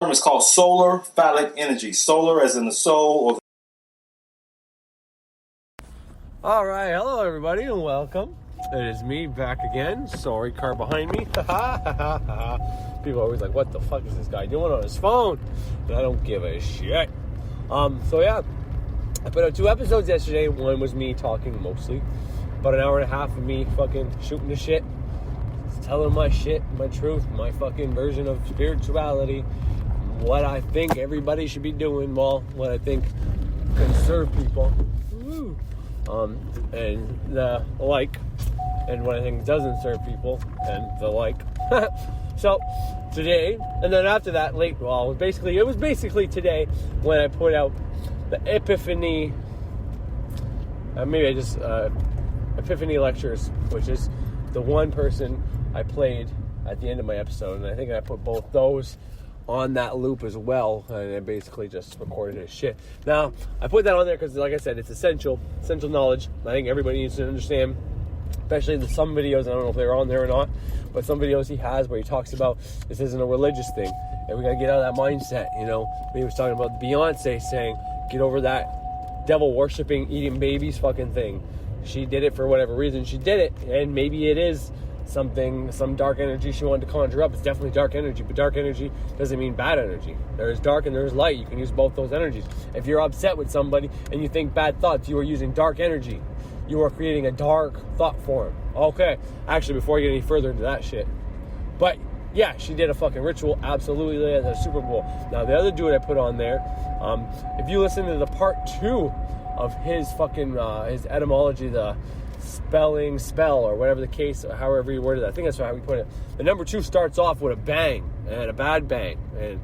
It's called solar phallic energy. Solar as in the soul or All right, hello everybody and welcome. It is me back again. Sorry, car behind me. People are always like, what the fuck is this guy doing on his phone? And I don't give a shit. So yeah, I put out 2 episodes yesterday. One was me talking mostly. About an hour and a half of me fucking shooting the shit. Telling my shit, my truth, my fucking version of spirituality. What I think everybody should be doing, well, what I think can serve people. Woo. And the like, and what I think doesn't serve people, and the like. So today, and then after that, it was basically today when I put out the Epiphany. Epiphany lectures, which is the one person I played at the end of my episode, and I think I put both those on that loop as well, and I basically just recorded his shit. Now, I put that on there because, like I said, it's essential knowledge. I think everybody needs to understand, especially some videos, I don't know if they're on there or not, but some videos he has where he talks about this isn't a religious thing, and we gotta get out of that mindset, you know. He was talking about Beyonce saying, get over that devil-worshipping, eating babies fucking thing. She did it for whatever reason she did it, and maybe it is some dark energy she wanted to conjure up. It's definitely dark energy, but dark energy doesn't mean bad energy. There is dark and there is light. You can use both those energies. If you're upset with somebody and you think bad thoughts, you are using dark energy. You are creating a dark thought form. Okay, actually, before I get any further into that shit, but yeah, she did a fucking ritual, absolutely, at the Super Bowl. Now, the other dude I put on there, if you listen to the part 2 of his fucking, his etymology, the spell, or whatever the case, or however you worded it, I think that's how we put it. The number 2 starts off with a bang, and a bad bang, and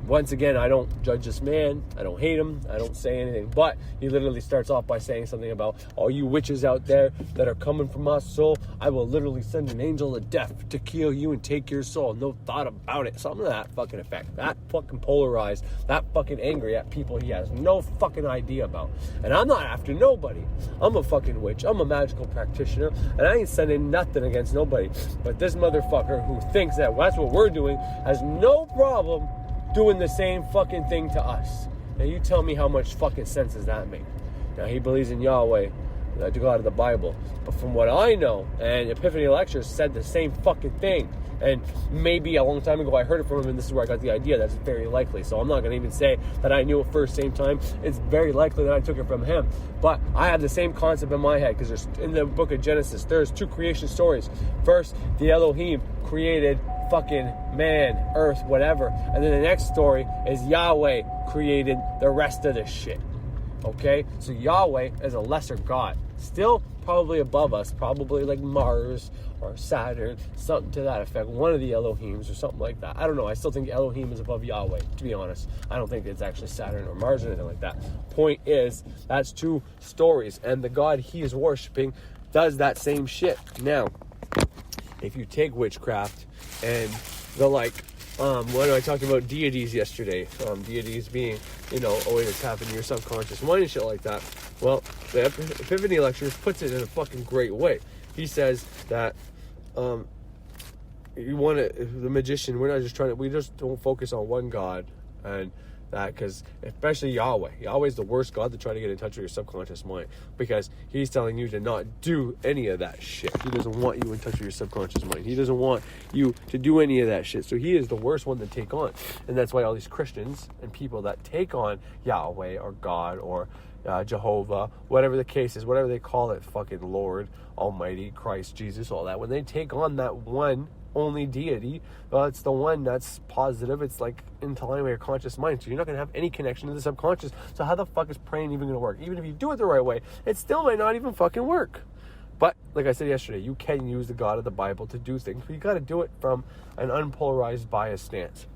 once again, I don't judge this man, I don't hate him, I don't say anything, but he literally starts off by saying something about, all you witches out there that are coming from my soul, I will literally send an angel of death to kill you and take your soul, no thought about it, something to that fucking effect, that fucking polarized, that fucking angry at people he has no fucking idea about, and I'm not after nobody, I'm a fucking witch, I'm a magical practitioner, and I ain't sending nothing against nobody, but this motherfucker who thinks that that's what we're doing has no problem doing the same fucking thing to us. Now you tell me how much fucking sense does that make? Now he believes in Yahweh, the God of the Bible, but from what I know, and Epiphany Lectures said the same fucking thing, and maybe a long time ago I heard it from him, and this is where I got the idea. That's very likely, so I'm not going to even say that I knew it first same time. It's very likely that I took it from him, but I have the same concept in my head, because there's in the book of Genesis, there's 2 creation stories. First, the Elohim created fucking man, earth, whatever, and then the next story is Yahweh created the rest of this shit. Okay, so Yahweh is a lesser god, still probably above us, probably like Mars or Saturn, something to that effect, one of the Elohims or something like that. I don't know, I still think Elohim is above Yahweh, to be honest. I don't think it's actually Saturn or Mars or anything like that. Point is, that's 2 stories, and the god he is worshiping does that same shit. Now, if you take witchcraft and the like, when I talked about deities yesterday, deities being, a way to tap into your subconscious mind and shit like that. Well, the Epiphany Lectures puts it in a fucking great way. He says that you want to, the magician, we just don't focus on one God, and that, because especially Yahweh's the worst God to try to get in touch with your subconscious mind, because he's telling you to not do any of that shit. He doesn't want you in touch with your subconscious mind. He doesn't want you to do any of that shit. So he is the worst one to take on, and that's why all these Christians and people that take on Yahweh or God or Jehovah, whatever the case is, whatever they call it, fucking Lord, Almighty, Christ, Jesus, all that, when they take on that one only deity, it's the one that's positive, it's like in line with your conscious mind, so you're not going to have any connection to the subconscious. So how the fuck is praying even going to work? Even if you do it the right way, it still might not even fucking work. But like I said yesterday, you can use the God of the Bible to do things, but you got to do it from an unpolarized, biased stance.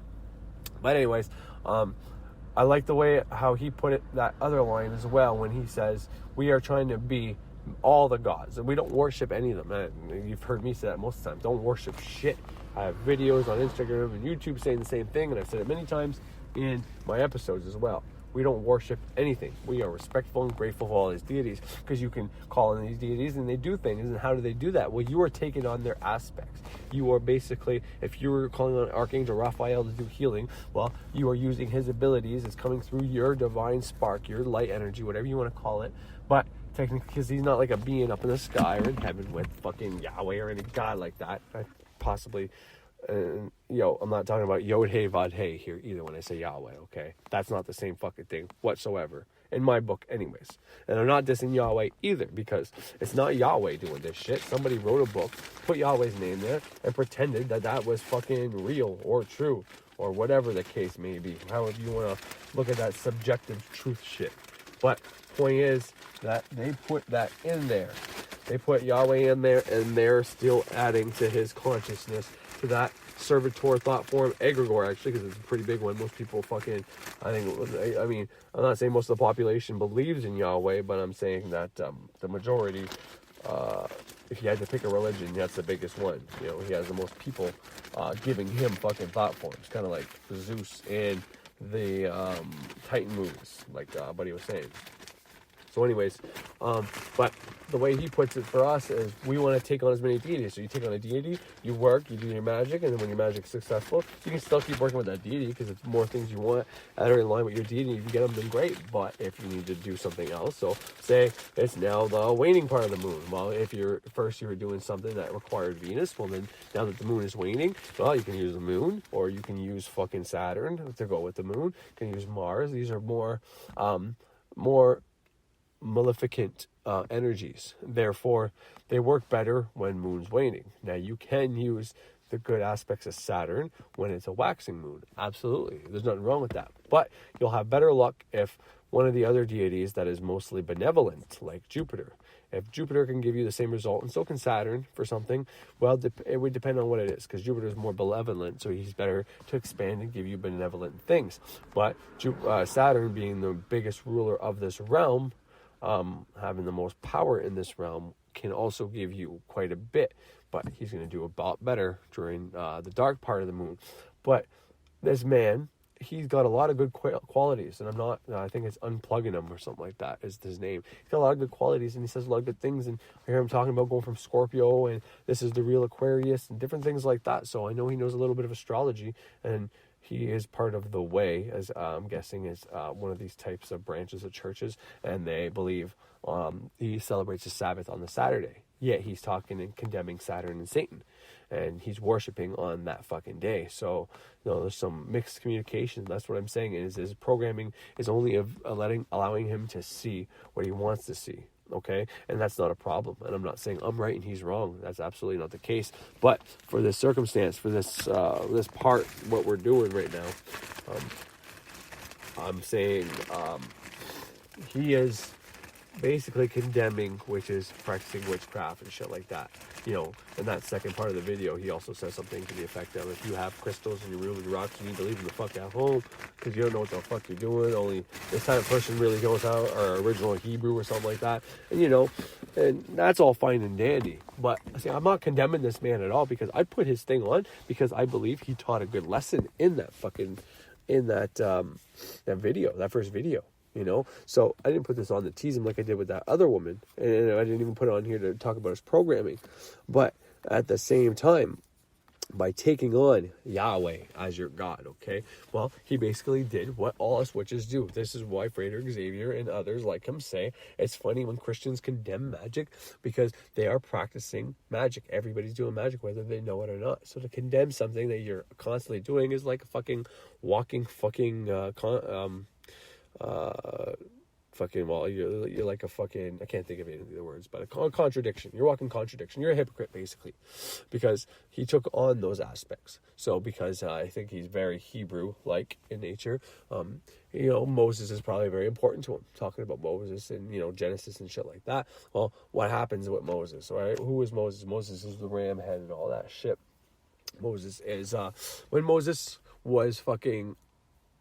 But anyways, I like the way how he put it, that other line as well, when he says we are trying to be all the gods, and we don't worship any of them. You've heard me say that most of the time. Don't worship shit. I have videos on Instagram and YouTube saying the same thing, and I've said it many times in my episodes as well. We don't worship anything. We are respectful and grateful for all these deities, because you can call in these deities and they do things. And how do they do that? Well, you are taking on their aspects. You are basically, if you were calling on Archangel Raphael to do healing, well, you are using his abilities. It's coming through your divine spark, your light energy, whatever you want to call it. But technically, because he's not like a being up in the sky or in heaven with fucking Yahweh or any god like that. Possibly, I'm not talking about Yod-Hey-Vod-Hey here either when I say Yahweh, okay? That's not the same fucking thing whatsoever, in my book anyways. And I'm not dissing Yahweh either, because it's not Yahweh doing this shit. Somebody wrote a book, put Yahweh's name there, and pretended that that was fucking real or true, or whatever the case may be. However you want to look at that subjective truth shit. But point is that they put that in there. They put Yahweh in there, and they're still adding to his consciousness, to that servitor thought form egregore, actually, because it's a pretty big one. Most people I mean, I'm not saying most of the population believes in Yahweh, but I'm saying that the majority, if you had to pick a religion, that's the biggest one. You know, he has the most people giving him fucking thought forms, kind of like Zeus and the Titan movies, like Buddy was saying. So anyways, but the way he puts it for us is we want to take on as many deities. So you take on a deity, you work, you do your magic, and then when your magic's successful, you can still keep working with that deity, because it's more things you want that are in line with your deity. If you get them, then great. But if you need to do something else, so say it's now the waning part of the moon. Well, if you were doing something that required Venus, well then now that the moon is waning, well, you can use the moon, or you can use fucking Saturn to go with the moon. You can use Mars. These are more maleficent energies. Therefore, they work better when moon's waning. Now, you can use the good aspects of Saturn when it's a waxing moon. Absolutely. There's nothing wrong with that. But you'll have better luck if one of the other deities that is mostly benevolent, like Jupiter. If Jupiter can give you the same result, and so can Saturn for something, well, it would depend on what it is, because Jupiter is more benevolent, so he's better to expand and give you benevolent things. But Saturn, being the biggest ruler of this realm, having the most power in this realm, can also give you quite a bit, but he's going to do a lot better during the dark part of the moon. But this man, he's got a lot of good qualities, and I think it's Unplugging Him or something like that is his name. He's got a lot of good qualities, and he says a lot of good things, and I hear him talking about going from Scorpio, and this is the real Aquarius, and different things like that. So I know he knows a little bit of astrology, and he is part of the Way, as I'm guessing is one of these types of branches of churches, and they believe he celebrates the Sabbath on the Saturday. Yet he's talking and condemning Saturn and Satan, and he's worshiping on that fucking day. So, there's some mixed communication. That's what I'm saying. Is his programming is only allowing him to see what he wants to see. Okay, and that's not a problem. And I'm not saying I'm right and he's wrong. That's absolutely not the case. But for this circumstance, for this part, what we're doing right now, I'm saying he is basically condemning witches practicing witchcraft and shit like that. In that second part of the video, he also says something to the effect of, if you have crystals and you're ruling rocks, you need to leave them the fuck at home, because you don't know what the fuck you're doing. Only this type of person really knows how, or original Hebrew or something like that. And and that's all fine and dandy. But see, I'm not condemning this man at all, because I put his thing on because I believe he taught a good lesson in that video, that first video. So I didn't put this on to tease him like I did with that other woman, and I didn't even put it on here to talk about his programming. But at the same time, by taking on Yahweh as your God, okay, well, he basically did what all us witches do. This is why Frederick Xavier and others like him say it's funny when Christians condemn magic, because they are practicing magic. Everybody's doing magic, whether they know it or not. So to condemn something that you're constantly doing is like a fucking walking fucking you're like a fucking, I can't think of any of the words, but a contradiction. You're walking contradiction. You're a hypocrite, basically, because he took on those aspects. So because I think he's very Hebrew-like in nature, Moses is probably very important to him, talking about Moses and, Genesis and shit like that. Well, what happens with Moses, right? Who is Moses? Moses is the ram head and all that shit. Moses is, when Moses was fucking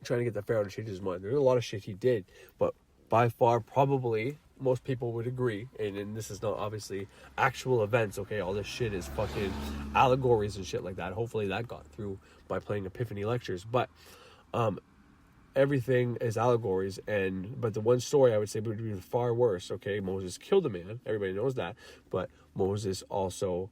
trying to get the Pharaoh to change his mind, there's a lot of shit he did, but by far, probably, most people would agree, and this is not obviously actual events, okay, all this shit is fucking allegories and shit like that. Hopefully that got through by playing Epiphany lectures, but everything is allegories, but the one story I would say would be far worse. Okay, Moses killed a man. Everybody knows that, but Moses also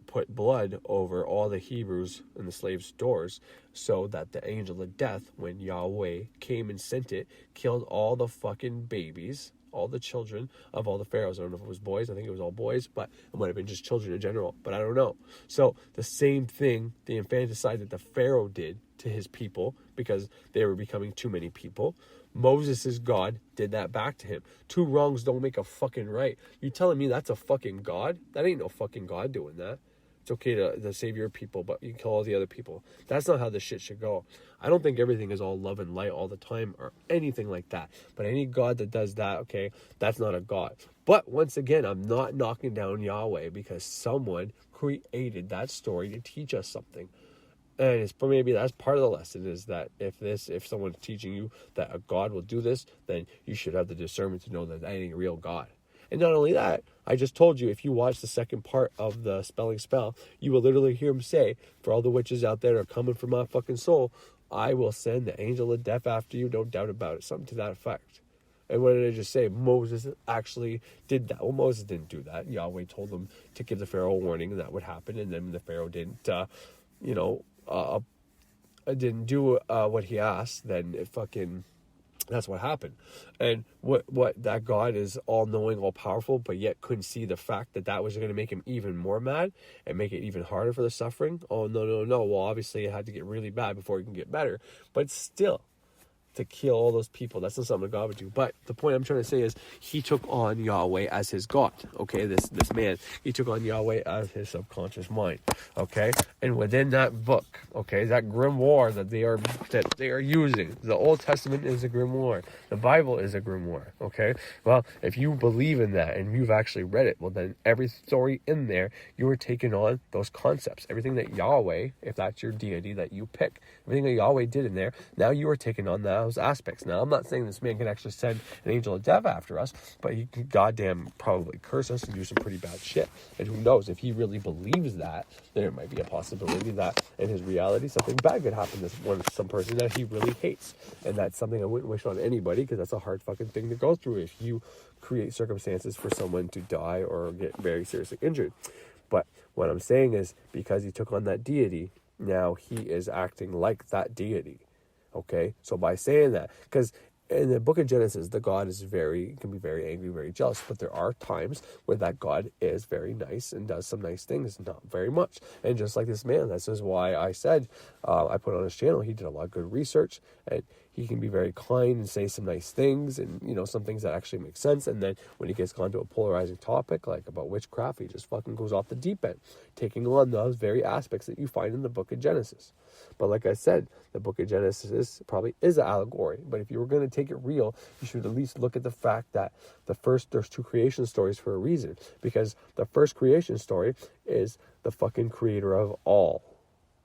put blood over all the Hebrews and the slaves' doors, so that the angel of death, when Yahweh came and sent it, killed all the fucking babies, all the children of all the pharaohs. I don't know if it was boys. I think it was all boys, but it might have been just children in general, but I don't know. So the same thing, the infanticide that the Pharaoh did to his people because they were becoming too many people, Moses' God did that back to him. Two wrongs don't make a fucking right. You telling me that's a fucking God? That ain't no fucking God doing that. It's okay to save your people, but you kill all the other people. That's not how this shit should go. I don't think everything is all love and light all the time or anything like that. But any God that does that, okay, that's not a God. But once again, I'm not knocking down Yahweh because someone created that story to teach us something. And it's maybe that's part of the lesson, is that if someone's teaching you that a God will do this, then you should have the discernment to know that that ain't a real God. And not only that, I just told you, if you watch the second part of the Spelling Spell, you will literally hear him say, for all the witches out there that are coming for my fucking soul, I will send the angel of death after you, no doubt about it. Something to that effect. And what did I just say? Moses actually did that. Well, Moses didn't do that. Yahweh told him to give the Pharaoh a warning, and that would happen. And then the Pharaoh didn't, didn't do what he asked, then it fucking... That's what happened. And what that God is all-knowing, all-powerful, but yet couldn't see the fact that was going to make him even more mad and make it even harder for the suffering. Oh, no. Well, obviously it had to get really bad before it can get better. But still, to kill all those people, that's not something God would do. But the point I'm trying to say is he took on Yahweh as his God. Okay, this man, he took on Yahweh as his subconscious mind. Okay, and within that book, okay, that grimoire that they are using, the Old Testament is a grimoire, the Bible is a grimoire. Okay, well, if you believe in that and you've actually read it, well, then every story in there, you are taking on those concepts. Everything that Yahweh, if that's your deity that you pick, everything that Yahweh did in there, now you are taking on those aspects. Now, I'm not saying this man can actually send an angel of death after us, but he could goddamn probably curse us and do some pretty bad shit. And who knows, if he really believes that, there might be a possibility that in his reality something bad could happen to some person that he really hates. And that's something I wouldn't wish on anybody, because that's a hard fucking thing to go through if you create circumstances for someone to die or get very seriously injured. But what I'm saying is, because he took on that deity, now he is acting like that deity. Okay, so by saying that, because in the book of Genesis, the God can be very angry, very jealous, but there are times where that God is very nice and does some nice things, not very much. And just like this man, this is why I said, I put on his channel, he did a lot of good research, and he can be very kind and say some nice things, and, some things that actually make sense. And then when he gets gone to a polarizing topic, like about witchcraft, he just fucking goes off the deep end, taking on those very aspects that you find in the book of Genesis. But like I said, the book of Genesis probably is an allegory. But if you were going to take it real, you should at least look at the fact that there's two creation stories for a reason. Because the first creation story is the fucking creator of all.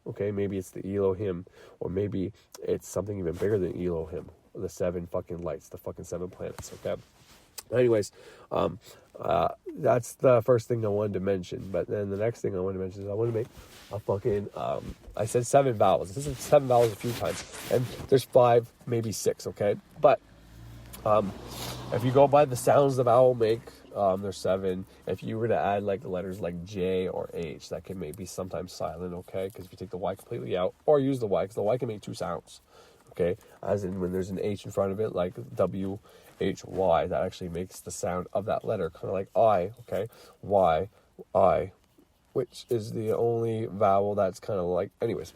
Okay, maybe it's the Elohim, or maybe it's something even bigger than Elohim, the 7 fucking lights, the fucking 7 planets, okay? Anyways, that's the first thing I wanted to mention. But then the next thing I wanted to mention is I want to make a fucking, I said 7 vowels. This is 7 vowels a few times, and there's 5, maybe 6, okay? But if you go by the sounds the vowel make, there's 7. If you were to add like the letters like J or H, that can maybe sometimes silent, okay? Because if you take the Y completely out, or use the Y, because the Y can make 2 sounds, okay? As in when there's an H in front of it, like W-H-Y, that actually makes the sound of that letter, kind of like I, okay? Y, I, which is the only vowel that's kind of like, anyways,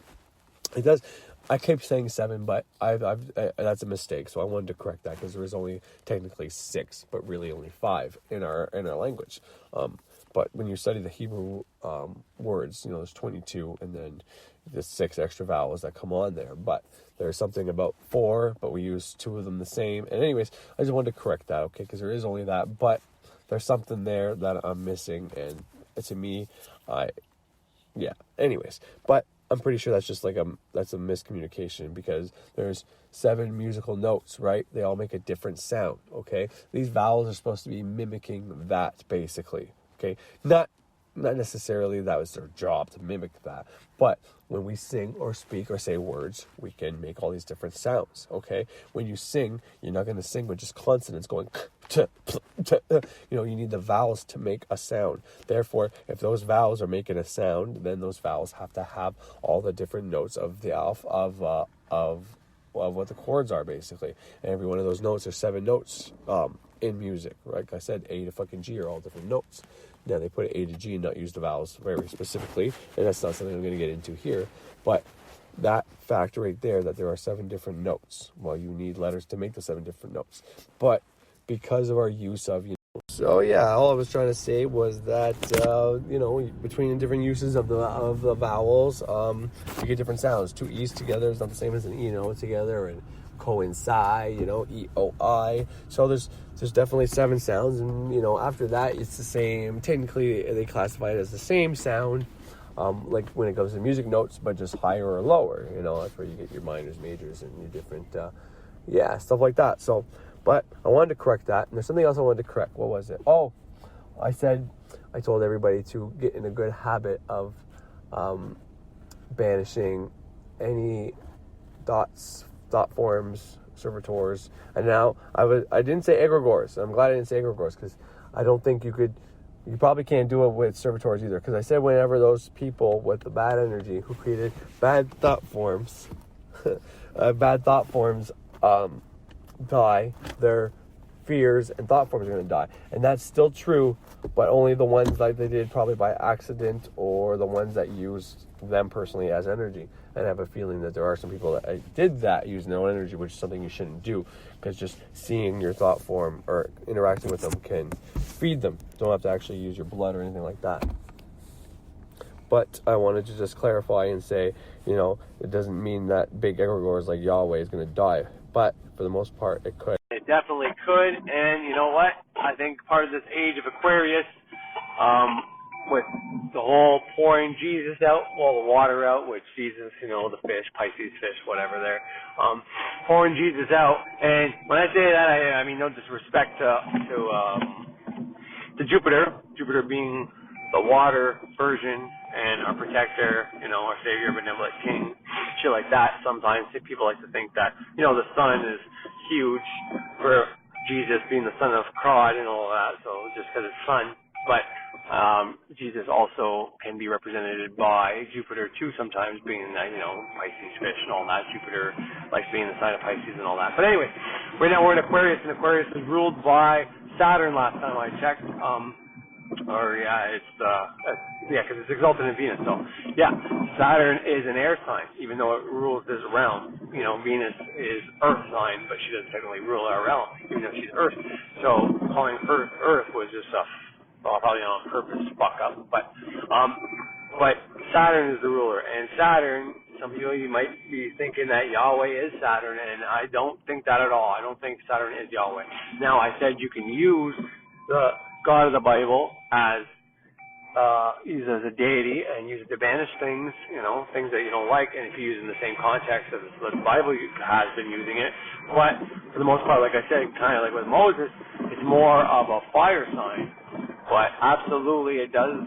it does. I keep saying 7, but that's a mistake. So I wanted to correct that, because there is only technically 6, but really only 5 in our language. But when you study the Hebrew words, there's 22, and then the 6 extra vowels that come on there. But there's something about 4, but we use 2 of them the same. And anyways, I just wanted to correct that, okay? Because there is only that, but there's something there that I'm missing, and to me, anyways, but I'm pretty sure that's just that's a miscommunication, because there's 7 musical notes, right? They all make a different sound, okay? These vowels are supposed to be mimicking that, basically, okay? Not not necessarily that was their job to mimic that, but when we sing or speak or say words, we can make all these different sounds, okay? When you sing, you're not going to sing with just consonants going, you need the vowels to make a sound. Therefore, if those vowels are making a sound, then those vowels have to have all the different notes of the of what the chords are, basically. And every one of those notes are 7 notes in music. Like I said, A to fucking G are all different notes. Now, they put A to G and not use the vowels very specifically, and that's not something I'm going to get into here. But that fact right there, that there are 7 different notes. Well, you need letters to make the 7 different notes. But because of our use of, so yeah, all I was trying to say was that, between different uses of the vowels, you get different sounds. 2 E's together is not the same as an E and O together, and coincide, E-O-I. So there's definitely 7 sounds, and, after that, it's the same. Technically, they classify it as the same sound, like when it comes to music notes, but just higher or lower. That's where you get your minors, majors, and your different, stuff like that. So, but I wanted to correct that, and there's something else I wanted to correct. What was it? Oh, I told everybody to get in a good habit of banishing any thought forms, servitors, and now I didn't say egregores. I'm glad I didn't say egregores, because I don't think you probably can't do it with servitors either, because I said whenever those people with the bad energy who created bad thought forms die, their fears and thought forms are going to die, and that's still true, but only the ones that they did probably by accident, or the ones that used them personally as energy. And I have a feeling that there are some people that did that using their own energy, which is something you shouldn't do, because just seeing your thought form or interacting with them can feed them. Don't have to actually use your blood or anything like that. But I wanted to just clarify and say, it doesn't mean that big egregores like Yahweh is going to die, but for the most part, it could. It definitely could, and you know what? I think part of this age of Aquarius, with the whole pouring Jesus out, the water out, which Jesus, the fish, Pisces fish, whatever there, pouring Jesus out. And when I say that, I mean no disrespect to Jupiter being the water version and our protector, our savior, benevolent king, shit like that. Sometimes people like to think that, the sun is huge for Jesus being the son of God and all that, so just because it's sun. But Jesus also can be represented by Jupiter too, sometimes being that, Pisces fish and all that. Jupiter likes being the sign of Pisces and all that. But anyway, right now we're in Aquarius, and Aquarius is ruled by Saturn last time I checked. Because it's exalted in Venus. So, yeah, Saturn is an air sign, even though it rules this realm. Venus is Earth sign, but she doesn't technically rule our realm, even though she's Earth. So, calling Earth was just probably on purpose, fuck up. But Saturn is the ruler, and Saturn, some people, you might be thinking that Yahweh is Saturn, and I don't think that at all. I don't think Saturn is Yahweh. Now, I said you can use the God of the Bible as as a deity and use it to banish things, things that you don't like, and if you use it in the same context as the Bible has been using it. But for the most part, like I said, kind of like with Moses, it's more of a fire sign. But absolutely, it does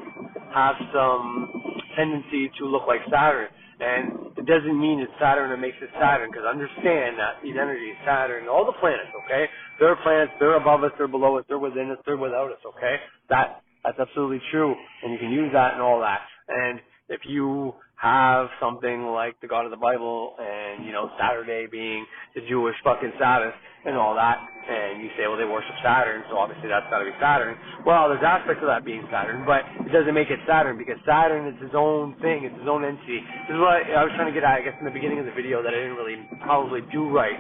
have some tendency to look like Saturn. And it doesn't mean it's Saturn that makes it Saturn, because understand that these energies, Saturn, all the planets, okay? They're planets, they're above us, they're below us, they're within us, they're without us, okay? That's absolutely true, and you can use that and all that. And if you have something like the God of the Bible and, Saturday being the Jewish fucking Sabbath and all that, and you say, well, they worship Saturn, so obviously that's got to be Saturn. Well, there's aspects of that being Saturn, but it doesn't make it Saturn, because Saturn is his own thing, it's his own entity. This is what I was trying to get at, I guess, in the beginning of the video that I didn't really probably do right,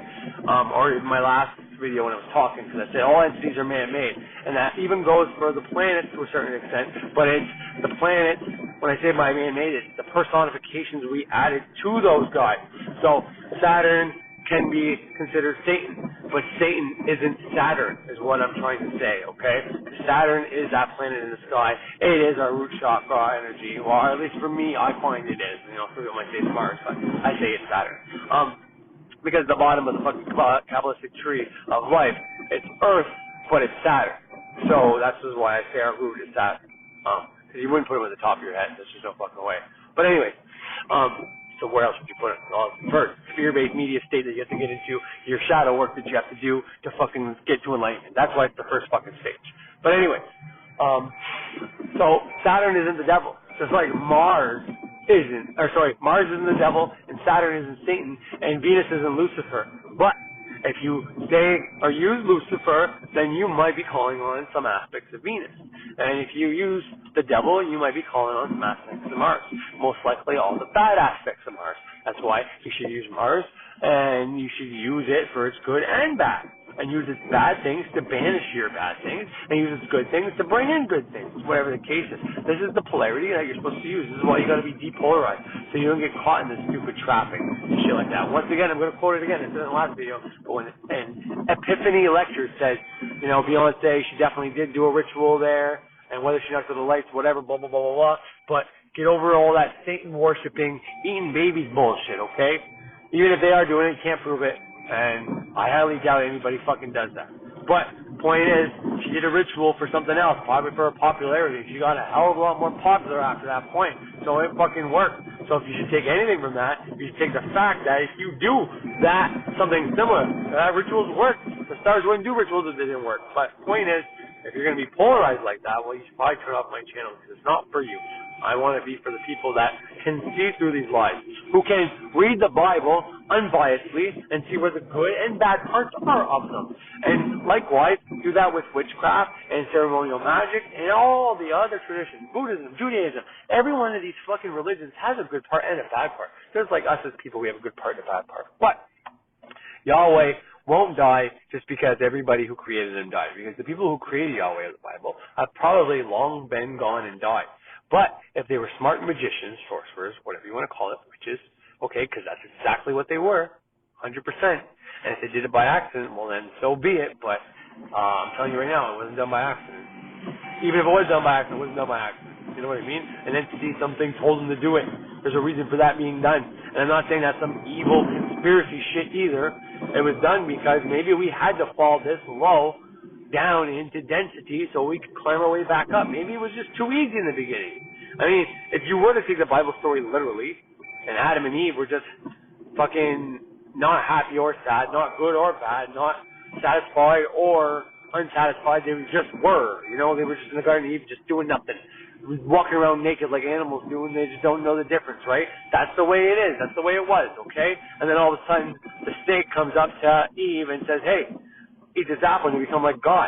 or in my last video when I was talking, because I said all entities are man-made, and that even goes for the planets to a certain extent, but it's the planets, when I say by man-made, it's the personifications we added to those guys. So Saturn can be considered Satan, but Satan isn't Saturn, is what I'm trying to say, okay? Saturn is that planet in the sky. It is our root chakra energy, or at least for me, I find it is. Some people might say it's Mars, but I say it's Saturn. Because the bottom of the fucking Kabbalistic tree of life, it's Earth, but it's Saturn. So that's just why I say our root is Saturn. Because you wouldn't put them at the top of your head. There's just no fucking way. But anyway, so where else would you put it? First, fear-based media state that you have to get into, your shadow work that you have to do to fucking get to enlightenment. That's why it's the first fucking stage. But anyway, so Saturn isn't the devil. Just like Mars isn't the devil, and Saturn isn't Satan, and Venus isn't Lucifer. But if you say or use Lucifer, then you might be calling on some aspects of Venus. And if you use the devil, you might be calling on some aspects of Mars. Most likely all the bad aspects of Mars. That's why you should use Mars, and you should use it for its good and bad. And use its bad things to banish your bad things, and use its good things to bring in good things, whatever the case is. This is the polarity that you're supposed to use. This is why you got to be depolarized, so you don't get caught in this stupid traffic and shit like that. Once again, I'm going to quote it again. It's in the last video, but when Epiphany Lecture said, you know, Beyonce, she definitely did do a ritual there, and whether she knocked to the lights, whatever, blah, blah, blah, blah, blah. But get over all that Satan-worshipping, eating babies bullshit, okay? Even if they are doing it, you can't prove it. And I highly doubt anybody fucking does that. But point is, she did a ritual for something else, probably for her popularity. She got a hell of a lot more popular after that point. So it fucking worked. So if you should take anything from that, you should take the fact that if you do that, something similar, that rituals work. The stars wouldn't do rituals if they didn't work. But point is, if you're going to be polarized like that, well, you should probably turn off my channel because it's not for you. I want to be for the people that can see through these lies, who can read the Bible unbiasedly and see where the good and bad parts are of them. And likewise, do that with witchcraft and ceremonial magic and all the other traditions, Buddhism, Judaism. Every one of these fucking religions has a good part and a bad part. Just like us as people, we have a good part and a bad part. But Yahweh won't die just because everybody who created him died. Because the people who created Yahweh of the Bible have probably long been gone and died. But if they were smart magicians, sorcerers, whatever you want to call it, witches, okay, because that's exactly what they were, 100%. And if they did it by accident, well then so be it. But I'm telling you right now, it wasn't done by accident. Even if it was done by accident, it wasn't done by accident. You know what I mean? An entity, something told them to do it. There's a reason for that being done. And I'm not saying that's some evil conspiracy shit either. It was done because maybe we had to fall this low down into density so we could climb our way back up. Maybe it was just too easy in the beginning. I mean, if you were to take the Bible story literally, and Adam and Eve were just fucking not happy or sad, not good or bad, not satisfied or unsatisfied, they just were. You know, they were just in the Garden of Eve just doing nothing. Walking around naked like animals do, and they just don't know the difference, right? That's the way it is. That's the way it was, okay? And then all of a sudden, the snake comes up to Eve and says, hey, eat this apple and you become like God.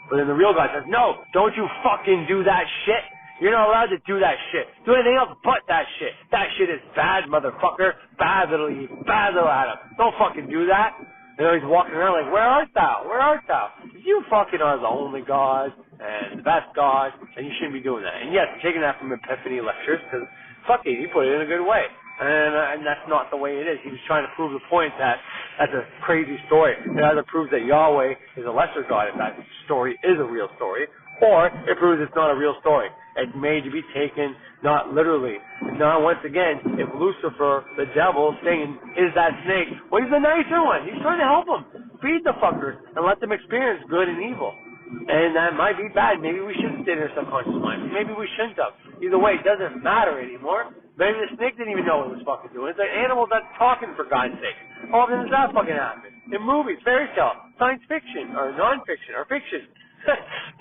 But then the real God says, no, don't you fucking do that shit. You're not allowed to do that shit. Do anything else but that shit. That shit is bad, motherfucker. Bad little Eve. Bad little Adam. Don't fucking do that. And then he's walking around like, where art thou? Where art thou? You fucking are the only God and the best God, and you shouldn't be doing that. And yes, I'm taking that from Epiphany Lectures, because fuck it, he put it in a good way. And that's not the way it is. He was trying to prove the point that that's a crazy story. It either proves that Yahweh is a lesser God if that story is a real story, or it proves it's not a real story. It's made to be taken not literally. Now, once again, if Lucifer, the devil, Satan, is that snake, well, he's the nicer one. He's trying to help them. Feed the fuckers and let them experience good and evil. And that might be bad. Maybe we shouldn't stay in our subconscious mind. Maybe we shouldn't have. Either way, it doesn't matter anymore. Maybe the snake didn't even know what it was fucking doing. It's an animal that's talking, for God's sake. How often does that fucking happen? In movies, fairy tale, science fiction, or non-fiction, or fiction.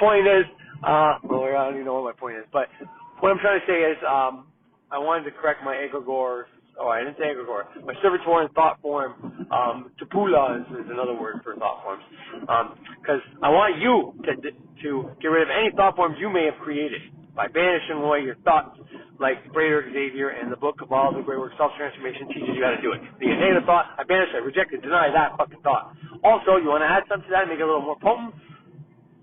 Point is, well, I don't even know what my point is, but what I'm trying to say is, I wanted to correct my egregores. Oh, I didn't say egregore. My servitor and thought form, tupula is another word for thought forms. Because I want you to get rid of any thought forms you may have created by banishing away your thoughts, like Greater Xavier and the book of all the great work self-transformation teaches you how to do it. The negative thought, I banish it, reject it, deny that fucking thought. Also, you want to add something to that, make it a little more potent,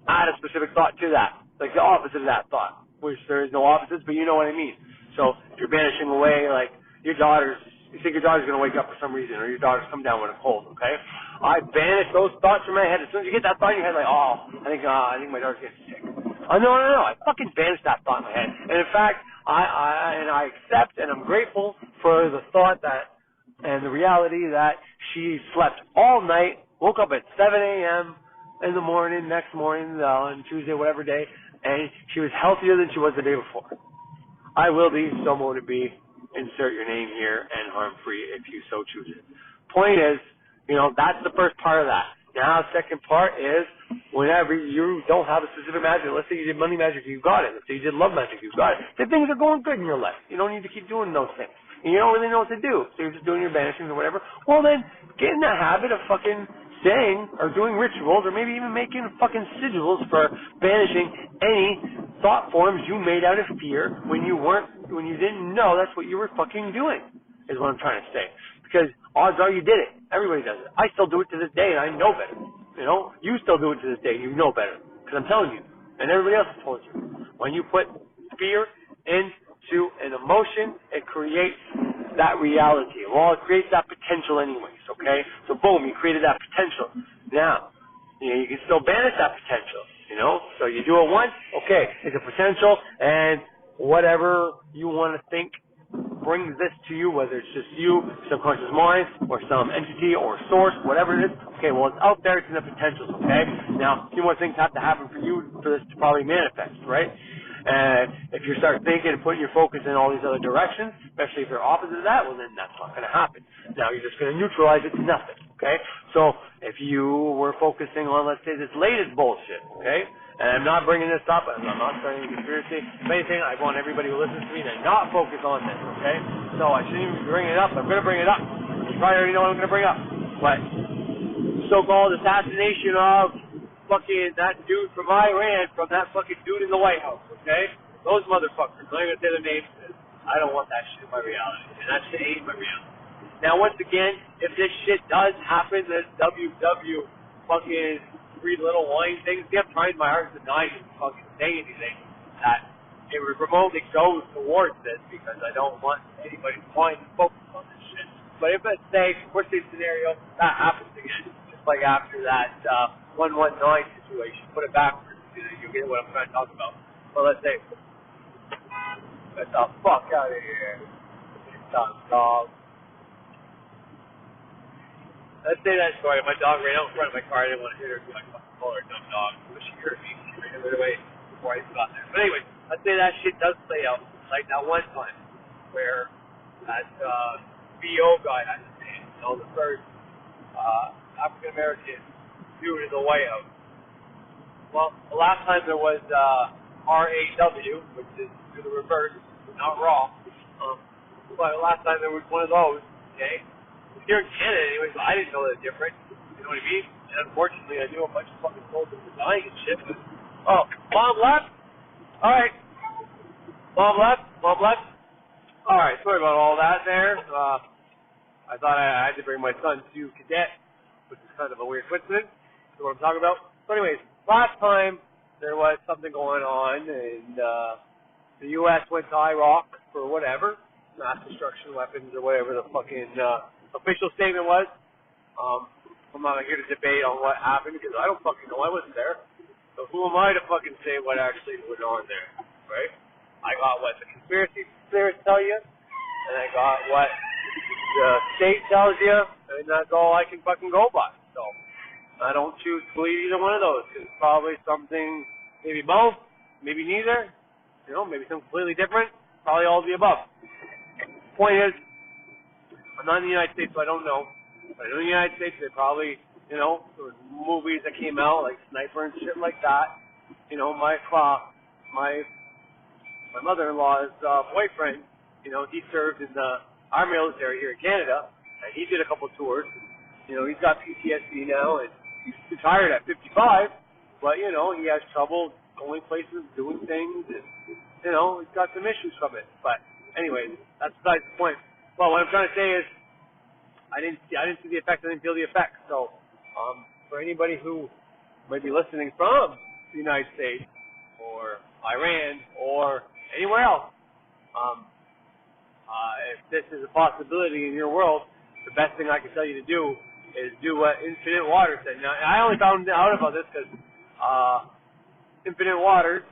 add a specific thought to that, like the opposite of that thought, which there is no opposites, but you know what I mean. So if you're banishing away, like, your daughter's, you think your daughter's going to wake up for some reason, or your daughter's come down with a cold, okay? I banish those thoughts from my head. As soon as you get that thought in your head, like, oh, I think my daughter's getting sick. Oh, no. I fucking banished that thought in my head. And in fact, I accept and I'm grateful for the thought that, and the reality that she slept all night, woke up at 7 a.m. in the morning, next morning, on Tuesday, whatever day, and she was healthier than she was the day before. I will be, so mote it be, insert your name here, and harm-free if you so choose it. Point is, that's the first part of that. Now, second part is, whenever you don't have a specific magic, let's say you did money magic, you got it. Let's say you did love magic, you got it. If things are going good in your life, you don't need to keep doing those things. And you don't really know what to do, so you're just doing your banishings or whatever. Well, then, get in the habit of fucking saying or doing rituals or maybe even making fucking sigils for banishing any thought forms you made out of fear when you didn't know that's what you were fucking doing, is what I'm trying to say. Because odds are you did it. Everybody does it. I still do it to this day, and I know better. You still do it to this day, you know better. Because I'm telling you, and everybody else has told you. When you put fear into an emotion, it creates that reality. Well, it creates that potential anyways, okay? So boom, you created that potential. Now, you can still banish that potential, So you do it once, okay, it's a potential, and whatever you want to think brings this to you, whether it's just you, subconscious mind, or some entity or source, whatever it is, okay, well, it's out there, it's in the potentials, okay? Now, a few more things have to happen for you for this to probably manifest, right? And if you start thinking and putting your focus in all these other directions, especially if they're opposite of that, well, then that's not going to happen. Now, you're just going to neutralize it to nothing, okay? So, if you were focusing on, let's say, this latest bullshit, okay? And I'm not bringing this up, and I'm not starting a conspiracy. If anything, I want everybody who listens to me to not focus on this, okay? So I shouldn't even be bringing it up. I'm going to bring it up. You probably already know what I'm going to bring up. But so-called assassination of fucking that dude from Iran, from that fucking dude in the White House, okay? Those motherfuckers. I'm not going to say their names because I don't want that shit in my reality. And that shit ain't my reality. Now, once again, if this shit does happen, this WW fucking Three Little Wine things, I'm trying my hardest to not even fucking say anything that it remotely goes towards this because I don't want anybody to find and focus on this shit. But if, let's say, worst case scenario, that happens again, just like after that 119 situation, put it backwards, you get what I'm trying to talk about. Well, let's say, get the fuck out of here. Dog. Let's say that story. My dog ran out in front of my car. I didn't want to hit her. So I fucking call her a dumb dog. But she heard me. She ran away before I got there. But anyway, let's say that shit does play out. Like that one time where that BO guy had his name. The first African-American dude in the White House. Well, the last time there was RAW, which is to the reverse, not raw. But last time there was one of those, okay? Here in Canada, anyway, so I didn't know the difference. You know what I mean? And unfortunately, I knew a bunch of fucking soldiers were dying and shit. But, bomb left? Alright. Bomb left? Alright, sorry about all that there. I thought I had to bring my son to cadet, which is kind of a weird coincidence. That's what I'm talking about. So anyways, last time there was something going on, and the U.S. went to Iraq for whatever, mass destruction weapons or whatever the fucking official statement was. I'm not here to debate on what happened because I don't fucking know. I wasn't there. So who am I to fucking say what actually went on there, right? I got what the conspiracy theorists tell you, and I got what the state tells you, and that's all I can fucking go by. So I don't choose to believe either one of those. It's probably something, maybe both, maybe neither, maybe something completely different, probably all of the above. Point is, I'm not in the United States, so I don't know. But I know in the United States, they probably, there was movies that came out, like Sniper and shit like that. My mother-in-law's boyfriend, he served in our military here in Canada, and he did a couple tours. He's got PTSD now, and he's retired at 55, but, he has trouble going places, doing things, and, he's got some issues from it. But anyways, that's besides the point. Well, what I'm trying to say is, I didn't see the effects. I didn't feel the effects. So, for anybody who might be listening from the United States or Iran or anywhere else, if this is a possibility in your world, the best thing I can tell you to do is do what Infinite Waters said. Now, I only found out about this because Infinite Waters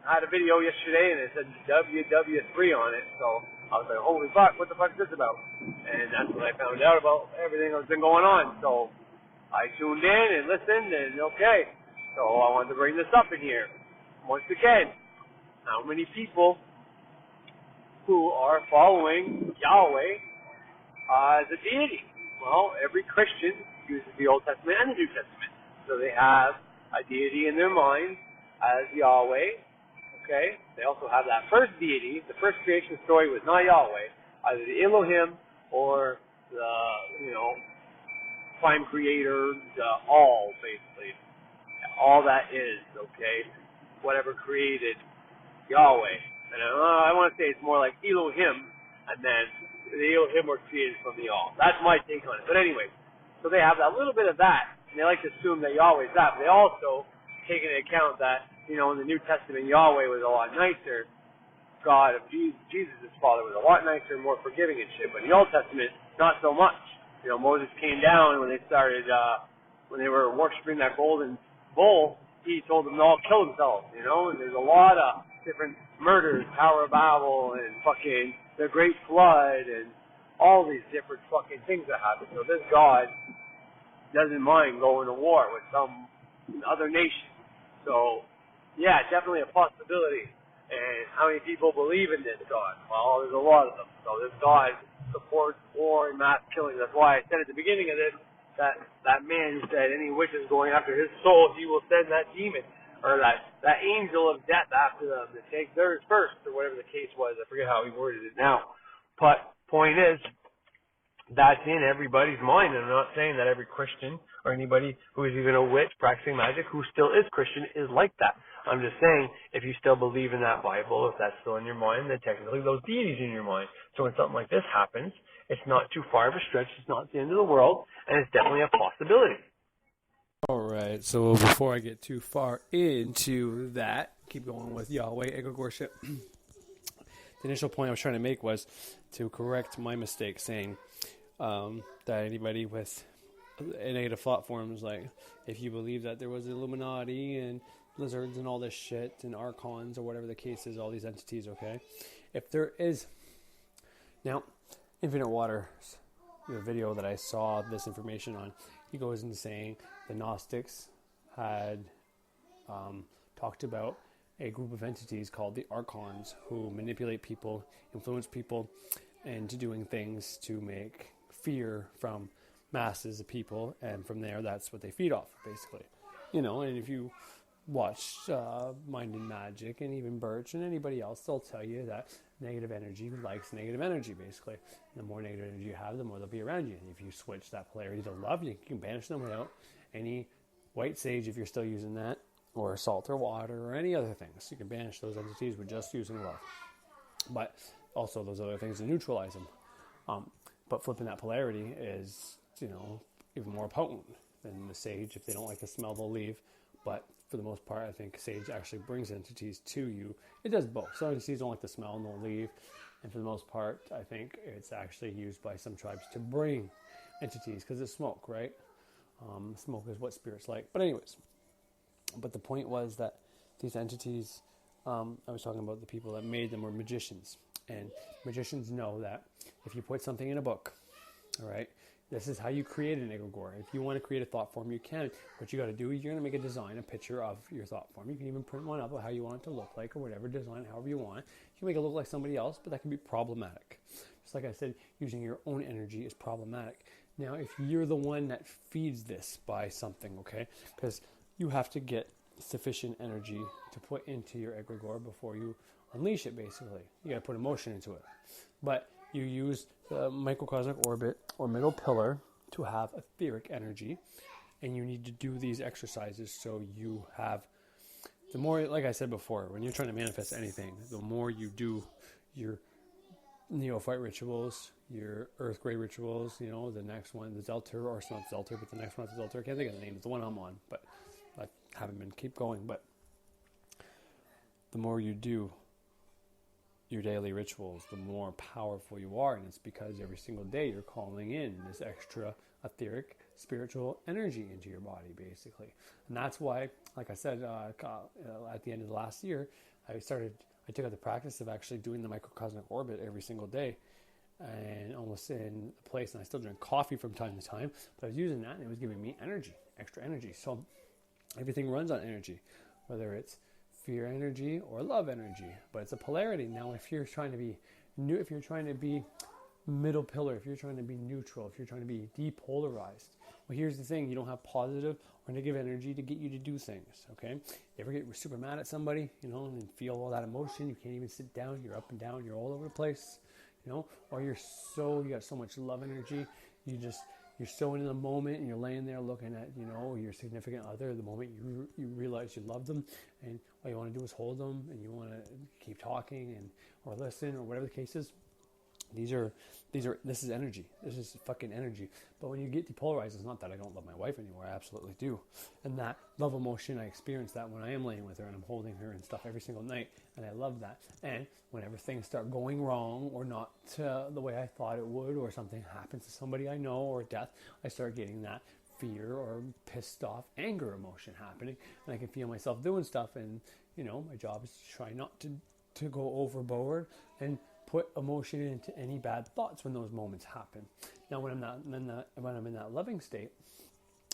had a video yesterday and it said WW3 on it. So I was like, holy fuck, what the fuck is this about? And that's when I found out about everything that's been going on. So I tuned in and listened, and okay. So I wanted to bring this up in here. once again, how many people who are following Yahweh as a deity? Well, every Christian uses the Old Testament and the New Testament. So they have a deity in their mind as Yahweh. Okay? They also have that first deity. The first creation story was not Yahweh, either the Elohim or the, prime creator, the all, basically. All that is, okay? Whatever created Yahweh. And I want to say it's more like Elohim, and then the Elohim were created from the all. That's my take on it. But anyway, so they have a little bit of that, and they like to assume that Yahweh is that, but they also take into account that, in the New Testament, Yahweh was a lot nicer. God of Jesus' father was a lot nicer, more forgiving and shit. But in the Old Testament, not so much. Moses came down when they started, when they were worshiping that golden bull, he told them to all kill themselves, and there's a lot of different murders, Tower of Babel, and fucking the Great Flood, and all these different fucking things that happen. So this God doesn't mind going to war with some other nation. So, yeah, definitely a possibility. And how many people believe in this God? Well, there's a lot of them. So this God supports war and mass killing. That's why I said at the beginning of this, that man who said any witch is going after his soul, he will send that demon, or that angel of death after them to take theirs first, or whatever the case was. I forget how he worded it now. But point is, that's in everybody's mind. And I'm not saying that every Christian or anybody who is even a witch practicing magic who still is Christian is like that. I'm just saying, if you still believe in that Bible, if that's still in your mind, then technically those deities in your mind. So when something like this happens, it's not too far of a stretch, it's not the end of the world, and it's definitely a possibility. All right, so before I get too far into that, keep going with Yahweh, egregore worship. The initial point I was trying to make was to correct my mistake, saying that anybody with negative thought forms, like if you believe that there was Illuminati and lizards and all this shit and archons or whatever the case is, all these entities, okay? If there is... Now, Infinite Water, the video that I saw this information on, he goes into saying the Gnostics had talked about a group of entities called the archons who manipulate people, influence people into doing things to make fear from masses of people, and from there, that's what they feed off, basically. And if you watch Mind and Magic and even Birch and anybody else, they'll tell you that negative energy likes negative energy, basically. And the more negative energy you have, the more they'll be around you. And if you switch that polarity to love, you can banish them without any white sage, if you're still using that, or salt or water or any other things. You can banish those entities with just using love. But also those other things to neutralize them. But flipping that polarity is, even more potent than the sage. If they don't like the smell, they'll leave. But for the most part, I think sage actually brings entities to you. It does both. Some entities don't like the smell and they'll leave. And for the most part, I think it's actually used by some tribes to bring entities, because it's smoke, right? Smoke is what spirits like. But anyways, the point was that these entities, I was talking about the people that made them were magicians. And magicians know that if you put something in a book, all right, this is how you create an egregore. If you want to create a thought form, you can. What you got to do is you're going to make a design, a picture of your thought form. You can even print one up of how you want it to look like, or whatever, design it however you want. You can make it look like somebody else, but that can be problematic. Just like I said, using your own energy is problematic. Now, if you're the one that feeds this by something, okay, because you have to get sufficient energy to put into your egregore before you unleash it, basically. You got to put emotion into it. But you use the microcosmic orbit or middle pillar to have etheric energy, and you need to do these exercises so you have, the more, like I said before, when you're trying to manifest anything, the more you do your neophyte rituals, your earth grey rituals, the next one, the Zelter, or it's not Zelter, but the next one's Zelter. I can't think of the name. It's the one I'm on, but I haven't been, keep going. But the more you do your daily rituals, the more powerful you are. And it's because every single day you're calling in this extra etheric spiritual energy into your body, basically. And that's why, like I said, at the end of the last year, I took up the practice of actually doing the microcosmic orbit every single day, and almost in the place. And I still drink coffee from time to time, but I was using that and it was giving me energy, extra energy. So everything runs on energy, whether it's fear energy or love energy, but it's a polarity. Now, if you're trying to be new, if you're trying to be middle pillar, if you're trying to be neutral, if you're trying to be depolarized, well, here's the thing: you don't have positive or negative energy to get you to do things. Okay, you ever get super mad at somebody, and feel all that emotion? You can't even sit down. You're up and down. You're all over the place. Or you got so much love energy. You're so in the moment, and you're laying there looking at, your significant other. The moment you realize you love them, and all you want to do is hold them, and you want to keep talking or listen or whatever the case is. This is energy. This is fucking energy. But when you get depolarized, it's not that I don't love my wife anymore. I absolutely do. And that love emotion, I experience that when I am laying with her and I'm holding her and stuff every single night. And I love that. And whenever things start going wrong or not the way I thought it would, or something happens to somebody I know, or death, I start getting that fear or pissed off anger emotion happening. And I can feel myself doing stuff. And, my job is to try not to go overboard and put emotion into any bad thoughts when those moments happen. Now, when I'm in that loving state,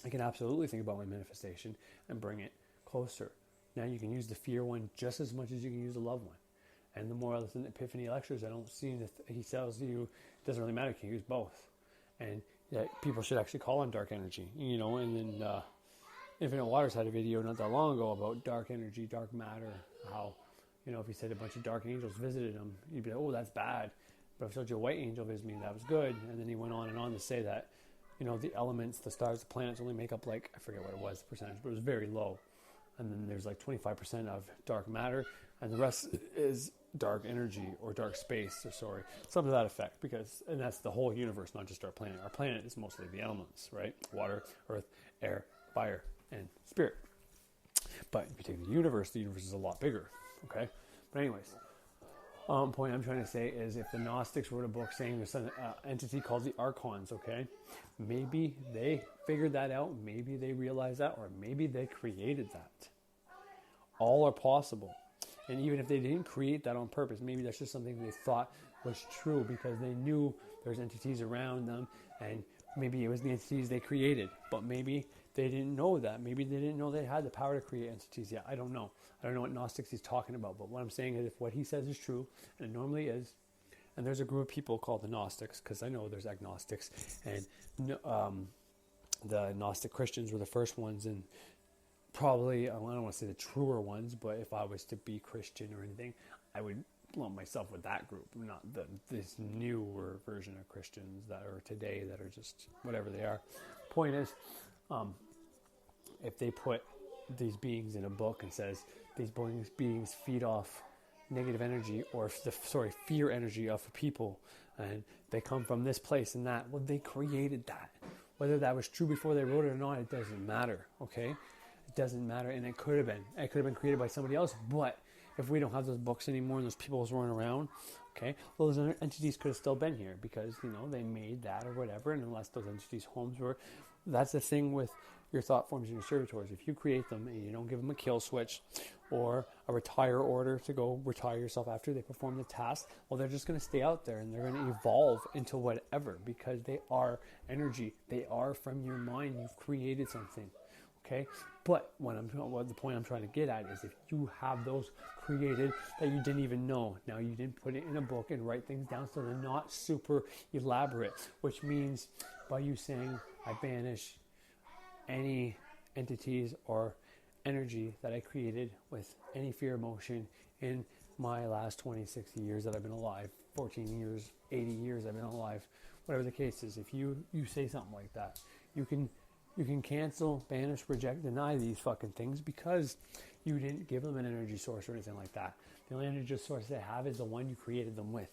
I can absolutely think about my manifestation and bring it closer. Now, you can use the fear one just as much as you can use the love one. And the more I listen to Epiphany lectures, I don't see that he tells you it doesn't really matter. You can use both. And people should actually call on dark energy, And then Infinite Waters had a video not that long ago about dark energy, dark matter, how if he said a bunch of dark angels visited him, you'd be like, oh, that's bad. But if I told you a white angel visited me, that was good. And then he went on and on to say that, the elements, the stars, the planets only make up I forget what it was, the percentage, but it was very low. And then there's 25% of dark matter, and the rest is dark energy or dark space, something to that effect. And that's the whole universe, not just our planet. Our planet is mostly the elements, right? Water, earth, air, fire, and spirit. But if you take the universe is a lot bigger. Okay, but anyways, point I'm trying to say is, if the Gnostics wrote a book saying there's an entity called the Archons, okay, maybe they figured that out, maybe they realized that, or maybe they created that. All are possible. And even if they didn't create that on purpose, maybe that's just something they thought was true because they knew there's entities around them, and maybe it was the entities they created, but maybe they didn't know that. Maybe they didn't know they had the power to create entities yet. I don't know. I don't know what Gnostics he's talking about, but what I'm saying is, if what he says is true, and it normally is, and there's a group of people called the Gnostics, because I know there's agnostics, and the Gnostic Christians were the first ones, and probably, I don't want to say the truer ones, but if I was to be Christian or anything, I would lump myself with that group, not this newer version of Christians that are today that are just whatever they are. Point is, if they put these beings in a book and says these beings feed off negative energy or fear energy of people, and they come from this place and that, well, they created that. Whether that was true before they wrote it or not, it doesn't matter. Okay, it doesn't matter, and it could have been created by somebody else. But if we don't have those books anymore and those people weren't around, okay, well, those other entities could have still been here because, they made that or whatever. And unless those entities' homes were, that's the thing with your thought forms and your servitors. If you create them and you don't give them a kill switch or a retire order to go retire yourself after they perform the task, well, they're just going to stay out there and they're going to evolve into whatever, because they are energy. They are from your mind. You've created something. Okay, but the point I'm trying to get at is, if you have those created that you didn't even know, now you didn't put it in a book and write things down, so they're not super elaborate, which means by you saying, I banish any entities or energy that I created with any fear emotion in my last 20, 60 years that I've been alive, 14 years, 80 years I've been alive, whatever the case is. If you say something like that, you can cancel, banish, reject, deny these fucking things because you didn't give them an energy source or anything like that. The only energy source they have is the one you created them with.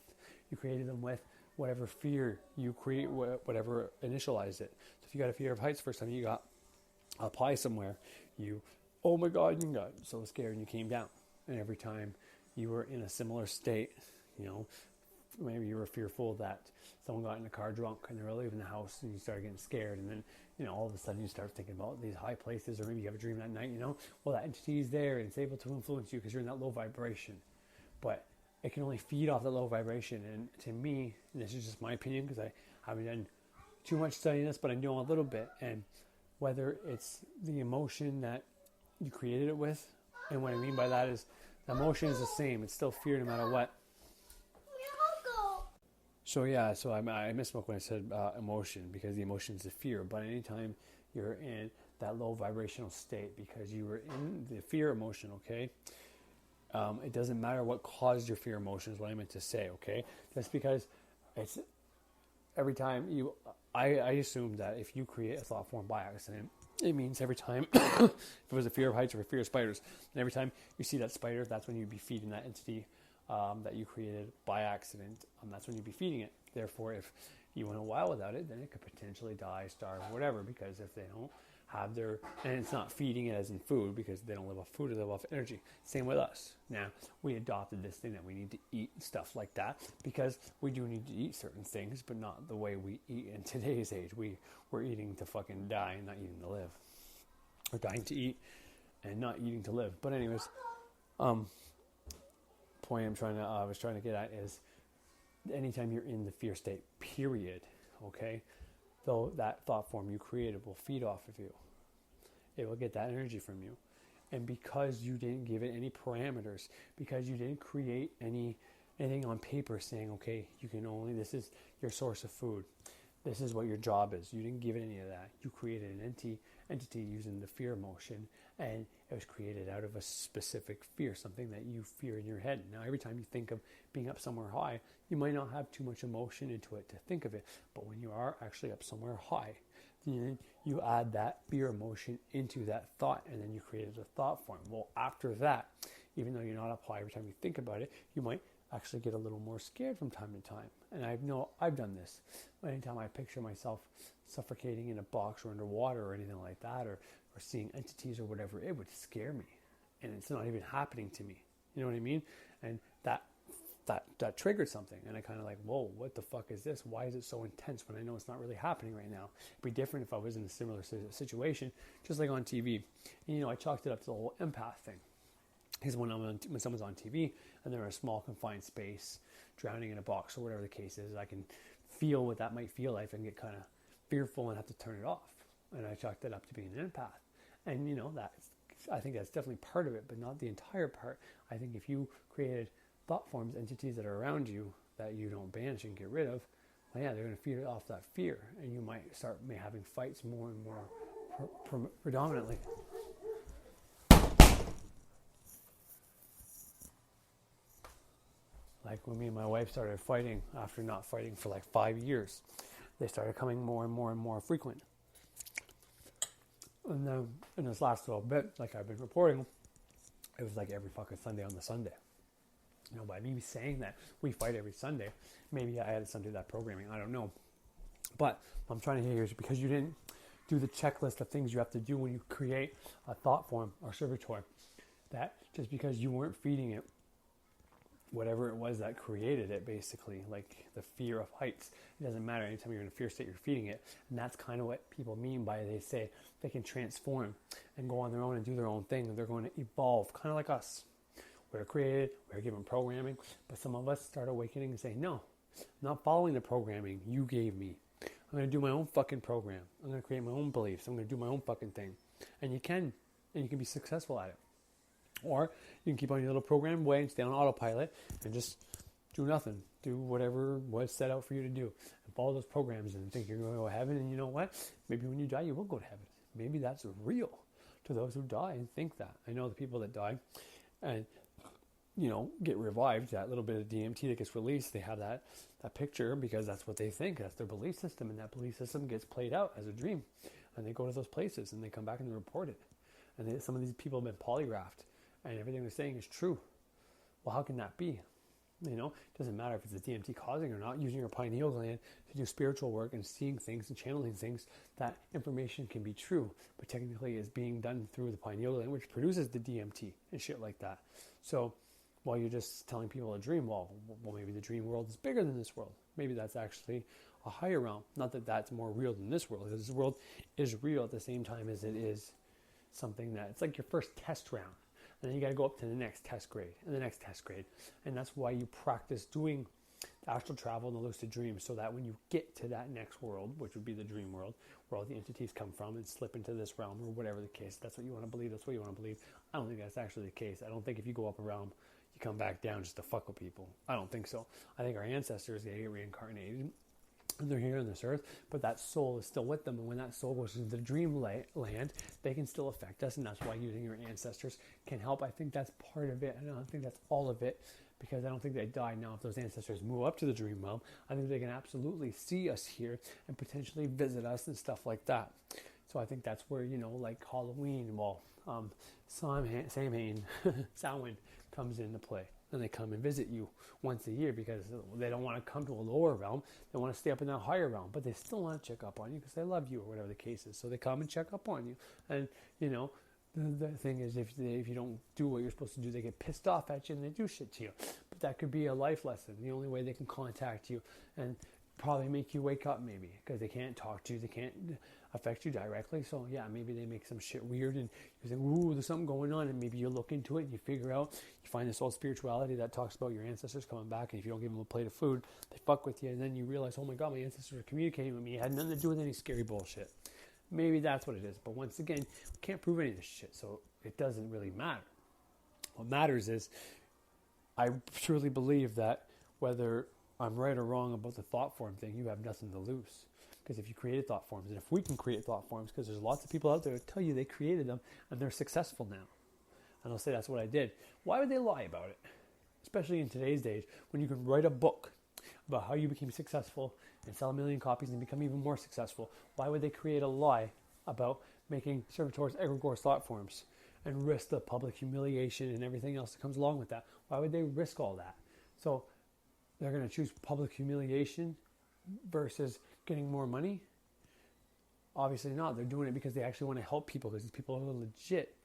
You created them with whatever fear you create, whatever initialized it. So if you got a fear of heights first time you got up high somewhere, oh my God, you got so scared and you came down. And every time you were in a similar state, maybe you were fearful that someone got in a car drunk and they were leaving the house and you started getting scared, and then all of a sudden you start thinking about these high places, or maybe you have a dream that night, well, that entity is there and it's able to influence you because you're in that low vibration. But it can only feed off the low vibration. And to me, and this is just my opinion because I haven't done too much studying this, but I know a little bit, and whether it's the emotion that you created it with And what I mean by that is the emotion is the same. It's still fear no matter what. So yeah, so I misspoke when I said emotion, because the emotion is the fear. But anytime you're in that low vibrational state because you were in the fear emotion, okay? It doesn't matter what caused your fear emotion is what I meant to say, okay? Just because it's every time you... I assume that if you create a thought form by accident, it means every time, if it was a fear of heights or a fear of spiders, and every time you see that spider, that's when you'd be feeding that entity that you created by accident. That's when you'd be feeding it. Therefore, if you went a while without it, then it could potentially die, starve, whatever, because if they don't have their... And it's not feeding it as in food, because they don't live off food, they live off energy. Same with us. Now, we adopted this thing that we need to eat and stuff like that, because we do need to eat certain things, but not the way we eat in today's age. We're eating to fucking die and not eating to live. Or dying to eat and not eating to live. But anyways, point I was trying to get at is anytime you're in the fear state, period, okay, though that thought form you created will feed off of you. It will get that energy from you. And because you didn't give it any parameters, because you didn't create anything on paper saying, okay, you can only, this is your source of food, this is what your job is. You didn't give it any of that. You created an entity using the fear emotion, and it was created out of a specific fear, something that you fear in your head. Now, every time you think of being up somewhere high, you might not have too much emotion into it to think of it, but when you are actually up somewhere high, then you add that fear emotion into that thought, and then you created a thought form. Well, after that, even though you're not up high, every time you think about it, you might actually get a little more scared from time to time. And I've done this. Anytime I picture myself suffocating in a box or underwater or anything like that, or seeing entities or whatever, it would scare me. And it's not even happening to me. You know what I mean? And that triggered something. And I kind of like, whoa, what the fuck is this? Why is it so intense when I know it's not really happening right now? It'd be different if I was in a similar situation, just like on TV. And, I chalked it up to the whole empath thing. Because when someone's on TV and they're in a small confined space, drowning in a box or whatever the case is, I can feel what that might feel like and get kind of fearful and have to turn it off. And I chalked that up to being an empath. And I think that's definitely part of it, but not the entire part. I think if you created thought forms, entities that are around you that you don't banish and get rid of, well, yeah, they're going to feed off that fear, and you might start having fights more and more predominantly. Like when me and my wife started fighting after not fighting for like 5 years, they started coming more and more and more frequent. And then in this last little bit, like I've been reporting, it was like every fucking Sunday on the Sunday. By me saying that we fight every Sunday, maybe I added something to that programming, I don't know. But what I'm trying to hear is because you didn't do the checklist of things you have to do when you create a thought form or servitor, that just because you weren't feeding it whatever it was that created it, basically, like the fear of heights. It doesn't matter. Anytime you're in a fear state, you're feeding it. And that's kind of what people mean by they say they can transform and go on their own and do their own thing. And they're going to evolve, kind of like us. We're created, we're given programming, but some of us start awakening and saying, no, I'm not following the programming you gave me. I'm going to do my own fucking program. I'm going to create my own beliefs. I'm going to do my own fucking thing. And you can be successful at it. Or you can keep on your little program way and stay on autopilot and just do nothing. Do whatever was set out for you to do. And follow those programs and think you're going to go to heaven. And you know what? Maybe when you die, you will go to heaven. Maybe that's real to those who die and think that. I know the people that die and, get revived. That little bit of DMT that gets released, they have that picture because that's what they think. That's their belief system. And that belief system gets played out as a dream. And they go to those places and they come back and they report it. And some of these people have been polygraphed. And everything they're saying is true. Well, how can that be? It doesn't matter if it's the DMT causing or not. Using your pineal gland to do spiritual work and seeing things and channeling things, that information can be true. But technically it's being done through the pineal gland, which produces the DMT and shit like that. So while you're just telling people a dream, well, maybe the dream world is bigger than this world. Maybe that's actually a higher realm. Not that that's more real than this world. Because this world is real at the same time as it is something that, it's like your first test round. And then you got to go up to the next test grade and the next test grade. And that's why you practice doing astral travel and the lucid dream, so that when you get to that next world, which would be the dream world, where all the entities come from and slip into this realm, or whatever the case, that's what you want to believe, that's what you want to believe. I don't think that's actually the case. I don't think if you go up a realm, you come back down just to fuck with people. I don't think so. I think our ancestors, they get reincarnated, and they're here on this earth, but that soul is still with them, and when that soul goes into the dream land, they can still affect us, and that's why using your ancestors can help. I think that's part of it. I don't think that's all of it, because I don't think they die. Now, if those ancestors move up to the dream realm, I think they can absolutely see us here and potentially visit us and stuff like that. So I think that's where, like Halloween, Samhain, Samhain comes into play. And they come and visit you once a year because they don't want to come to a lower realm. They want to stay up in that higher realm, but they still want to check up on you because they love you or whatever the case is. So they come and check up on you. And, the thing is, if you don't do what you're supposed to do, they get pissed off at you and they do shit to you. But that could be a life lesson. The only way they can contact you and probably make you wake up, maybe, because they can't talk to you, they can't affect you directly. So yeah, maybe they make some shit weird and you think, ooh, there's something going on, and maybe you look into it and you figure out, you find this old spirituality that talks about your ancestors coming back, and if you don't give them a plate of food, they fuck with you, and then you realize, oh my god, my ancestors are communicating with me. It had nothing to do with any scary bullshit. Maybe that's what it is. But once again, we can't prove any of this shit, so it doesn't really matter. What matters is, I truly believe that whether I'm right or wrong about the thought form thing, you have nothing to lose. Because if you created thought forms, and if we can create thought forms, because there's lots of people out there that tell you they created them and they're successful now. And they'll say, that's what I did. Why would they lie about it? Especially in today's age, when you can write a book about how you became successful and sell 1 million copies and become even more successful. Why would they create a lie about making servitors egregores thought forms and risk the public humiliation and everything else that comes along with that? Why would they risk all that? So they're going to choose public humiliation versus getting more money? Obviously not. They're doing it because they actually want to help people, because these people are legit.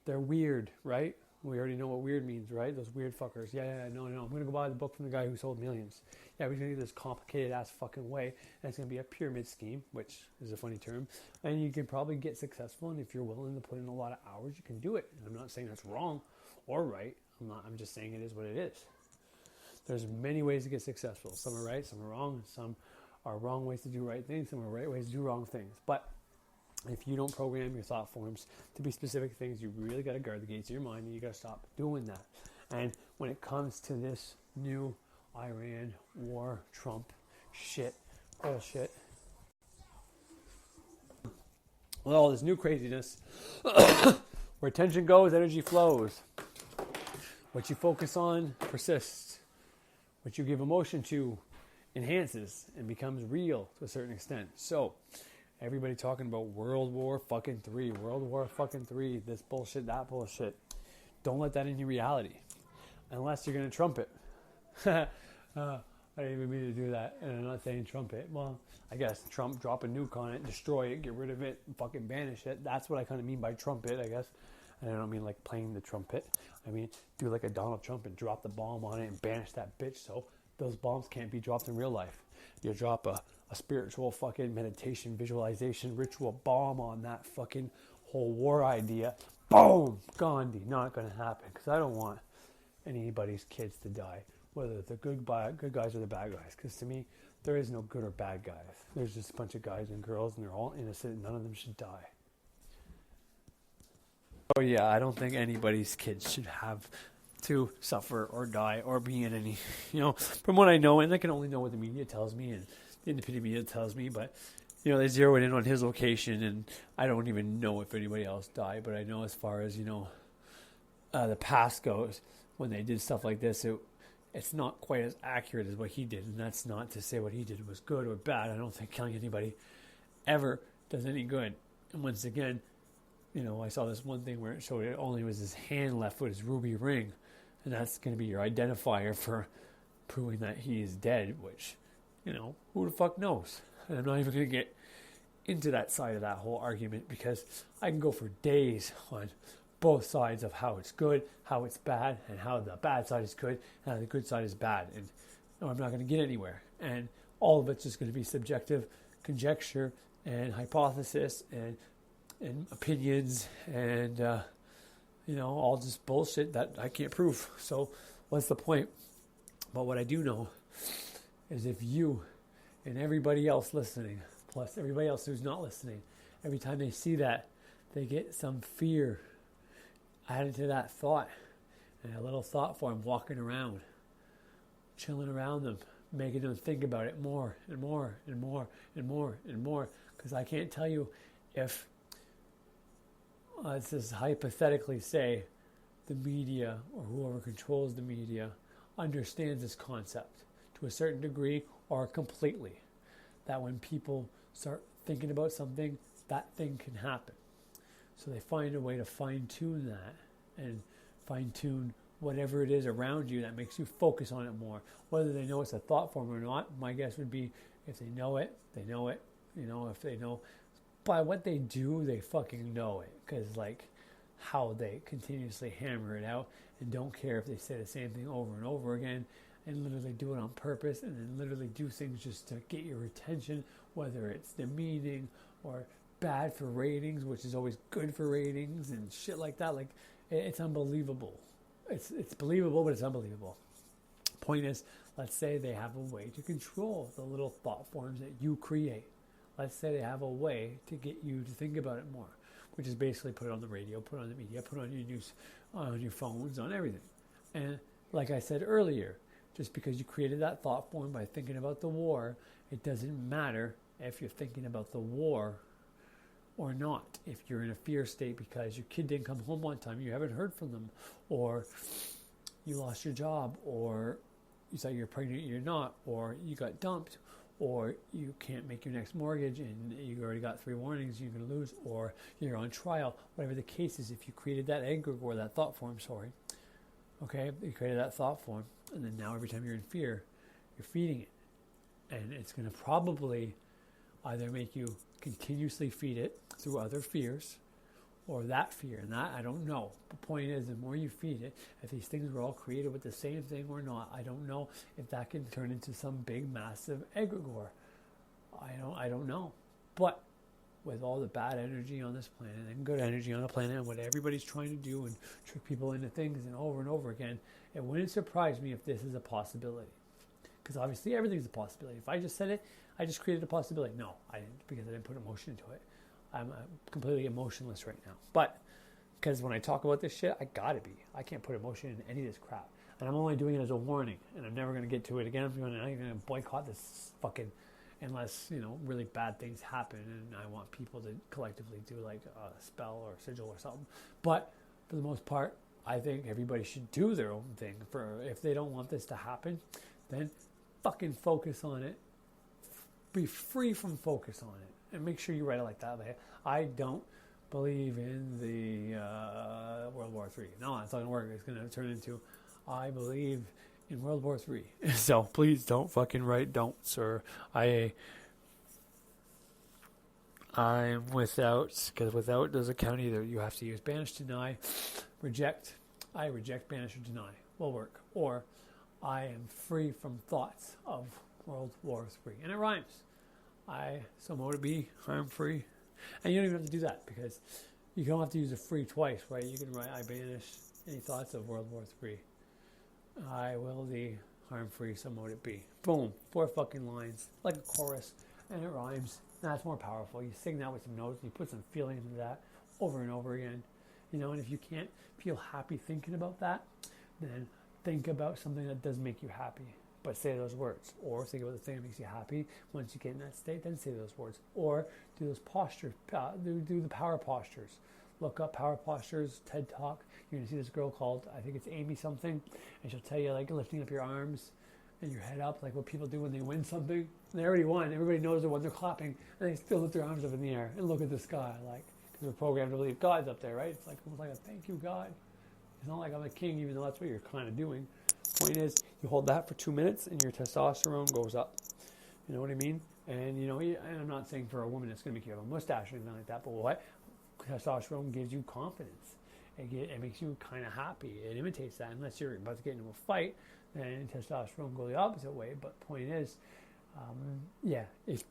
They're weird, right? We already know what weird means, right? Those weird fuckers. Yeah, no. I'm going to go buy the book from the guy who sold millions. Yeah, we're going to do this complicated ass fucking way, and it's going to be a pyramid scheme, which is a funny term, and you can probably get successful, and if you're willing to put in a lot of hours, you can do it. And I'm not saying that's wrong or right. I'm just saying it is what it is. There's many ways to get successful. Some are right, some are wrong, and some are wrong ways to do right things, some are right ways to do wrong things. But if you don't program your thought forms to be specific things, you really got to guard the gates of your mind, and you got to stop doing that. And when it comes to this new Iran war, Trump shit, bullshit, with all this new craziness, where attention goes, energy flows. What you focus on persists. What you give emotion to enhances and becomes real to a certain extent. So, everybody talking about World War fucking 3, World War fucking 3, this bullshit, that bullshit. Don't let that in your reality. Unless you're going to trump it. I didn't even mean to do that. And I'm not saying trump it. Well, I guess Trump, drop a nuke on it, destroy it, get rid of it, and fucking banish it. That's what I kind of mean by trumpet, I guess. And I don't mean like playing the trumpet. I mean, do like a Donald Trump and drop the bomb on it and banish that bitch, so those bombs can't be dropped in real life. You drop a spiritual fucking meditation, visualization, ritual bomb on that fucking whole war idea. Boom! Gandhi. Not going to happen, because I don't want anybody's kids to die, whether they're good guys or the bad guys. Because to me, there is no good or bad guys. There's just a bunch of guys and girls, and they're all innocent, and none of them should die. Oh yeah, I don't think anybody's kids should have to suffer or die or be in any, from what I know, and I can only know what the media tells me and the independent media tells me, but, they zeroed in on his location, and I don't even know if anybody else died, but I know as far as, the past goes, when they did stuff like this, it's not quite as accurate as what he did, and that's not to say what he did was good or bad. I don't think killing anybody ever does any good. And once again, I saw this one thing where it showed it only was his hand left with his ruby ring. And that's going to be your identifier for proving that he is dead, which, who the fuck knows? And I'm not even going to get into that side of that whole argument, because I can go for days on both sides of how it's good, how it's bad, and how the bad side is good, and how the good side is bad. And I'm not going to get anywhere. And all of it's just going to be subjective conjecture and hypothesis and opinions and, all just bullshit that I can't prove. So what's the point? But what I do know is if you and everybody else listening, plus everybody else who's not listening, every time they see that, they get some fear added to that thought, and a little thought form walking around, chilling around them, making them think about it more and more and more and more and more. Because I can't tell you if, let's just hypothetically say, the media or whoever controls the media understands this concept to a certain degree or completely, that when people start thinking about something, that thing can happen. So they find a way to fine-tune that and fine-tune whatever it is around you that makes you focus on it more. Whether they know it's a thought form or not, my guess would be if they know it, they know it. You know, if they know by what they do, they fucking know it. Because, like, how they continuously hammer it out and don't care if they say the same thing over and over again and literally do it on purpose and then literally do things just to get your attention, whether it's demeaning or bad for ratings, which is always good for ratings and shit like that. Like, it's unbelievable. It's believable, but it's unbelievable. Point is, let's say they have a way to control the little thought forms that you create. Let's say they have a way to get you to think about it more, which is basically put it on the radio, put it on the media, put it on your news, on your phones, on everything. And like I said earlier, just because you created that thought form by thinking about the war, it doesn't matter if you're thinking about the war or not. If you're in a fear state because your kid didn't come home one time, you haven't heard from them, or you lost your job, or you thought you're pregnant, you're not, or you got dumped, or you can't make your next mortgage and you already got 3 warnings you're going to lose, or you're on trial, whatever the case is, if you created that egregore, that thought form, okay, you created that thought form, and then now every time you're in fear, you're feeding it. And it's going to probably either make you continuously feed it through other fears, or that fear, and that I don't know. The point is, the more you feed it, if these things were all created with the same thing or not, I don't know if that can turn into some big, massive egregore. I don't know. But with all the bad energy on this planet and good energy on the planet and what everybody's trying to do and trick people into things and over again, it wouldn't surprise me if this is a possibility. Because obviously everything's a possibility. If I just said it, I just created a possibility. No, I didn't, because I didn't put emotion into it. I'm completely emotionless right now. But because when I talk about this shit, I gotta be. I can't put emotion in any of this crap. And I'm only doing it as a warning. And I'm never going to get to it again. I'm not even going to boycott this fucking, unless, you know, really bad things happen and I want people to collectively do like a spell or a sigil or something. But for the most part, I think everybody should do their own thing. For if they don't want this to happen, then fucking focus on it. Be free from focus on it. And make sure you write it like that. I don't believe in the World War III. No, it's not going to work. It's going to turn into, I believe in World War III. So please don't fucking write don'ts, or I'm without, because without doesn't count either. You have to use banish, deny, reject. I reject, banish, or deny will work. Or I am free from thoughts of World War III. And it rhymes. So mote it be, I'm free. And you don't even have to do that, because you don't have to use a free twice, right? You can write, I banish any thoughts of World War III. I will thee, harm free, so mote it be. Boom. 4 fucking lines, like a chorus, and it rhymes. That's more powerful. You sing that with some notes, and you put some feeling into that over and over again. You know, and if you can't feel happy thinking about that, then think about something that does make you happy. But say those words. Or think about the thing that makes you happy. Once you get in that state, then say those words. Or do those postures. Do the power postures. Look up power postures, TED Talk. You're going to see this girl called, I think it's Amy something. And she'll tell you, like, lifting up your arms and your head up, like what people do when they win something. And they already won. Everybody knows they won. They're clapping. And they still lift their arms up in the air and look at the sky. Like, because we're programmed to believe God's up there, right? It's like almost like a thank you, God. It's not like I'm a king, even though that's what you're kind of doing. Point is, you hold that for 2 minutes and your testosterone goes up. You know what I mean? And, you know, and I'm not saying for a woman it's going to make you have a mustache or anything like that, but what? Testosterone gives you confidence. It makes you kind of happy. It imitates that. Unless you're about to get into a fight, then testosterone goes the opposite way. But point is,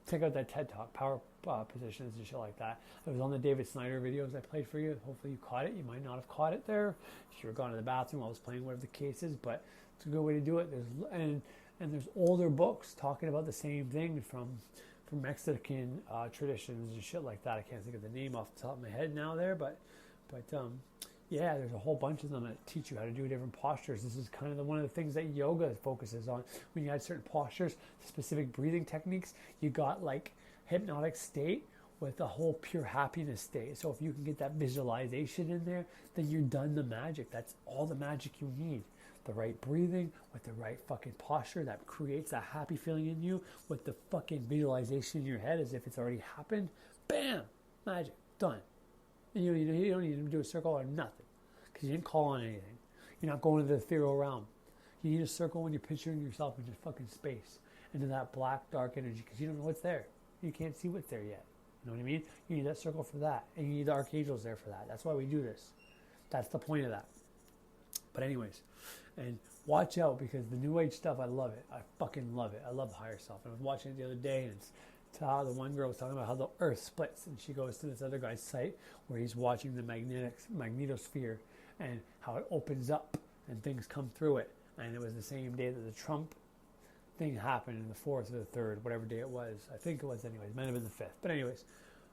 check out that TED Talk, power positions and shit like that. It was on the David Snyder videos I played for you. Hopefully you caught it. You might not have caught it there if you were gone to the bathroom while I was playing, whatever the case is, but it's a good way to do it. And And there's older books talking about the same thing from Mexican traditions and shit like that. I can't think of the name off the top of my head now there, but yeah, there's a whole bunch of them that teach you how to do different postures. This is kind of one of the things that yoga focuses on. When you add certain postures, specific breathing techniques, you got like hypnotic state with a whole pure happiness state. So if you can get that visualization in there, then you're done the magic. That's all the magic you need. The right breathing with the right fucking posture that creates a happy feeling in you with the fucking visualization in your head as if it's already happened. Bam! Magic. Done. And you don't need to do a circle or nothing because you didn't call on anything. You're not going to the ethereal realm. You need a circle when you're picturing yourself into fucking space, into that black, dark energy because you don't know what's there. You can't see what's there yet. You know what I mean? You need that circle for that. And you need the archangels there for that. That's why we do this. That's the point of that. But anyways, and watch out because the New Age stuff, I love it. I fucking love it. I love Higher Self. And I was watching it the other day, and it's how the one girl was talking about how the Earth splits, and she goes to this other guy's site where he's watching the magnetosphere and how it opens up and things come through it. And it was the same day that the Trump thing happened, in the 4th or the 3rd, whatever day it was. I think it was anyways. It might have been the 5th. But anyways,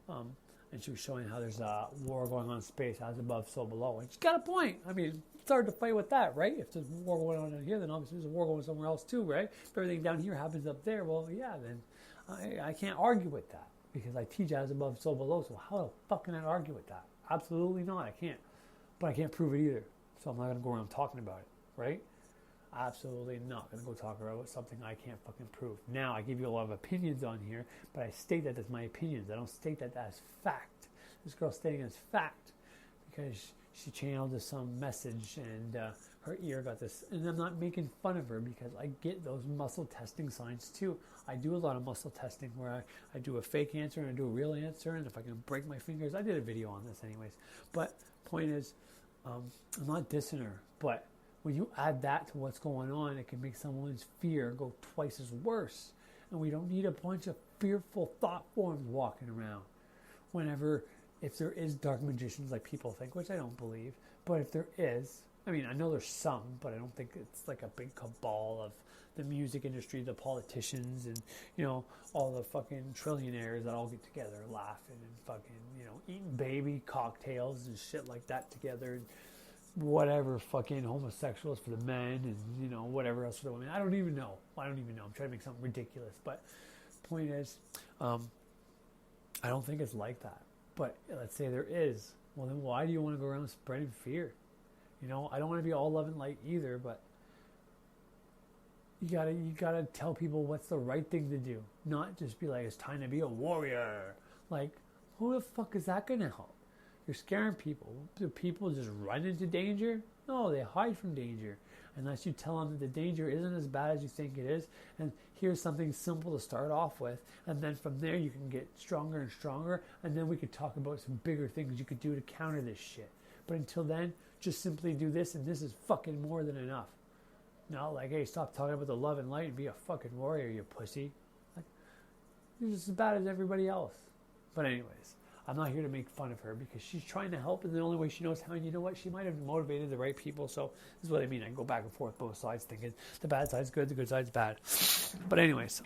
and she was showing how there's a war going on in space, as above, so below. And she's got a point. I mean, it's hard to fight with that, right? If there's war going on down here, then obviously there's a war going somewhere else too, right? If everything down here happens up there, well, yeah, then I can't argue with that because I teach as above, so below. So how the fuck can I argue with that? Absolutely not. I can't. But I can't prove it either. So I'm not going to go around talking about it, right? Absolutely not going to go talk about something I can't fucking prove. Now, I give you a lot of opinions on here, but I state that as my opinions. I don't state that as fact. This girl's stating as fact because she channeled some message and her ear got this. And I'm not making fun of her because I get those muscle testing signs too. I do a lot of muscle testing where I do a fake answer and I do a real answer. And if I can break my fingers, I did a video on this anyways. But point is, I'm not dissing her, but when you add that to what's going on, it can make someone's fear go twice as worse. And we don't need a bunch of fearful thought forms walking around. If there is dark magicians like people think, which I don't believe, but if there is, I mean, I know there's some, but I don't think it's like a big cabal of the music industry, the politicians, and, all the fucking trillionaires that all get together laughing and fucking, eating baby cocktails and shit like that together. And whatever, fucking homosexuals for the men and, whatever else for the women. I don't even know. I'm trying to make something ridiculous. But point is, I don't think it's like that. But let's say there is. Well, then why do you want to go around spreading fear? I don't want to be all love and light either, but you gotta tell people what's the right thing to do. Not just be like, it's time to be a warrior. Like, who the fuck is that going to help? You're scaring people. Do people just run into danger? No, they hide from danger. Unless you tell them that the danger isn't as bad as you think it is. And here's something simple to start off with. And then from there you can get stronger and stronger. And then we could talk about some bigger things you could do to counter this shit. But until then, just simply do this and this is fucking more than enough. Not like, hey, stop talking about the love and light and be a fucking warrior, you pussy. Like, you're just as bad as everybody else. But anyways, I'm not here to make fun of her because she's trying to help in the only way she knows how. And you know what? She might have motivated the right people. So this is what I mean. I go back and forth both sides thinking the bad side's good, the good side's bad. But anyways,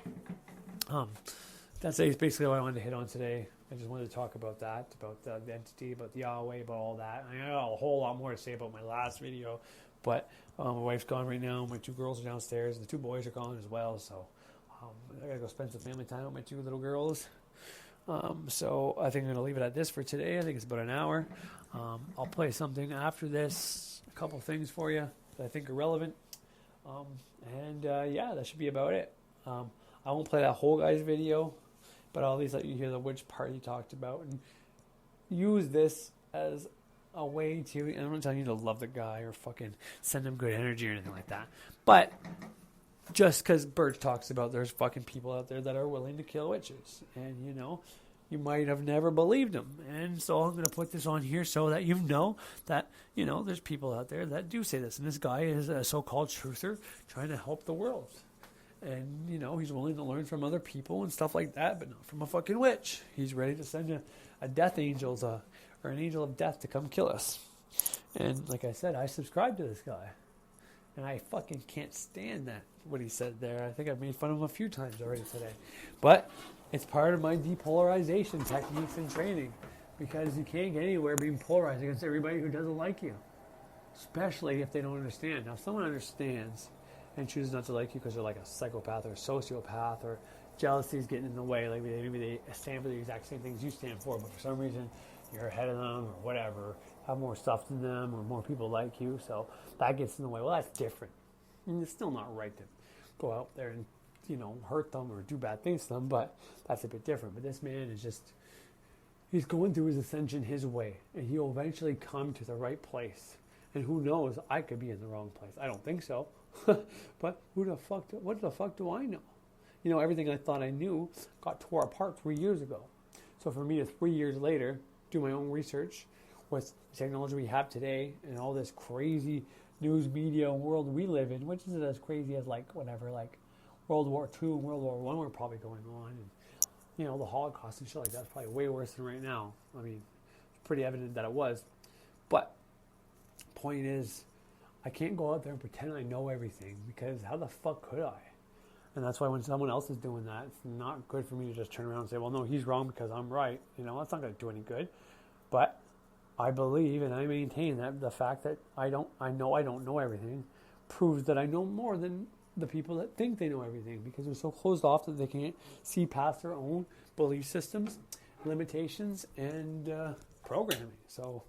that's basically what I wanted to hit on today. I just wanted to talk about that, about the entity, about the YAHWEH, about all that. I got a whole lot more to say about my last video. But my wife's gone right now. My 2 girls are downstairs. The 2 boys are gone as well. So I got to go spend some family time with my 2 little girls. So I think I'm going to leave it at this for today. I think it's about an hour. I'll play something after this, a couple things for you that I think are relevant. Yeah, that should be about it. I won't play that whole guy's video, but I'll at least let you hear which part he talked about and use this as a way to, and I'm not telling you to love the guy or fucking send him good energy or anything like that, but just because Birch talks about there's fucking people out there that are willing to kill witches. And, you might have never believed them. And so I'm going to put this on here so that you know that, there's people out there that do say this. And this guy is a so-called truther trying to help the world. And, he's willing to learn from other people and stuff like that, but not from a fucking witch. He's ready to send a death angel or an angel of death to come kill us. And like I said, I subscribe to this guy. And I fucking can't stand that, what he said there. I think I've made fun of him a few times already today. But it's part of my depolarization techniques and training, because you can't get anywhere being polarized against everybody who doesn't like you, especially if they don't understand. Now, if someone understands and chooses not to like you because they're like a psychopath or a sociopath, or jealousy is getting in the way, like maybe they stand for the exact same things you stand for, but for some reason you're ahead of them or whatever, have more stuff than them, or more people like you, so that gets in the way. Well, that's different. And it's still not right to go out there and, hurt them or do bad things to them, but that's a bit different. But this man is just, he's going through his ascension his way, and he'll eventually come to the right place. And who knows, I could be in the wrong place. I don't think so. But what the fuck do I know? Everything I thought I knew got tore apart 3 years ago. So for me to 3 years later do my own research with the technology we have today and all this crazy news media world we live in, which isn't as crazy as like World War II and World War I were probably going on, and the Holocaust and shit like that's probably way worse than right now. I mean, it's pretty evident that it was. But point is, I can't go out there and pretend I know everything, because how the fuck could I? And that's why when someone else is doing that, it's not good for me to just turn around and say, well, no, he's wrong because I'm right. That's not going to do any good. But I believe and I maintain that the fact that I know I don't know everything proves that I know more than the people that think they know everything, because they're so closed off that they can't see past their own belief systems, limitations, and programming. So,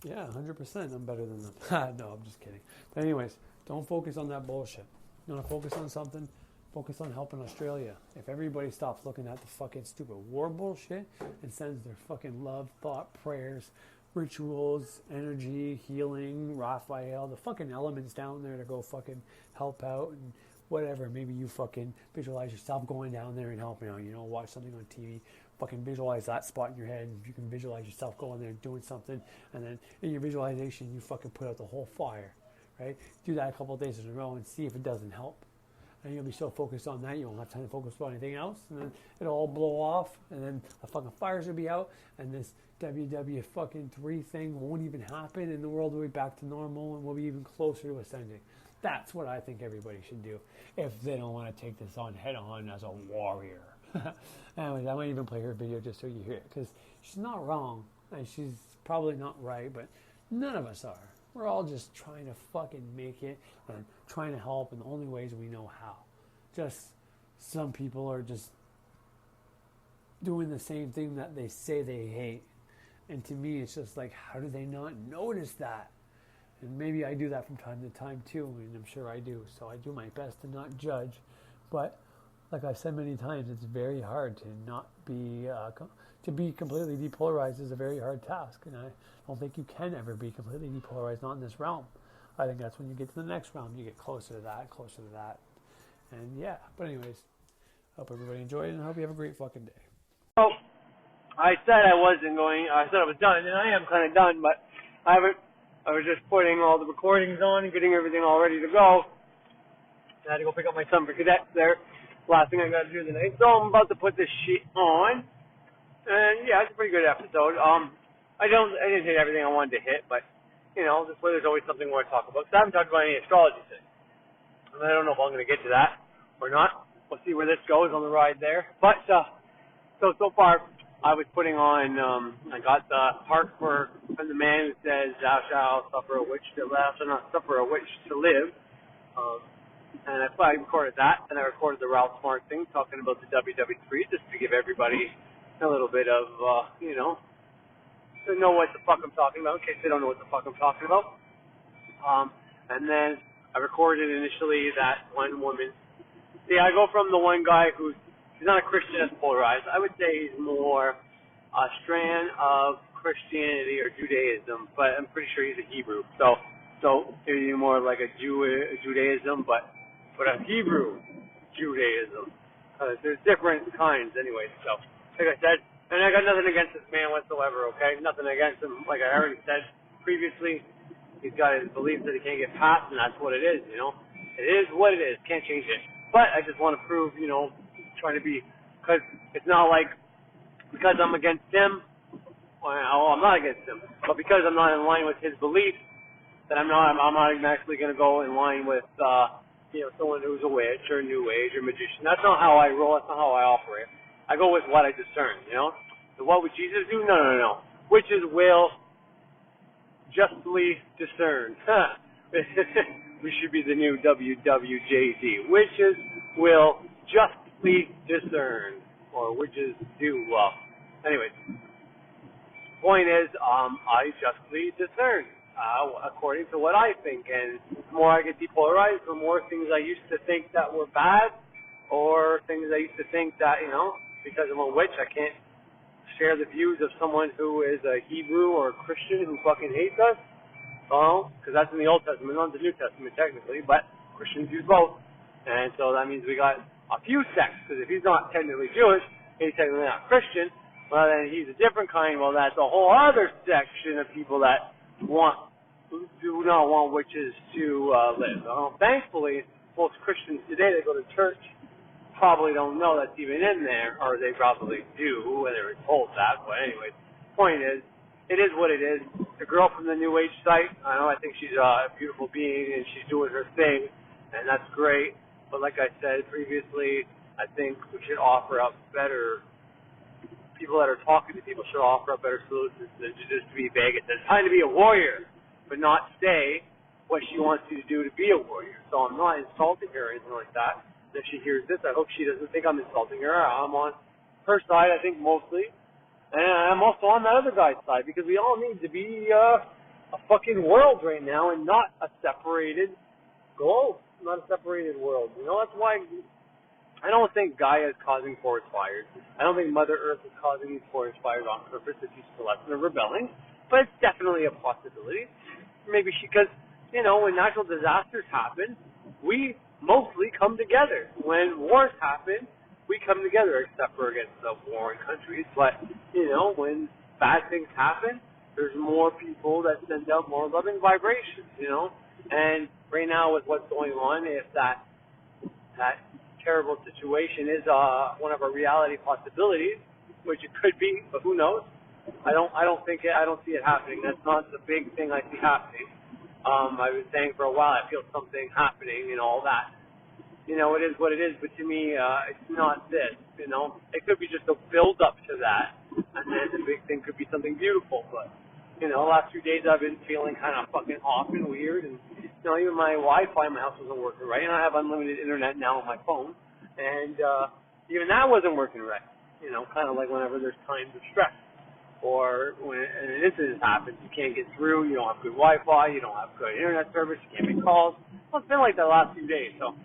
yeah, 100% I'm better than them. No, I'm just kidding. But anyways, don't focus on that bullshit. You want to focus on something? Focus on helping Australia. If everybody stops looking at the fucking stupid war bullshit and sends their fucking love, thought, prayers, rituals, energy, healing, Raphael, the fucking elements down there to go fucking help out and whatever. Maybe you fucking visualize yourself going down there and helping out. Watch something on TV. Fucking visualize that spot in your head. You can visualize yourself going there and doing something. And then in your visualization, you fucking put out the whole fire. Right? Do that a couple of days in a row and see if it doesn't help. And you'll be so focused on that, you won't have time to focus on anything else. And then it'll all blow off, and then the fucking fires will be out, and this WW3 thing won't even happen, and the world will be back to normal, and we'll be even closer to ascending. That's what I think everybody should do, if they don't want to take this on head on as a warrior. Anyways, I might even play her video just so you hear it, because she's not wrong, and she's probably not right, but none of us are. We're all just trying to fucking make it and trying to help in the only ways we know how. Just some people are just doing the same thing that they say they hate. And to me, it's just like, how do they not notice that? And maybe I do that from time to time too, and I'm sure I do. So I do my best to not judge. But like I've said many times, it's very hard to not be, to be completely depolarized is a very hard task. And I don't think you can ever be completely depolarized, not in this realm. I think that's when you get to the next realm, you get closer to that. And yeah, but anyways, hope everybody enjoyed it, and I hope you have a great fucking day. So, I said I was done, and I am kind of done, but I was just putting all the recordings on and getting everything all ready to go. I had to go pick up my son for cadets there. Last thing I got to do tonight. So I'm about to put this shit on. And yeah, it's a pretty good episode. I didn't hit everything I wanted to hit, but this way there's always something more to talk about. Because I haven't talked about any astrology thing. And I don't know if I'm going to get to that or not. We'll see where this goes on the ride there. But so far I was putting on. I got the part from the man who says, "Thou shalt suffer a witch to live." And I recorded that, and I recorded the Ralph Smart thing talking about the WW3, just to give everybody a little bit of, to know what the fuck I'm talking about, in case they don't know what the fuck I'm talking about. And then I recorded initially that one woman. See, I go from the one guy he's not a Christian as polarized. I would say he's more a strand of Christianity or Judaism, but I'm pretty sure he's a Hebrew. So he's more like a Judaism, but a Hebrew Judaism. There's different kinds anyway. So, like I said, and I got nothing against this man whatsoever, okay? Nothing against him. Like I already said previously, he's got his beliefs that he can't get past, and that's what it is, It is what it is. Can't change it. But I just want to prove, trying to be, because it's not like, because I'm against him, well, I'm not against him, but because I'm not in line with his beliefs, that I'm not automatically going to go in line with, someone who's a witch or new age or magician. That's not how I roll. That's not how I operate. I go with what I discern, So what would Jesus do? No. Witches will justly discern. We should be the new WWJD. Witches will justly discern. Or witches do. Anyways. Point is, I justly discern. According to what I think, and the more I get depolarized, the more things I used to think that were bad, or things I used to think that, because I'm a witch, I can't share the views of someone who is a Hebrew or a Christian who fucking hates us. Because that's in the Old Testament, not the New Testament technically, but Christians use both. And so that means we got a few sects, because if he's not technically Jewish, he's technically not Christian, well then he's a different kind. Well, that's a whole other section of people that do not want witches to live. Thankfully, most Christians today that go to church probably don't know that's even in there, or they probably do, whether it's told that. But anyway, point is, it is what it is. The girl from the New Age site, I think she's a beautiful being, and she's doing her thing, and that's great. But like I said previously, I think we should offer up better, people that are talking to people should offer up better solutions than just to be vague. It's time to be a warrior, but not say what she wants you to do to be a warrior. So I'm not insulting her or anything like that. If she hears this, I hope she doesn't think I'm insulting her. I'm on her side, I think, mostly. And I'm also on that other guy's side, because we all need to be a fucking world right now and not a separated globe, not a separated world. That's why I don't think Gaia is causing forest fires. I don't think Mother Earth is causing these forest fires on purpose if she's celestial or rebelling, but it's definitely a possibility. Maybe because, when natural disasters happen, we mostly come together. When wars happen, we come together, except for against the warring countries. But, when bad things happen, there's more people that send out more loving vibrations, And right now with what's going on, if that terrible situation is one of our reality possibilities, which it could be, but who knows? I don't see it happening. That's not the big thing I see happening. I've been saying for a while I feel something happening and all that. It is what it is, but to me, it's not this, It could be just a build up to that, and then the big thing could be something beautiful, but, the last few days I've been feeling kind of fucking off and weird, and, even my Wi-Fi in my house wasn't working right, and I have unlimited internet now on my phone, and even that wasn't working right, kind of like whenever there's times of stress, or when an incident happens, you can't get through, you don't have good Wi-Fi, you don't have good internet service, you can't make calls. Well, it's been like that the last few days, so,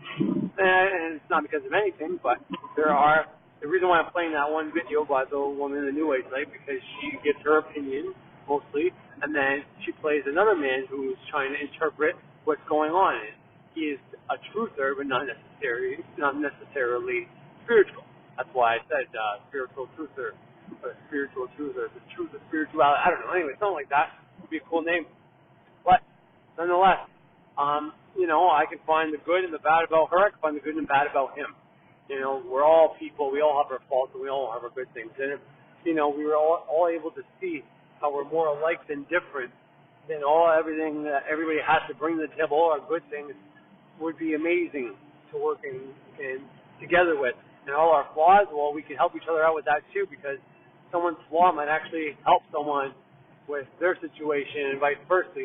and it's not because of anything, but the reason why I'm playing that one video by the woman in the New Age site, because she gives her opinion, mostly, and then she plays another man who's trying to interpret what's going on. And he is a truther, but not necessarily spiritual. That's why I said spiritual truther, or spiritual truther, the truth of spirituality. I don't know. Anyway, something like that would be a cool name. But nonetheless, I can find the good and the bad about her. I can find the good and the bad about him. We're all people. We all have our faults, and we all have our good things. And if we were all able to see how we're more alike than different, then everything that everybody has to bring to the table, all our good things, would be amazing to work in together with. And all our flaws, well, we can help each other out with that too, because someone's flaw might actually help someone with their situation, and vice versa.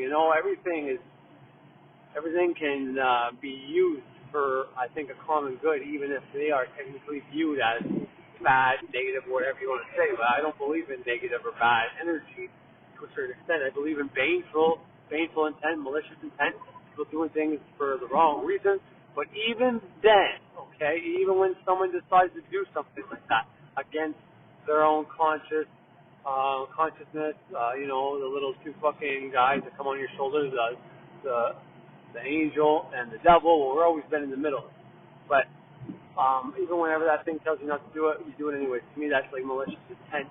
Everything can be used for, I think, a common good, even if they are technically viewed as bad, negative, whatever you want to say. But I don't believe in negative or bad energy to a certain extent. I believe in baneful intent, malicious intent, people doing things for the wrong reasons. But even then, even when someone decides to do something like that against their own consciousness, the little two fucking guys that come on your shoulders, the angel and the devil, well, we're always been in the middle. But even whenever that thing tells you not to do it, you do it anyway. To me, that's like malicious intent,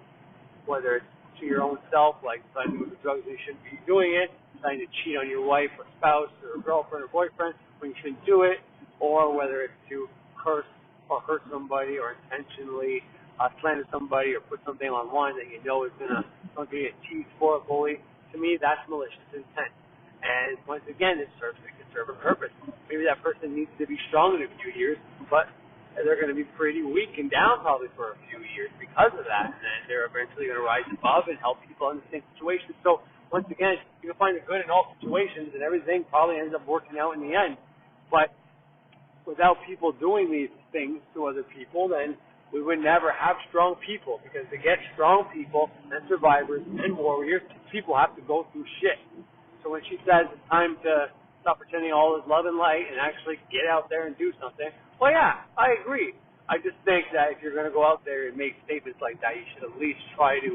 whether it's to your own self, like deciding to move the drugs when you shouldn't be doing it, deciding to cheat on your wife or spouse or girlfriend or boyfriend when you shouldn't do it, or whether it's to curse or hurt somebody or intentionally slander somebody or put something online that is going to get teased for a bully. To me, that's malicious intent. And once again, it serves a conservative purpose. Maybe that person needs to be strong in a few years, but they're going to be pretty weak and down probably for a few years because of that. And then they're eventually going to rise above and help people in the same situation. So once again, you can find the good in all situations, and everything probably ends up working out in the end. But without people doing these things to other people, then we would never have strong people, because to get strong people and survivors and warriors, people have to go through shit. So when she says it's time to stop pretending all is love and light and actually get out there and do something, well, yeah, I agree. I just think that if you're going to go out there and make statements like that, you should at least try to,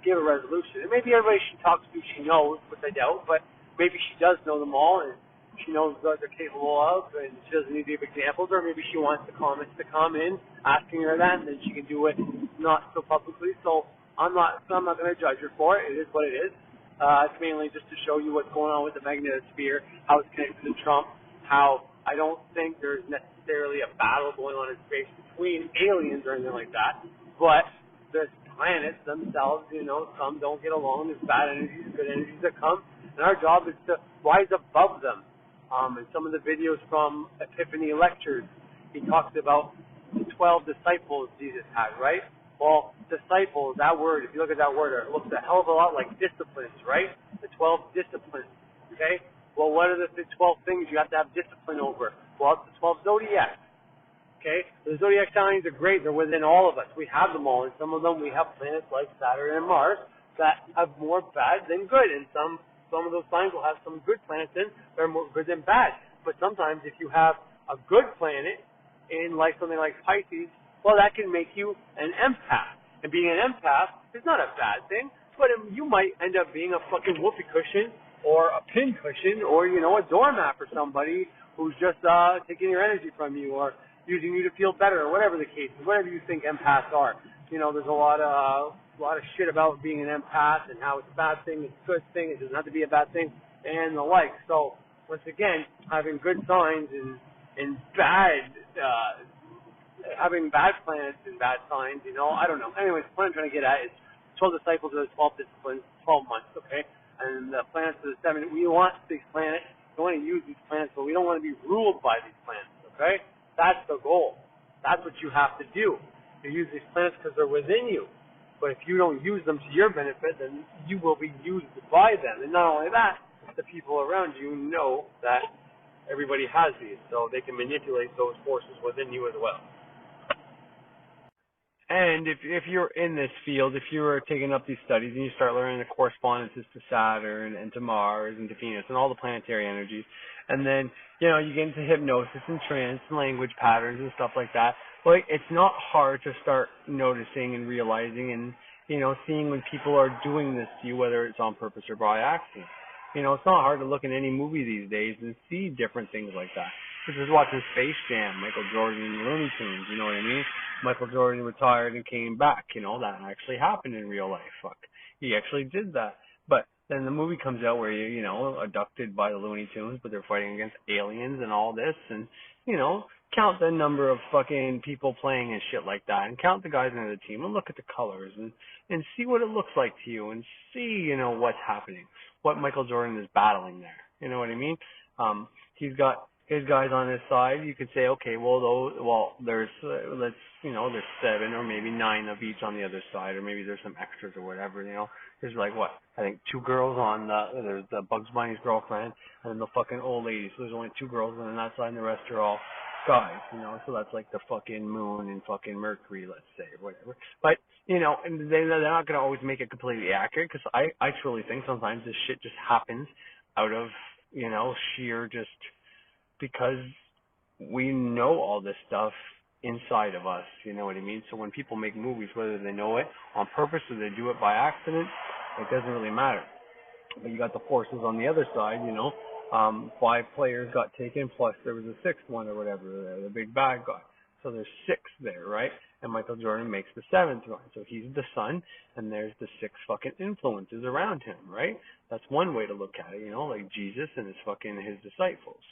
give a resolution. And maybe everybody she talks to, she knows, which I doubt, but maybe she does know them all, and she knows what they're capable of, and she doesn't need to give examples, or maybe she wants the comments to come in asking her that, and then she can do it not so publicly. So I'm not going to judge her for it. It is what it is. It's mainly just to show you what's going on with the magnetosphere, how it's connected to Trump, how I don't think there's necessarily a battle going on in space between aliens or anything like that, but the planets themselves, some don't get along. There's bad energies, good energies that come, and our job is to rise above them. In some of the videos from Epiphany Lectures, he talks about the 12 disciples Jesus had, right? Well, disciples, that word, if you look at that word, it looks a hell of a lot like disciplines, right? The 12 disciplines, okay? Well, what are the 12 things you have to have discipline over? Well, it's the 12 zodiacs, okay? The zodiac signs are great. They're within all of us. We have them all, and some of them we have planets like Saturn and Mars that have more bad than good, and some of those signs will have some good planets in that are more good than bad. But sometimes if you have a good planet in like something like Pisces, well, that can make you an empath. And being an empath is not a bad thing, but you might end up being a fucking whoopee cushion or a pin cushion or, a doormat for somebody who's just taking your energy from you or using you to feel better or whatever the case is, whatever you think empaths are. There's a lot of shit about being an empath and how it's a bad thing, it's a good thing, it doesn't have to be a bad thing, and the like. So, once again, having good signs and bad having bad planets and bad signs, I don't know. Anyways, what I'm trying to get at is 12 disciples are the 12 disciplines, 12 months, okay? And the planets are the 7. We want these planets, we want to use these planets, but we don't want to be ruled by these planets, okay? That's the goal. That's what you have to do. You use these planets because they're within you. But if you don't use them to your benefit, then you will be used by them. And not only that, the people around you know that everybody has these, so they can manipulate those forces within you as well. And if you're in this field, if you were taking up these studies and you start learning the correspondences to Saturn and to Mars and to Venus and all the planetary energies, and then, you get into hypnosis and trance and language patterns and stuff like that, well, it's not hard to start noticing and realizing and, seeing when people are doing this to you, whether it's on purpose or by accident. It's not hard to look in any movie these days and see different things like that. Just watching Space Jam, Michael Jordan and Looney Tunes, you know what I mean? Michael Jordan retired and came back, that actually happened in real life. Fuck. He actually did that. But then the movie comes out where you're, abducted by the Looney Tunes, but they're fighting against aliens and all this, and, count the number of fucking people playing and shit like that, and count the guys in the team, and look at the colors, and see what it looks like to you, and see, what's happening, what Michael Jordan is battling there. You know what I mean? He's got his guys on his side. You could say, okay, there's there's 7 or maybe 9 of each on the other side, or maybe there's some extras or whatever. There's I think 2 girls on there's the Bugs Bunny's girlfriend and then the fucking old lady. So there's only 2 girls on that side, and the rest are all guys. So that's like the fucking moon and fucking Mercury, let's say, or whatever. But and they're not gonna always make it completely accurate, because I truly think sometimes this shit just happens out of sheer just because we know all this stuff inside of us, you know what I mean? So when people make movies, whether they know it on purpose or they do it by accident, it doesn't really matter. But you got the forces on the other side, 5 players got taken, plus there was a 6th one or whatever, the big bad guy. So there's 6 there, right? And Michael Jordan makes the 7th one. So he's the sun, and there's the 6 fucking influences around him, right? That's one way to look at it, like Jesus and his disciples.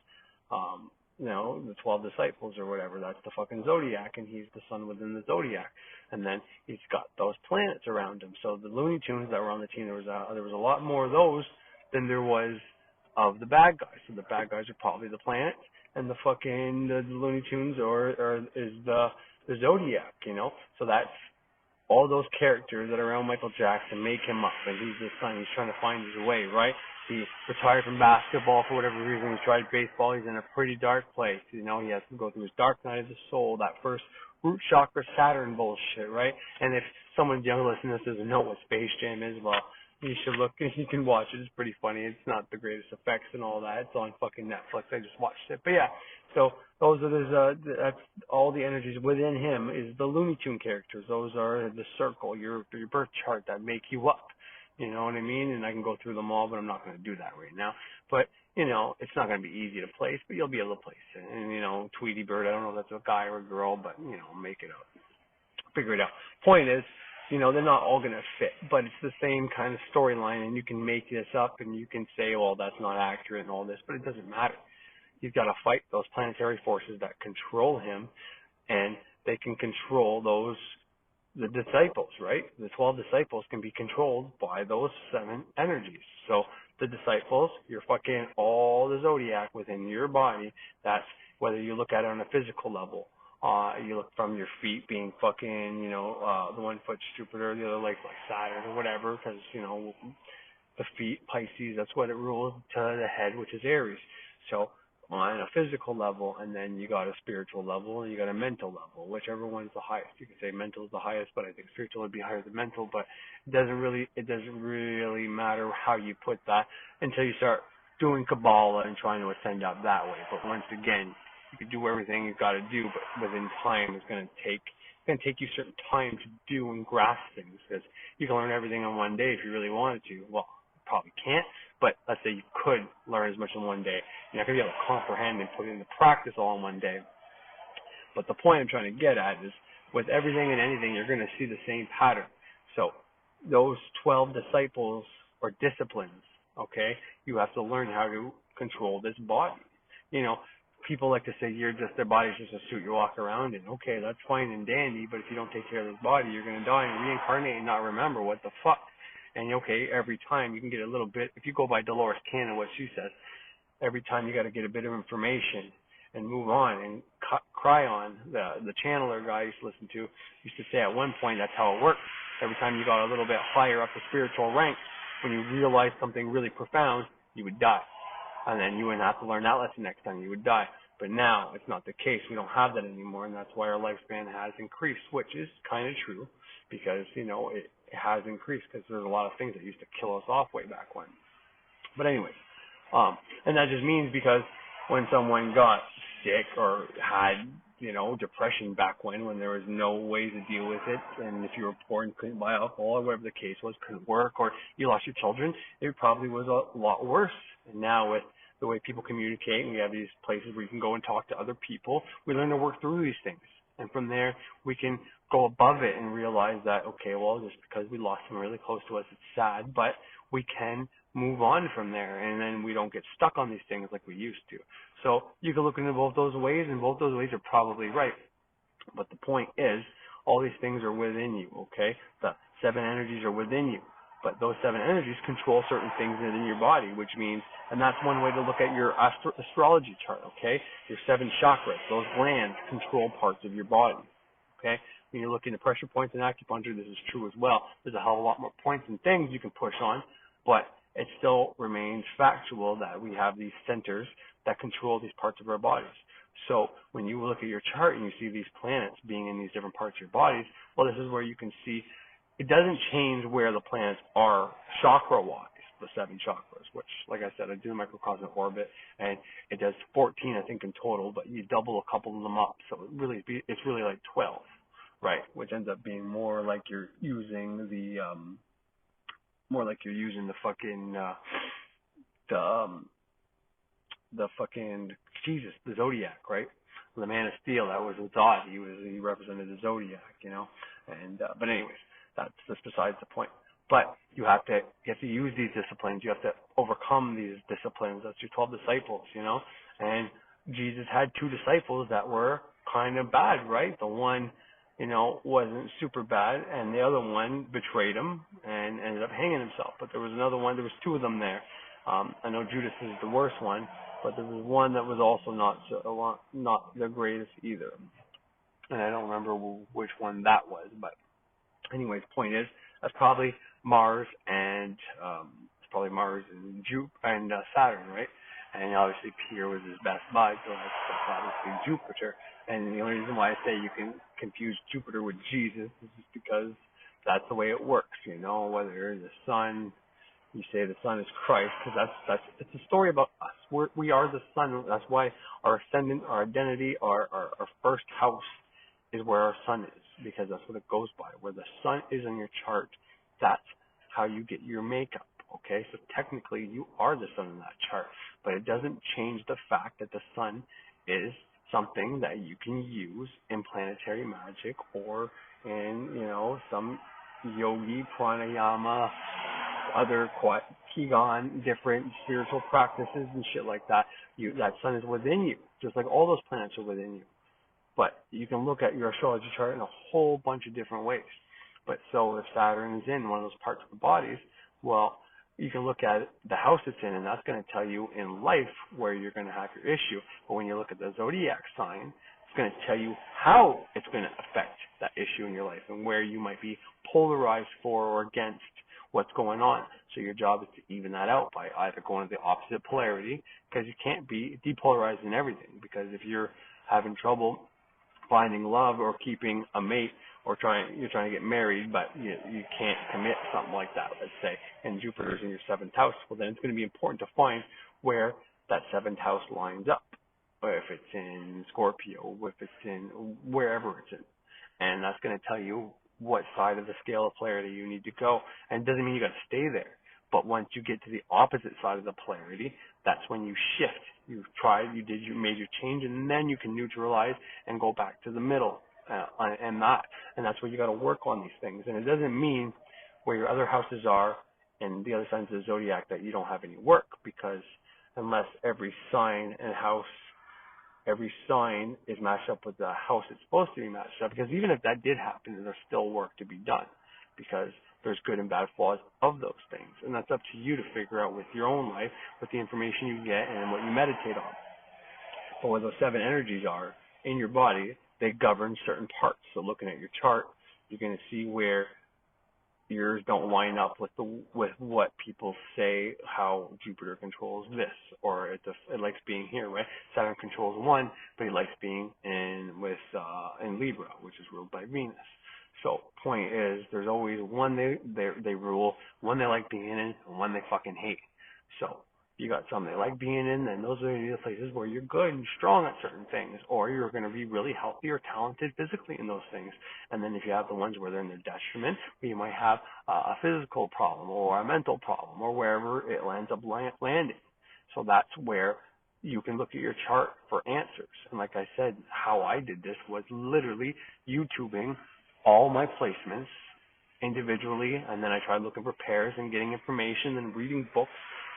The 12 disciples or whatever, that's the fucking zodiac, and he's the sun within the zodiac. And then he's got those planets around him. So the Looney Tunes that were on the team, there was a lot more of those than there was of the bad guys. So the bad guys are probably the planets, and the fucking the Looney Tunes or is the Zodiac, you know. So that's all those characters that are around Michael Jackson make him up, and he's the son. He's trying to find his way, right? He retired from basketball for whatever reason. He tried baseball. He's in a pretty dark place. You know, he has to go through his dark night of the soul, that first root chakra Saturn bullshit, right? And if someone young listening to this doesn't know what Space Jam is, well, you should look. You can watch it. It's pretty funny. It's not the greatest effects and all that. It's on fucking Netflix. I just watched it. But yeah, so those are that's all the energies within him is the Looney Tune characters. Those are the circle, your birth chart that make you up. You know what I mean? And I can go through them all, but I'm not going to do that right now. But, you know, it's not going to be easy to place, but you'll be able to place it. And, you know, Tweety Bird, I don't know if that's a guy or a girl, but, you know, make it out. Figure it out. Point is, you know, they're not all going to fit, but it's the same kind of storyline, and you can make this up, and you can say, well, that's not accurate and all this, but it doesn't matter. You've got to fight those planetary forces that control him, and they can control the disciples, right? The 12 disciples can be controlled by those 7 energies. So the disciples, you're fucking all the zodiac within your body. That's whether you look at it on a physical level. You look from your feet being fucking, you know, the one foot's Jupiter, the other leg like Saturn or whatever, because, you know, the feet, Pisces, that's what it rules, to the head, which is Aries. So on a physical level, and then you got a spiritual level, and you got a mental level, whichever one's the highest. You could say mental is the highest, but I think spiritual would be higher than mental, but it doesn't really matter how you put that until you start doing Kabbalah and trying to ascend up that way. But once again, you can do everything you've got to do, but within time it's going to take you certain time to do and grasp things, because you can learn everything in one day if you really wanted to. Well, you probably can't, but let's say you could learn as much in one day. You're not going to be able to comprehend and put it into practice all in one day. But the point I'm trying to get at is, with everything and anything, you're going to see the same pattern. So those 12 disciples or disciplines, okay, you have to learn how to control this body. You know, people like to say their body's just a suit you walk around in. Okay, that's fine and dandy, but if you don't take care of this body, you're going to die and reincarnate and not remember what the fuck. And okay, every time you can get a little bit, if you go by Dolores Cannon, what she says, every time you got to get a bit of information and move on and cry on. The channeler guy I used to listen to used to say at one point that's how it works. Every time you got a little bit higher up the spiritual rank, when you realize something really profound, you would die. And then you wouldn't have to learn that lesson next time, you would die. But now it's not the case. We don't have that anymore, and that's why our lifespan has increased, which is kind of true, because, you know, it has increased because there's a lot of things that used to kill us off way back when. But anyways, and that just means because when someone got sick or had, you know, depression back when there was no way to deal with it, and if you were poor and couldn't buy alcohol or whatever the case was, couldn't work, or you lost your children, it probably was a lot worse. And now with the way people communicate, and we have these places where you can go and talk to other people, we learn to work through these things. And from there, we can go above it and realize that, okay, well, just because we lost someone really close to us, it's sad, but we can move on from there, and then we don't get stuck on these things like we used to. So you can look into both those ways, and both those ways are probably right. But the point is, all these things are within you, okay? The 7 energies are within you. But those 7 energies control certain things within your body, which means, and that's one way to look at your astrology chart, okay? Your 7 chakras, those glands control parts of your body, okay? When you're looking at pressure points in acupuncture, this is true as well. There's a hell of a lot more points and things you can push on, but it still remains factual that we have these centers that control these parts of our bodies. So when you look at your chart and you see these planets being in these different parts of your bodies, well, this is where you can see it doesn't change where the planets are chakra-wise, the 7 chakras, which, like I said, I do the microcosmic orbit, and it does 14, I think, in total, but you double a couple of them up, so it's really like 12, right? Which ends up being more like you're using the fucking the Zodiac, right? The Man of Steel, that was Zod. He represented the Zodiac, you know. And but anyways, that's just besides the point. But you have to use these disciplines. You have to overcome these disciplines. That's your 12 disciples, you know. And Jesus had 2 disciples that were kind of bad, right? The one, you know, wasn't super bad, and the other one betrayed him and ended up hanging himself. But there was another one. There was 2 of them there. I know Judas is the worst one, but there was one that was also not the greatest either. And I don't remember which one that was, but anyways, point is, that's probably Mars and Saturn, right? And obviously Peter was his best bud, so that's obviously Jupiter. And the only reason why I say you can confuse Jupiter with Jesus is just because that's the way it works, you know, whether the sun, you say the sun is Christ, because it's a story about us. We are the sun. That's why our ascendant, our identity, our first house is where our sun is, because that's what it goes by. Where the sun is on your chart, that's how you get your makeup. Okay, so technically you are the sun in that chart, but it doesn't change the fact that the sun is something that you can use in planetary magic or in, you know, some yogi, pranayama, other qigong, different spiritual practices and shit like that. That sun is within you, just like all those planets are within you. But you can look at your astrology chart in a whole bunch of different ways. But so if Saturn is in one of those parts of the bodies, well, you can look at the house it's in, and that's going to tell you in life where you're going to have your issue. But when you look at the zodiac sign, it's going to tell you how it's going to affect that issue in your life and where you might be polarized for or against what's going on. So your job is to even that out by either going to the opposite polarity, because you can't be depolarized in everything. Because if you're having trouble finding love or keeping a mate, or you're trying to get married, but you can't commit something like that, let's say, and Jupiter's in your 7th house, well, then it's going to be important to find where that 7th house lines up, or if it's in Scorpio, if it's in wherever it's in. And that's going to tell you what side of the scale of polarity you need to go. And it doesn't mean you got to stay there, but once you get to the opposite side of the polarity, that's when you shift. You made your change, and then you can neutralize and go back to the middle. And that's where you got to work on these things. And it doesn't mean where your other houses are and the other signs of the zodiac that you don't have any work, because unless every sign and house, every sign is matched up with the house it's supposed to be matched up, because even if that did happen, there's still work to be done, because there's good and bad flaws of those things. And that's up to you to figure out with your own life, with the information you get and what you meditate on. But where those 7 energies are in your body, they govern certain parts. So looking at your chart, you're going to see where yours don't line up with what people say how Jupiter controls this, or it likes being here, right? Saturn controls 1, but he likes being in Libra, which is ruled by Venus. So point is, there's always one they rule, one they like being in, and one they fucking hate. So you got some they like being in, and those are the places where you're good and strong at certain things, or you're going to be really healthy or talented physically in those things. And then if you have the ones where they're in their detriment, where you might have a physical problem or a mental problem, or wherever it ends up landing. So that's where you can look at your chart for answers. And like I said, how I did this was literally YouTubing all my placements individually, and then I tried looking for pairs and getting information and reading books.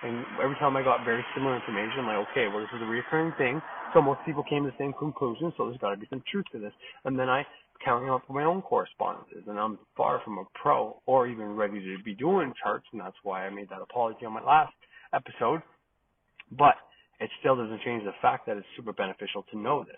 And every time I got very similar information, I'm like, okay, well, this is a recurring thing, so most people came to the same conclusion, so there's got to be some truth to this. And then I counting up my own correspondences, and I'm far from a pro or even ready to be doing charts, and that's why I made that apology on my last episode. But it still doesn't change the fact that it's super beneficial to know this,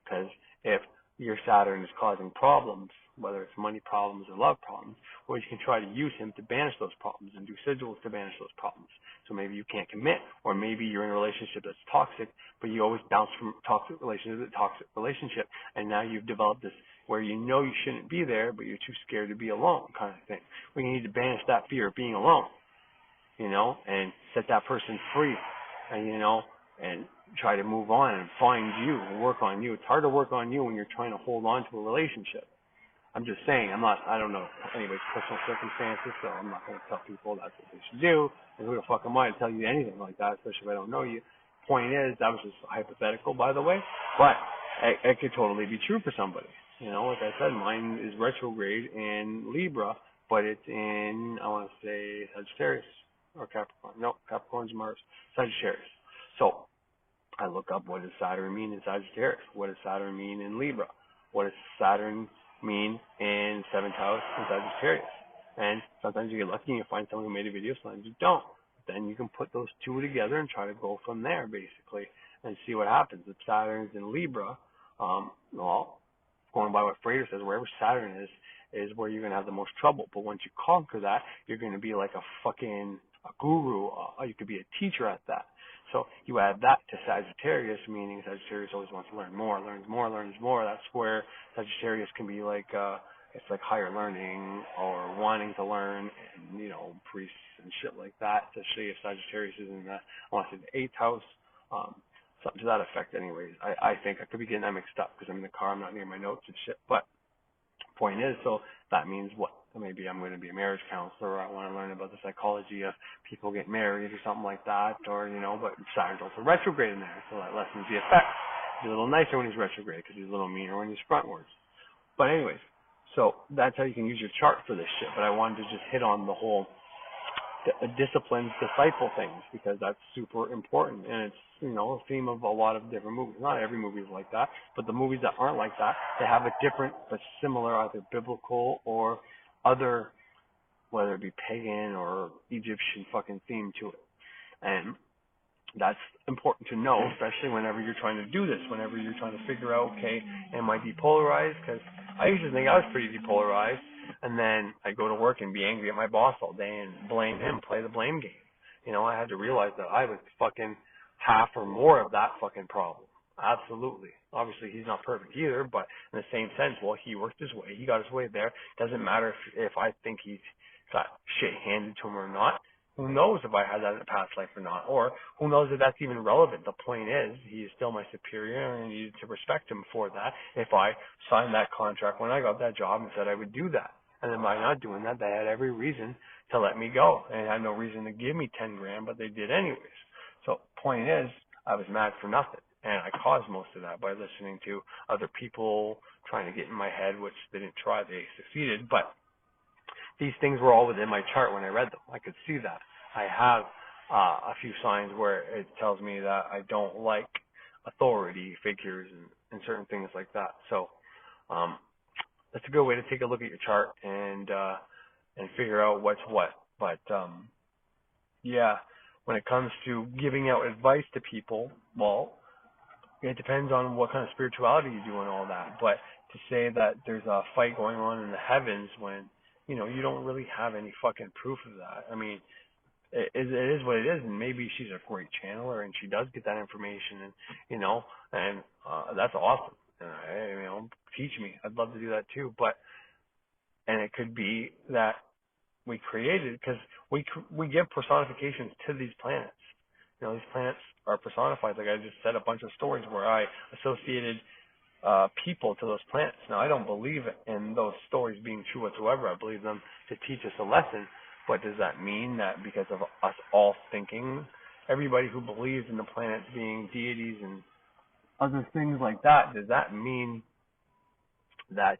because if your Saturn is causing problems, whether it's money problems or love problems, well, you can try to use him to banish those problems and do sigils to banish those problems. So maybe you can't commit, or maybe you're in a relationship that's toxic, but you always bounce from toxic relationship to toxic relationship, and now you've developed this where you know you shouldn't be there, but you're too scared to be alone kind of thing. We need to banish that fear of being alone, and set that person free, and try to move on and find you and work on you. It's hard to work on you when you're trying to hold on to a relationship. I'm just saying, I don't know anybody's personal circumstances, so I'm not going to tell people that's what they should do. And who the fuck am I to tell you anything like that, especially if I don't know you? Point is, that was just hypothetical, by the way, but it could totally be true for somebody. Like I said, mine is retrograde in Libra, but it's in, I want to say, Sagittarius or Capricorn. No, Capricorn's Mars. Sagittarius. So I look up, what does Saturn mean in Sagittarius? What does Saturn mean in Libra? What does Saturn mean in 7th house in Sagittarius? And sometimes you get lucky and you find someone who made a video, sometimes you don't. then you can put those two together and try to go from there, basically, and see what happens. If Saturn's in Libra, well, going by what Frater says, wherever Saturn is where you're going to have the most trouble. But once you conquer that, you're going to be like a guru. You could be a teacher at that. So you add that to Sagittarius, meaning Sagittarius always wants to learn more, learns more. That's where Sagittarius can be like, it's like higher learning or wanting to learn, and, priests and shit like that. Especially if Sagittarius is in the 8th house, something to that effect. Anyways, I think I could be getting that mixed up because I'm in the car, I'm not near my notes and shit. But point is, so that means what? Maybe I'm going to be a marriage counselor, or I want to learn about the psychology of people getting married or something like that, or, but Saturn's also retrograde in there, so that lessens the effect. He's a little nicer when he's retrograde because he's a little meaner when he's frontwards. But anyways, so that's how you can use your chart for this shit, but I wanted to just hit on the whole discipline, disciple things, because that's super important, and it's, a theme of a lot of different movies. Not every movie is like that, but the movies that aren't like that, they have a different but similar either biblical or other, whether it be pagan or Egyptian fucking theme to it. And that's important to know, especially whenever you're trying to do this, whenever you're trying to figure out, okay, am I depolarized? Because I used to think I was pretty depolarized, and then I'd go to work and be angry at my boss all day and blame him, play the blame game. I had to realize that I was fucking half or more of that fucking problem. Absolutely. Obviously, he's not perfect either, but in the same sense, well, he worked his way. He got his way there. Doesn't matter if I think he's got shit handed to him or not. Who knows if I had that in a past life or not? Or who knows if that's even relevant? The point is, he is still my superior, and I needed to respect him for that. If I signed that contract when I got that job and said I would do that. And then by not doing that, they had every reason to let me go. And had no reason to give me 10 grand, but they did anyways. So point is, I was mad for nothing. And I caused most of that by listening to other people trying to get in my head, which they didn't try, they succeeded. But these things were all within my chart when I read them. I could see that. I have a few signs where it tells me that I don't like authority figures and certain things like that. So that's a good way to take a look at your chart and figure out what's what. But yeah, when it comes to giving out advice to people, well, it depends on what kind of spirituality you do and all that. But to say that there's a fight going on in the heavens when, you don't really have any fucking proof of that. I mean, it is what it is, and maybe she's a great channeler and she does get that information, and that's awesome. Teach me. I'd love to do that too. And it could be that we created, because we give personifications to these planets. These planets are personified. Like I just said a bunch of stories where I associated people to those planets. Now, I don't believe in those stories being true whatsoever. I believe them to teach us a lesson. But does that mean that because of us all thinking, everybody who believes in the planets being deities and other things like that, does that mean that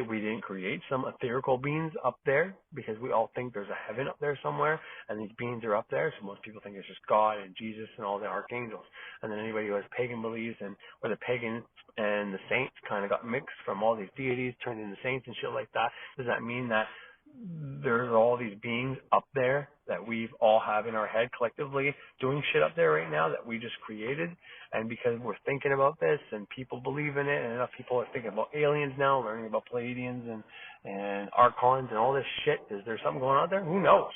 we didn't create some etherical beings up there because we all think there's a heaven up there somewhere and these beings are up there? So most people think it's just God and Jesus and all the archangels. And then anybody who has pagan beliefs, and where the pagan and the saints kind of got mixed from all these deities turned into saints and shit like that, does that mean that there's all these beings up there that we've all have in our head collectively doing shit up there right now that we just created? And because we're thinking about this and people believe in it, and enough people are thinking about aliens now, learning about Pleiadians and Archons and all this shit, is there something going on there? Who knows?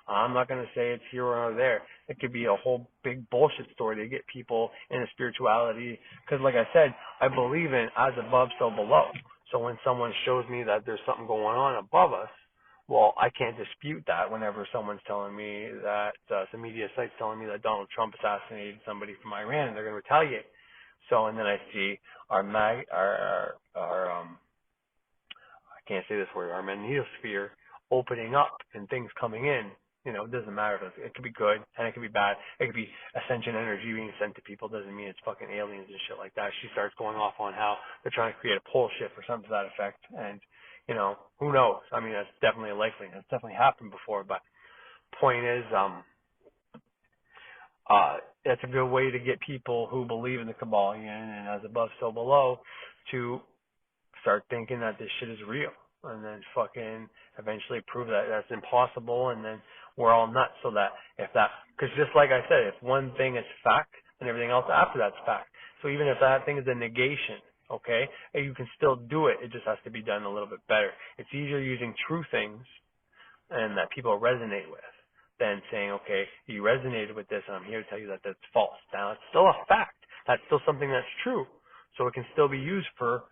I'm not going to say it's here or there. It could be a whole big bullshit story to get people into spirituality. Because like I said, I believe in as above, so below. So when someone shows me that there's something going on above us, well, I can't dispute that whenever someone's telling me that, some media site's telling me that Donald Trump assassinated somebody from Iran and they're going to retaliate. So, and then I see our I can't say this word, our magnetosphere opening up and things coming in. It doesn't matter. It could be good and it could be bad. It could be ascension energy being sent to people. Doesn't mean it's fucking aliens and shit like that. She starts going off on how they're trying to create a pole shift or something to that effect. And, who knows? I mean, that's definitely likely. That's definitely happened before. But point is, that's a good way to get people who believe in the Kabbalion and as above, so below to start thinking that this shit is real. And then fucking eventually prove that that's impossible. And then we're all nuts. So that because just like I said, if one thing is fact, then everything else after that's fact. So even if that thing is a negation, okay, you can still do it. It just has to be done a little bit better. It's easier using true things and that people resonate with than saying, okay, you resonated with this, and I'm here to tell you that that's false. Now, it's still a fact. That's still something that's true. So it can still be used for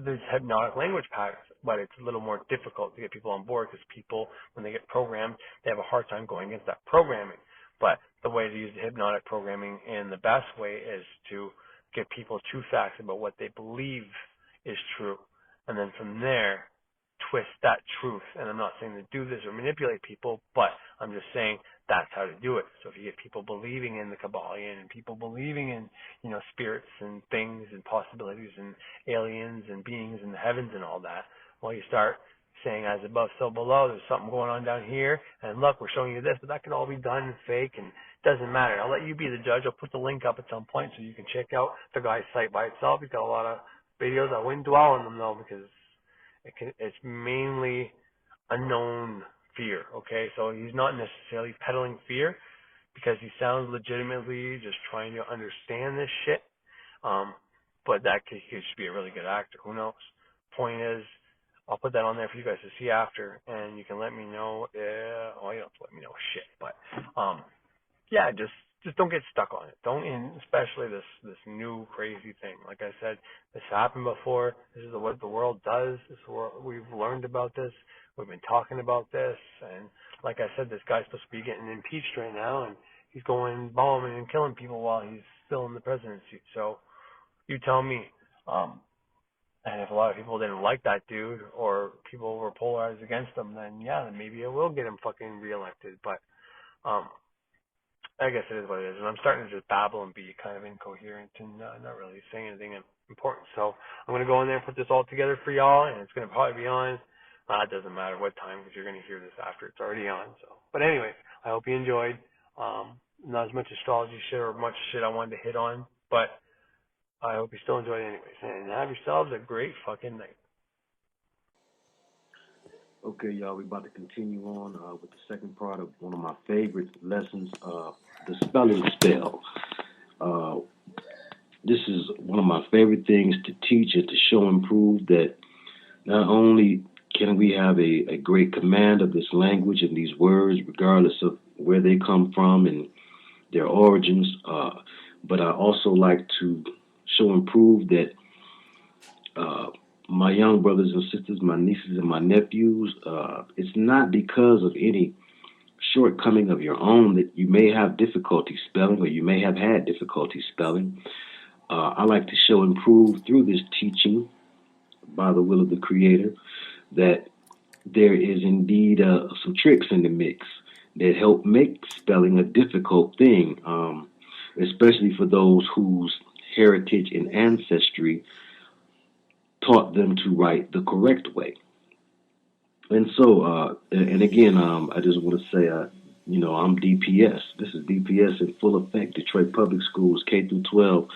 these hypnotic language patterns, but it's a little more difficult to get people on board because people, when they get programmed, they have a hard time going against that programming. But the way to use the hypnotic programming in the best way is to give people true facts about what they believe is true. And then from there, twist that truth. And I'm not saying to do this or manipulate people, but I'm just saying that's how to do it. So if you get people believing in the Kabbalion and people believing in, spirits and things and possibilities and aliens and beings in the heavens and all that, well, you start saying as above, so below. There's something going on down here, and look, we're showing you this, but that could all be done and fake, and it doesn't matter. I'll let you be the judge. I'll put the link up at some point so you can check out the guy's site by itself. He's got a lot of videos. I wouldn't dwell on them though because it's mainly a known fear. Okay, so he's not necessarily peddling fear because he sounds legitimately just trying to understand this shit. But he should be a really good actor. Who knows? Point is, I'll put that on there for you guys to see after, and you can let me know. You don't have to let me know shit, but yeah, just don't get stuck on it. Don't, especially this new crazy thing. Like I said, this happened before. This is what the world does. We've learned about this. We've been talking about this, and like I said, this guy's supposed to be getting impeached right now, and he's going bombing and killing people while he's still in the presidency. So you tell me. And if a lot of people didn't like that dude, or people were polarized against him, then maybe it will get him fucking reelected. But I guess it is what it is. And I'm starting to just babble and be kind of incoherent and not really saying anything important. So I'm going to go in there and put this all together for y'all, and it's going to probably be on. It doesn't matter what time because you're going to hear this after it's already on. So, but anyway, I hope you enjoyed. Not as much astrology shit or much shit I wanted to hit on, but I hope you still enjoy it anyways. And have yourselves a great fucking night. Okay, y'all, we're about to continue on with the second part of one of my favorite lessons, the spelling spell. This is one of my favorite things to teach and to show and prove that not only can we have a great command of this language and these words, regardless of where they come from and their origins, but I also like to show and prove that my young brothers and sisters, my nieces and my nephews, it's not because of any shortcoming of your own that you may have difficulty spelling or you may have had difficulty spelling. I like to show and prove through this teaching by the will of the Creator that there is indeed some tricks in the mix that help make spelling a difficult thing, especially for those whose heritage and ancestry taught them to write the correct way. And so, and again, I just want to say, I'm DPS. This is DPS in full effect, Detroit Public Schools, K through 12.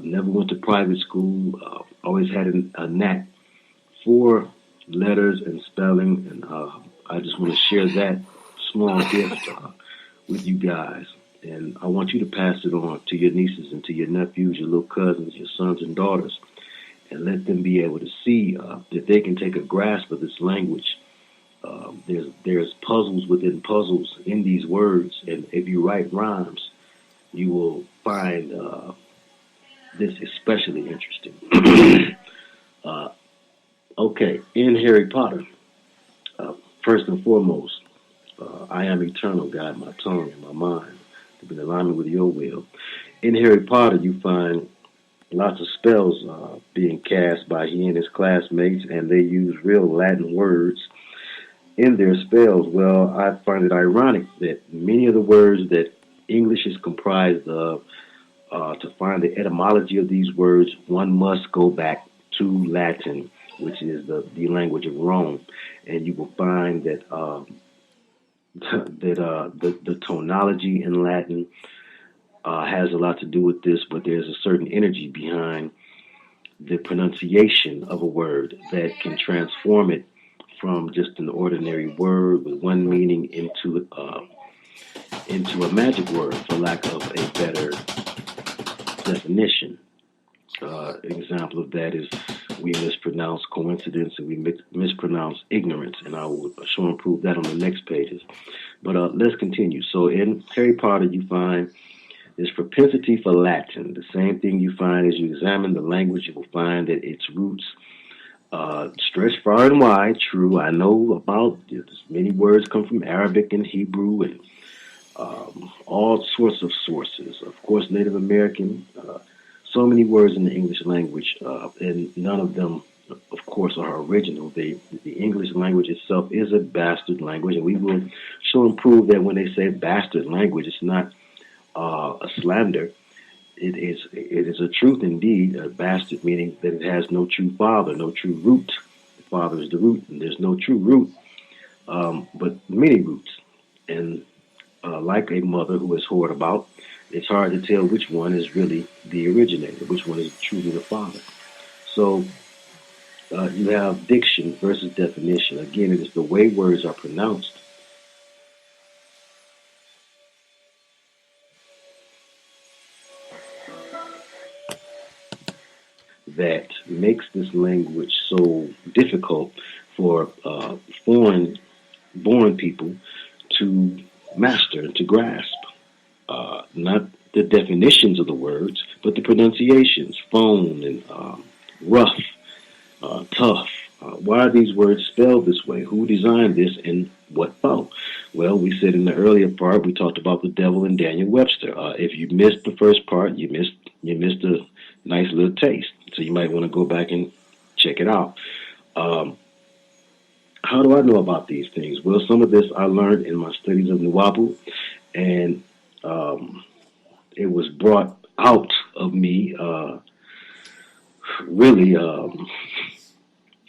Never went to private school, always had a knack for letters and spelling, and I just want to share that small gift with you guys. And I want you to pass it on to your nieces and to your nephews, your little cousins, your sons and daughters, and let them be able to see that they can take a grasp of this language. There's puzzles within puzzles in these words, and if you write rhymes, you will find this especially interesting. Okay, in Harry Potter, first and foremost, I am eternal, guide my tongue and my mind to be in alignment with your will. In Harry Potter, you find lots of spells being cast by he and his classmates, and they use real Latin words in their spells. Well, I find it ironic that many of the words that English is comprised of, to find the etymology of these words, one must go back to Latin, which is the language of Rome, and you will find that the tonology in Latin has a lot to do with this, but there's a certain energy behind the pronunciation of a word that can transform it from just an ordinary word with one meaning into a magic word, for lack of a better definition. Example of that is we mispronounce coincidence and we mispronounce ignorance, and I will show and prove that on the next pages. But let's continue. So in Harry Potter, you find this propensity for Latin. The same thing you find as you examine the language, you will find that its roots stretch far and wide. True, I know about many words come from Arabic and Hebrew and all sorts of sources. Of course, Native American, so many words in the English language, and none of them, of course, are original. The English language itself is a bastard language, and we will show and prove that when they say bastard language, it's not a slander. It is a truth indeed, a bastard, meaning that it has no true father, no true root. The father is the root, and there's no true root, but many roots. And like a mother who is hoard about, it's hard to tell which one is really the originator, which one is truly the father. So you have diction versus definition. Again, it is the way words are pronounced that makes this language so difficult for foreign-born people to master and to grasp. Not the definitions of the words, but the pronunciations, phone and rough, tough. Why are these words spelled this way? Who designed this and what for? Well, we said in the earlier part, we talked about the devil and Daniel Webster. If you missed the first part, you missed a nice little taste. So you might want to go back and check it out. How do I know about these things? Well, some of this I learned in my studies of Nuwapu, and it was brought out of me really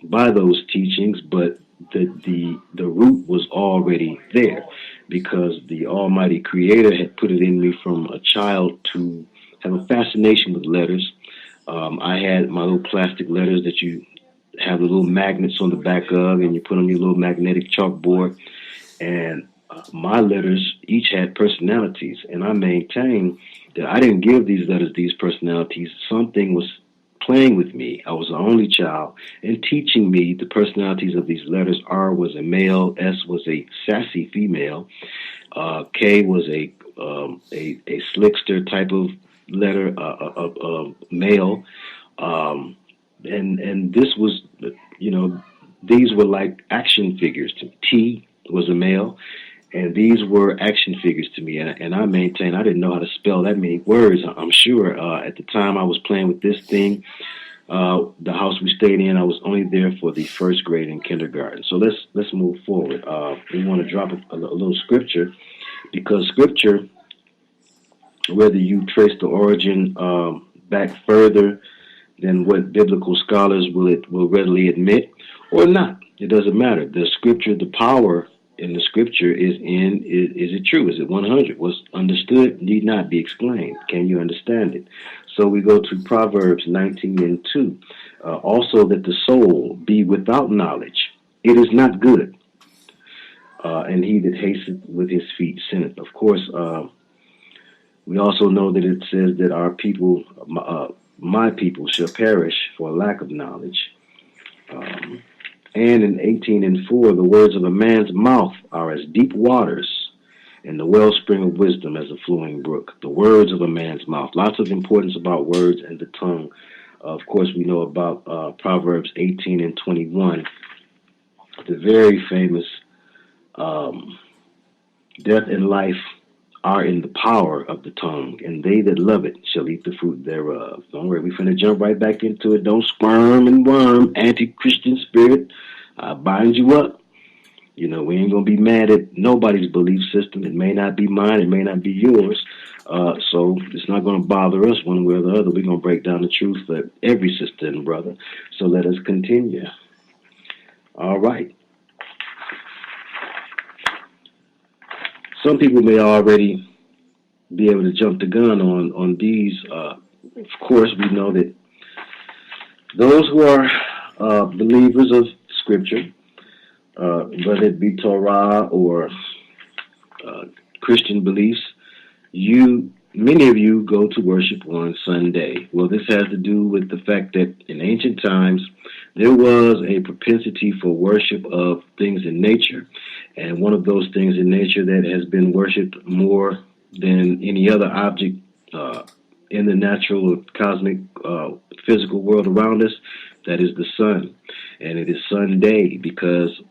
by those teachings, but the root was already there because the Almighty Creator had put it in me from a child to have a fascination with letters. I had my little plastic letters that you have the little magnets on the back of, and you put on your little magnetic chalkboard. And my letters each had personalities, and I maintain that I didn't give these letters these personalities. Something was playing with me. I was the only child and teaching me the personalities of these letters. R was a male, S was a sassy female, K was a slickster type of letter, male, and this was, these were like action figures to me. T was a male, and these were action figures to me. And I maintain I didn't know how to spell that many words. I'm sure at the time I was playing with this thing, the house we stayed in, I was only there for the first grade and kindergarten. So let's move forward. We want to drop a little scripture, because scripture, whether you trace the origin back further than what biblical scholars will readily admit or not, it doesn't matter. The scripture, the power in the scripture is it true? Is it 100? What's understood need not be explained. Can you understand it? So we go to Proverbs 19:2. Also that the soul be without knowledge, it is not good. And he that hasteth with his feet sinneth. Of course, we also know that it says that our people, my people, shall perish for lack of knowledge. And in 18:4, the words of a man's mouth are as deep waters, and the wellspring of wisdom as a flowing brook. The words of a man's mouth. Lots of importance about words and the tongue. Of course, we know about Proverbs 18:21, the very famous death and life are in the power of the tongue, and they that love it shall eat the fruit thereof. Don't worry, we're finna jump right back into it. Don't squirm and worm, anti-Christian spirit. I bind you up. We ain't gonna be mad at nobody's belief system. It may not be mine, it may not be yours. So it's not gonna bother us one way or the other. We're gonna break down the truth for every sister and brother. So let us continue. All right. Some people may already be able to jump the gun on these. Of course, we know that those who are believers of Scripture whether it be Torah or Christian beliefs, many of you go to worship on Sunday. Well, this has to do with the fact that in ancient times, there was a propensity for worship of things in nature. And one of those things in nature that has been worshipped more than any other object in the natural or cosmic physical world around us, that is the sun. And it is Sunday because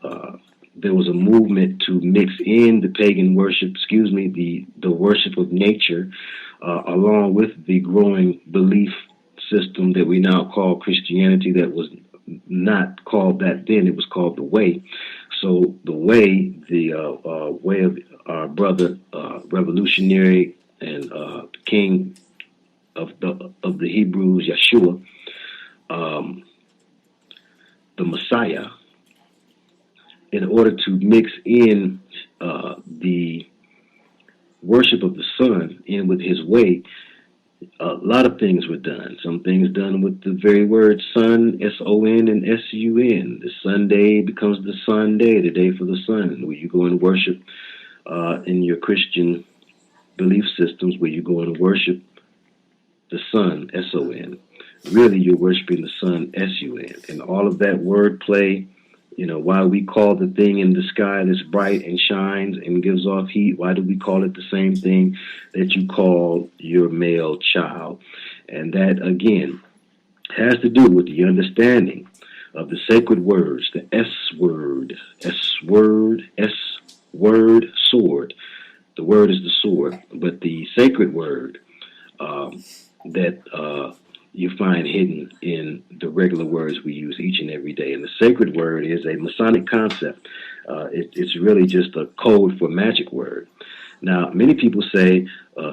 there was a movement to mix in the pagan worship, the worship of nature, along with the growing belief system that we now call Christianity, that was not called that then, it was called the Way. So the Way, the way of our brother, revolutionary and king of the Hebrews, Yeshua, the Messiah, in order to mix in the worship of the sun in with his way, a lot of things were done. Some things done with the very word sun, S-O-N and S-U-N. The Sunday becomes the Sunday, the day for the sun, where you go and worship in your Christian belief systems, where you go and worship the sun, S-O-N. Really, you're worshiping the sun, S-U-N. And all of that wordplay, why we call the thing in the sky that's bright and shines and gives off heat, why do we call it the same thing that you call your male child? And that, again, has to do with the understanding of the sacred words, the S-word, S-word, sword. The word is the sword, but the sacred word that you find hidden in the regular words we use each and every day. And the sacred word is a Masonic concept. It's really just a code for magic word. Now, many people say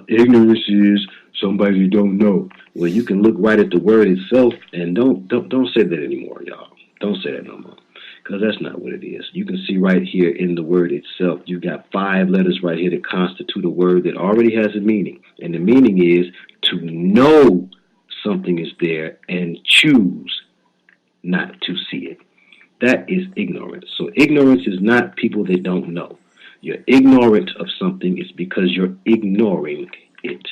ignorance is somebody you don't know. Well, you can look right at the word itself, and don't say that anymore, y'all. Don't say that no more, because that's not what it is. You can see right here in the word itself, you've got 5 letters right here that constitute a word that already has a meaning. And the meaning is to know something is there and choose not to see it. That is ignorance. So ignorance is not people that don't know. You're ignorant of something is because you're ignoring it.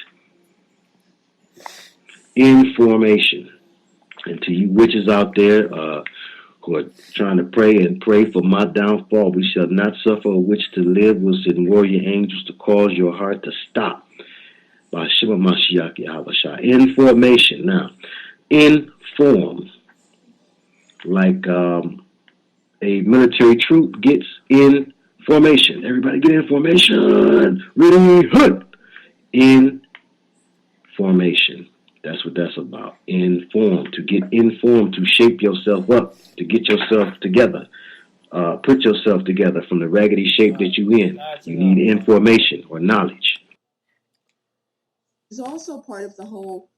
Information. And to you witches out there who are trying to pray for my downfall, we shall not suffer a witch to live. We'll send warrior angels to cause your heart to stop. Information. Now, inform, like a military troop gets in formation. Everybody get in formation. Ready, hunt. In formation. That's what that's about. Inform, to get informed, to shape yourself up, to get yourself together. Put yourself together from the raggedy shape that you in. You need information or knowledge. Is also part of the whole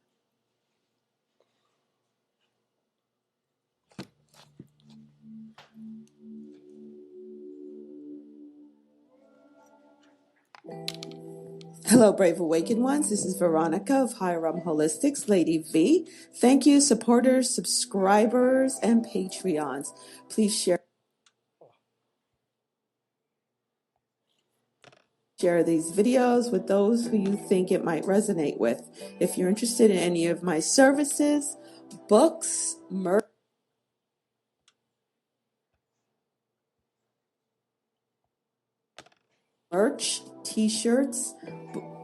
Hello, Brave Awakened Ones. This is Veronica of Higherself Holistics, Lady V. Thank you, supporters, subscribers, and Patreons. Please share these videos with those who you think it might resonate with. If you're interested in any of my services, books, merch, t-shirts,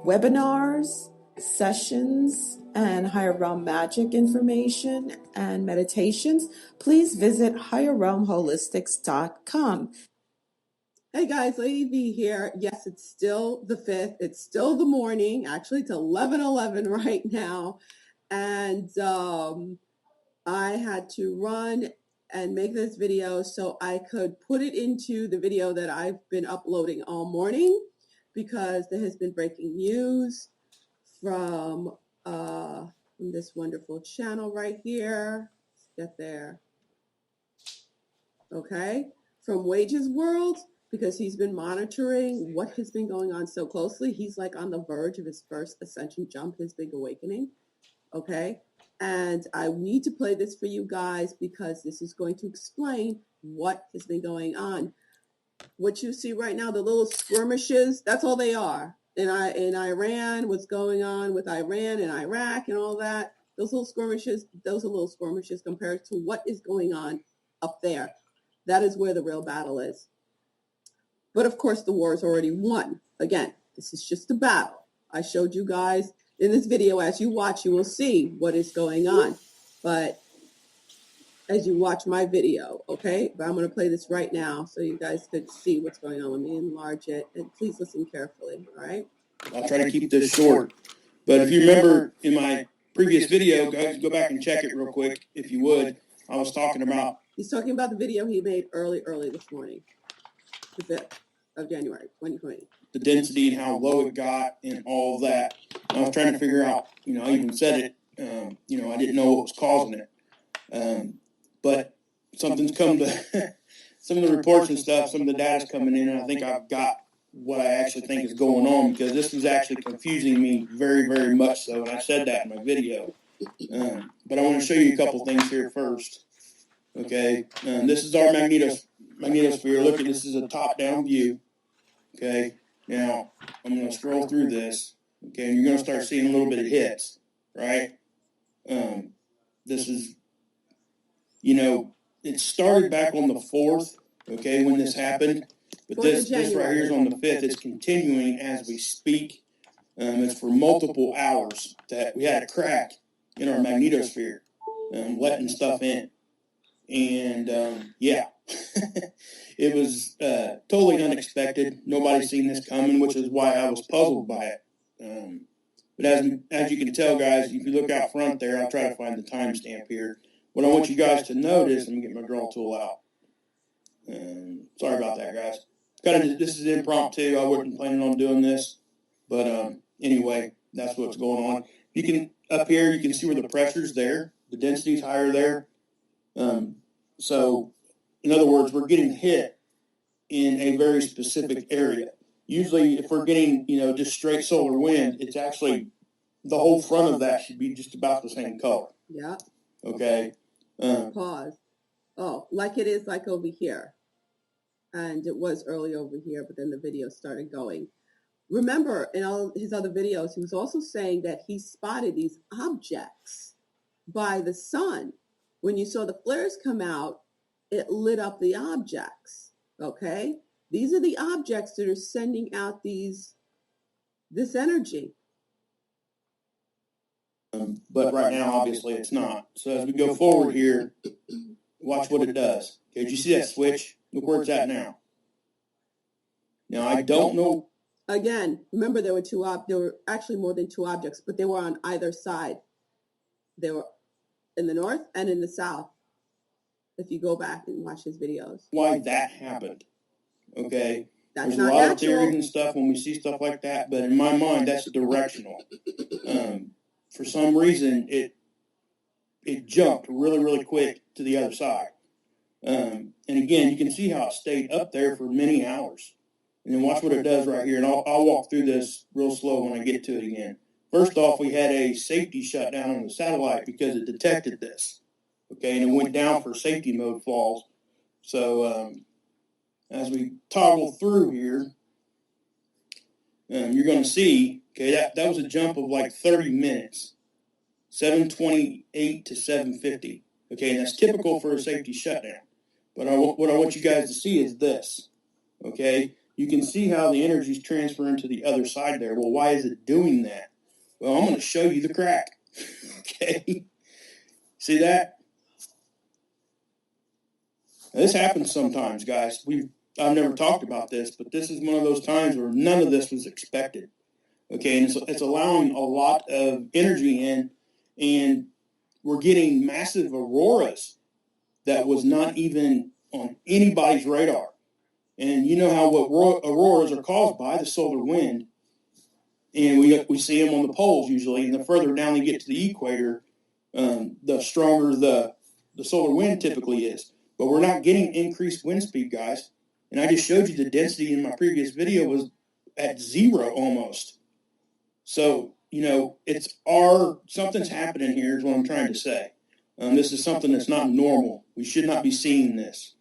webinars, sessions, and higher realm magic information and meditations, please visit higherrealmholistics.com. Hey guys, Lady V here. Yes, it's still the 5th. It's still the morning. Actually, it's 11:11 right now. And I had to run and make this video so I could put it into the video that I've been uploading all morning, because there has been breaking news from this wonderful channel right here. Let's get there. Okay, from Wages World, because he's been monitoring what has been going on so closely. He's like on the verge of his first ascension jump, his big awakening. Okay, and I need to play this for you guys because this is going to explain what has been going on. What you see right now, the little skirmishes, that's all they are. In Iran, what's going on with Iran and Iraq and all that, those are little skirmishes compared to what is going on up there. That is where the real battle is. But of course, the war is already won. Again, this is just a battle. I showed you guys in this video. As you watch, you will see what is going on. But as you watch my video, okay? But I'm going to play this right now so you guys could see what's going on. Let me enlarge it, and please listen carefully, all right? I'll try to keep this short. But if you remember in my previous video, guys, go back and check it real quick, if you would. I was talking about... He's talking about the video he made early this morning, the 5th of January, 2020. The density and how low it got and all of that. I was trying to figure out, I even said it, I didn't know what was causing it. But something's come to some of the reports and stuff, some of the data's coming in, and I think I've got what I actually think is going on, because this was actually confusing me very, very much so, and I said that in my video. But I want to show you a couple things here first. Okay, this is our magnetosphere. Look, this is a top-down view. Okay, now I'm going to scroll through this. Okay, and you're going to start seeing a little bit of hits, right? This is... it started back on the 4th, okay, when this happened. But this right here is on the 5th. It's continuing as we speak. It's for multiple hours that we had a crack in our magnetosphere, letting stuff in. And, it was totally unexpected. Nobody's seen this coming, which is why I was puzzled by it. But as you can tell, guys, if you look out front there, I'll try to find the timestamp here. What I want you guys to notice, let me get my draw tool out. Sorry about that, guys. This is impromptu. I wasn't planning on doing this. But anyway, that's what's going on. You can, up here, you can see where the pressure's there. The density's higher there. So, in other words, we're getting hit in a very specific area. Usually, if we're getting, just straight solar wind, it's actually, the whole front of that should be just about the same color. Yeah. Okay. Pause. Oh, like it is like over here. And it was early over here, but then the video started going. Remember, in all his other videos, he was also saying that he spotted these objects by the sun. When you saw the flares come out, it lit up the objects, okay? These are the objects that are sending out this energy. But right now, obviously, it's not. So as we go forward here, watch what it does. Okay, did you see that switch? Look where it's at now. Now, I don't know. Again, remember there were actually more than 2 objects, but they were on either side. They were in the north and in the south, if you go back and watch his videos. Why that happened, okay? That's There's a not lot natural. of theories and stuff when we see stuff like that, but in my mind, that's directional. For some reason, it jumped really, really quick to the other side. And again, you can see how it stayed up there for many hours. And then watch what it does right here, and I'll walk through this real slow when I get to it again. First off, we had a safety shutdown on the satellite because it detected this. Okay, and it went down for safety mode flaws. So as we toggle through here, you're going to see, okay, that was a jump of like 30 minutes, 7:28 to 7:50. Okay, and that's typical for a safety shutdown. But what I want you guys to see is this. Okay, you can see how the energy is transferring to the other side there. Well, why is it doing that? Well, I'm going to show you the crack. Okay, see that? Now, this happens sometimes, guys. I've never talked about this, but this is one of those times where none of this was expected. Okay, and it's allowing a lot of energy in, and we're getting massive auroras that was not even on anybody's radar. And you know how what auroras are caused by? The solar wind. And we see them on the poles usually, and the further down they get to the equator, the stronger the solar wind typically is. But we're not getting increased wind speed, guys. And I just showed you the density in my previous video was at 0 almost. So, something's happening here is what I'm trying to say. This is something that's not normal. We should not be seeing this.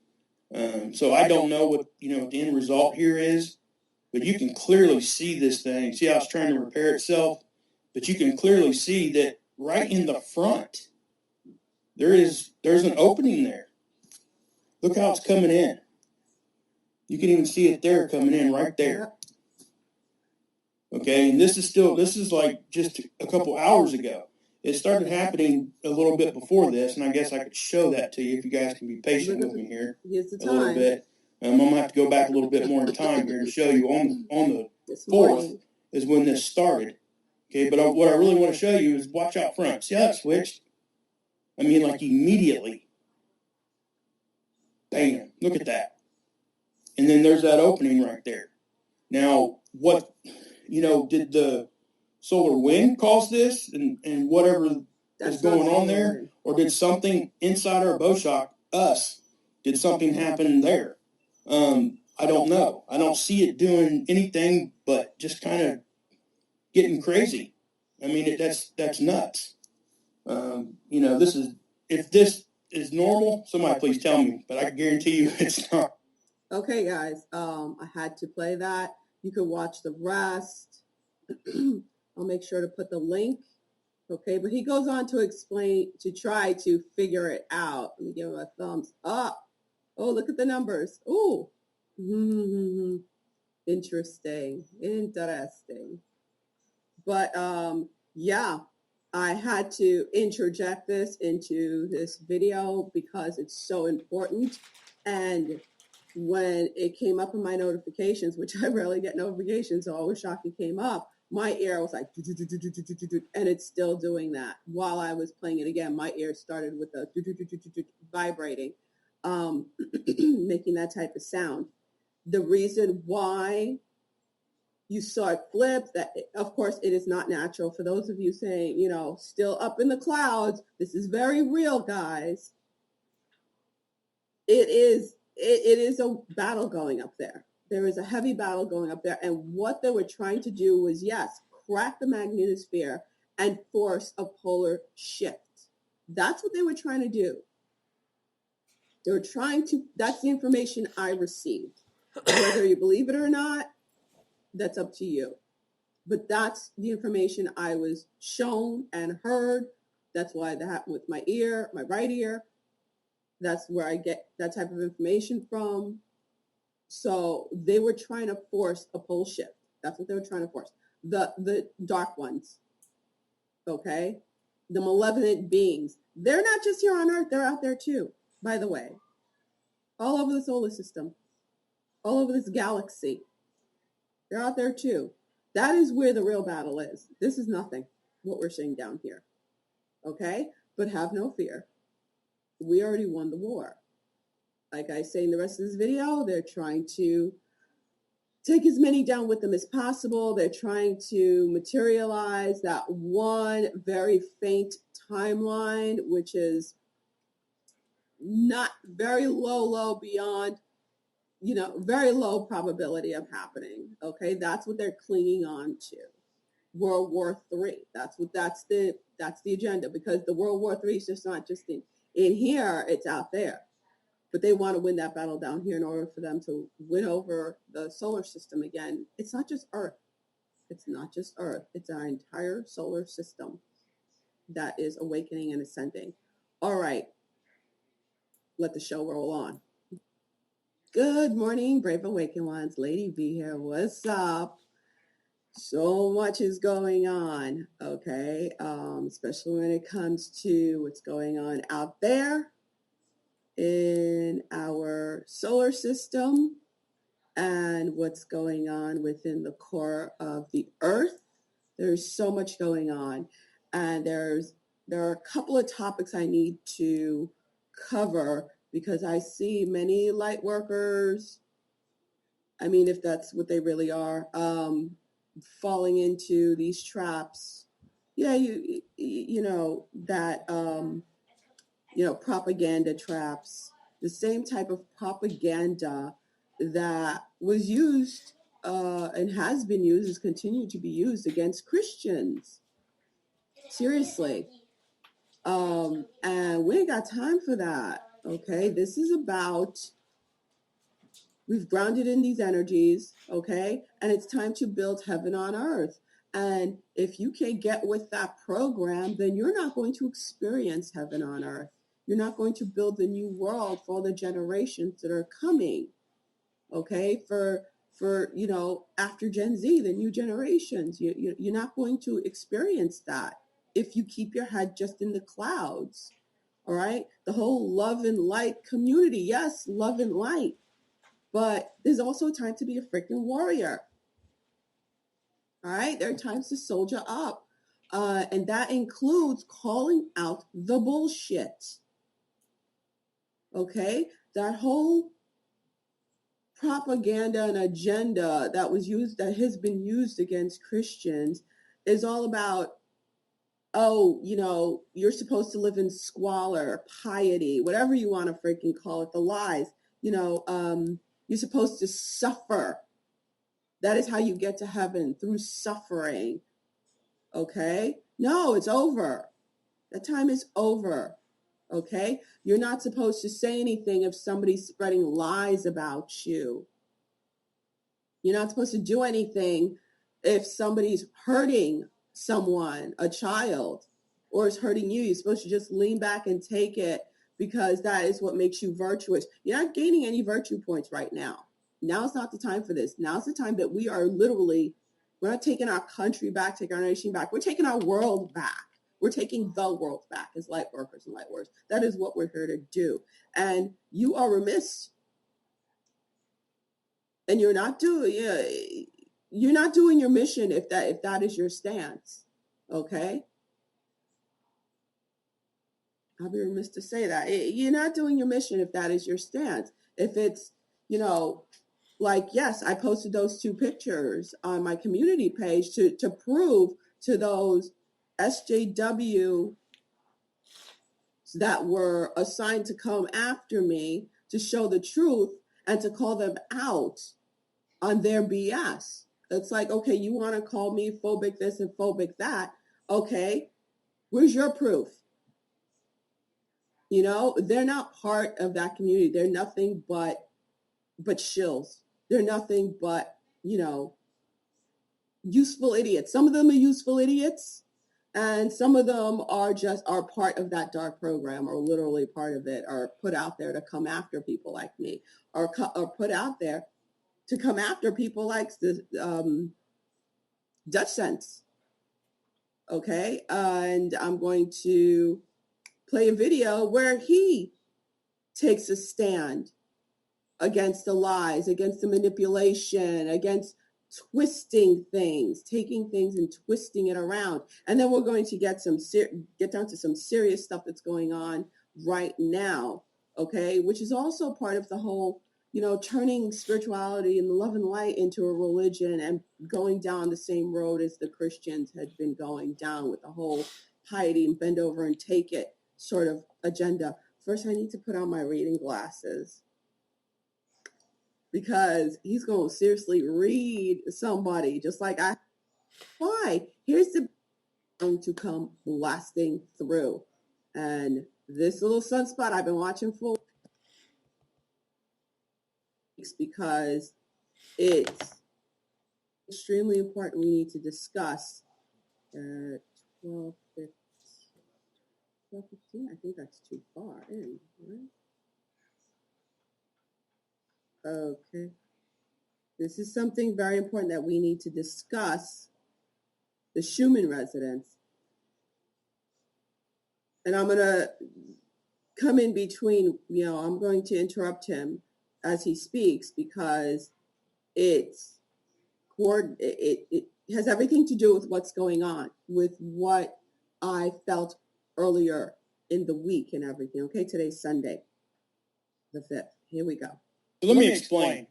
So I don't know what the end result here is, but you can clearly see this thing. See how it's trying to repair itself, but you can clearly see that right in the front there's an opening there. Look how it's coming in. You can even see it there coming in right there. Okay, and this is like just a couple hours ago. It started happening a little bit before this, and I guess I could show that to you if you guys can be patient with me here a little bit. I'm gonna have to go back a little bit more in time here to show you on the 4th is when this started. Okay, but what I really want to show you is watch out front. See how it switched? I mean, like immediately. Bam! Look at that. And then there's that opening right there. Now, what did the solar wind cause this and whatever is going on there? Or did something inside our bow shock, did something happen there? I don't know. I don't see it doing anything but just kind of getting crazy. I mean, that's nuts. If this is normal, somebody please tell me, but I can guarantee you it's not. Okay, guys, I had to play that. You can watch the rest. I'll make sure to put the link. Okay, but he goes on to explain, to try to figure it out. Let me give him a thumbs up. Oh, look at the numbers. Oh, interesting. But yeah, I had to interject this into this video because it's so important. And when it came up in my notifications, which I rarely get notifications, so I was shocked it came up, my ear was like, and it's still doing that. While I was playing it again, my ear started with a vibrating, making that type of sound. The reason why you saw it flip, that of course it is not natural. For those of you saying, still up in the clouds, this is very real, guys. It is a battle going up there. There is a heavy battle going up there. And what they were trying to do was, yes, crack the magnetosphere and force a polar shift. That's what they were trying to do. They were trying to, that's the information I received. Whether you believe it or not, that's up to you. But that's the information I was shown and heard. That's why that happened with my ear, my right ear. That's where I get that type of information from. So they were trying to force a pole shift. That's what they were trying to force. The dark ones, okay? The malevolent beings. They're not just here on Earth. They're out there too, by the way. All over the solar system. All over this galaxy. They're out there too. That is where the real battle is. This is nothing, what we're seeing down here. Okay? But have no fear. We already won the war. Like I say in the rest of this video, they're trying to take as many down with them as possible. They're trying to materialize that one very faint timeline, which is not very low beyond, very low probability of happening. Okay, that's what they're clinging on to. World War III. That's the agenda, because the World War III is just not just in here, it's out there. But they want to win that battle down here in order for them to win over the solar system again. It's not just Earth. It's not just Earth. It's our entire solar system that is awakening and ascending. All right. Let the show roll on. Good morning, brave awakened ones. Lady B here. What's up? So much is going on, okay? Especially when it comes to what's going on out there in our solar system and what's going on within the core of the Earth. There's so much going on, and there are a couple of topics I need to cover because I see many light workers, I mean, if that's what they really are, falling into these traps. Yeah, propaganda traps, the same type of propaganda that was used and has been used, is continued to be used against Christians. Seriously. And we ain't got time for that. Okay, this is about We've grounded in these energies, okay? And it's time to build heaven on earth. And if you can't get with that program, then you're not going to experience heaven on earth. You're not going to build the new world for all the generations that are coming, okay? For after Gen Z, the new generations, you're not going to experience that if you keep your head just in the clouds, all right? The whole love and light community, yes, love and light. But there's also a time to be a freaking warrior. All right? There are times to soldier up. And that includes calling out the bullshit. Okay? That whole propaganda and agenda that has been used against Christians is all about, you're supposed to live in squalor, piety, whatever you want to freaking call it, the lies. You're supposed to suffer. That is how you get to heaven, through suffering. Okay? No, it's over. That time is over. Okay? You're not supposed to say anything if somebody's spreading lies about you. You're not supposed to do anything if somebody's hurting someone, a child, or is hurting you. You're supposed to just lean back and take it, because that is what makes you virtuous. You're not gaining any virtue points right now. Now's not the time for this. Now's the time that we're not taking our country back, taking our nation back. We're taking our world back. We're taking the world back as light workers and light workers. That is what we're here to do. And you are remiss. And you're not doing your mission if that is your stance. Okay? I'll be remiss to say that. You're not doing your mission if that is your stance. If it's, yes, I posted those 2 pictures on my community page to prove to those SJW that were assigned to come after me to show the truth and to call them out on their BS. It's like, okay, you want to call me phobic this and phobic that. Okay, where's your proof? They're not part of that community. They're nothing but shills. They're nothing but, useful idiots. Some of them are useful idiots, and some of them are part of that dark program, or literally part of it, or put out there to come after people like me, or put out there to come after people like the Dutch Sense. Okay, and I'm going to play a video where he takes a stand against the lies, against the manipulation, against twisting things, taking things and twisting it around. And then we're going to get down to some serious stuff that's going on right now, okay, which is also part of the whole, turning spirituality and the love and light into a religion and going down the same road as the Christians had been going down with the whole piety and bend over and take it sort of agenda. First, I need to put on my reading glasses, because he's going to seriously read somebody just like I. Why? Here's the going to come blasting through. And this little sunspot I've been watching for weeks, because it's extremely important. We need to discuss at 12:15. I think that's too far in, right? Okay. This is something very important that we need to discuss. The Schumann residence. And I'm going to come in between, I'm going to interrupt him as he speaks, because it has everything to do with what's going on, with what I felt earlier in the week and everything. Okay, today's Sunday, the 5th. Here we go. Let me explain.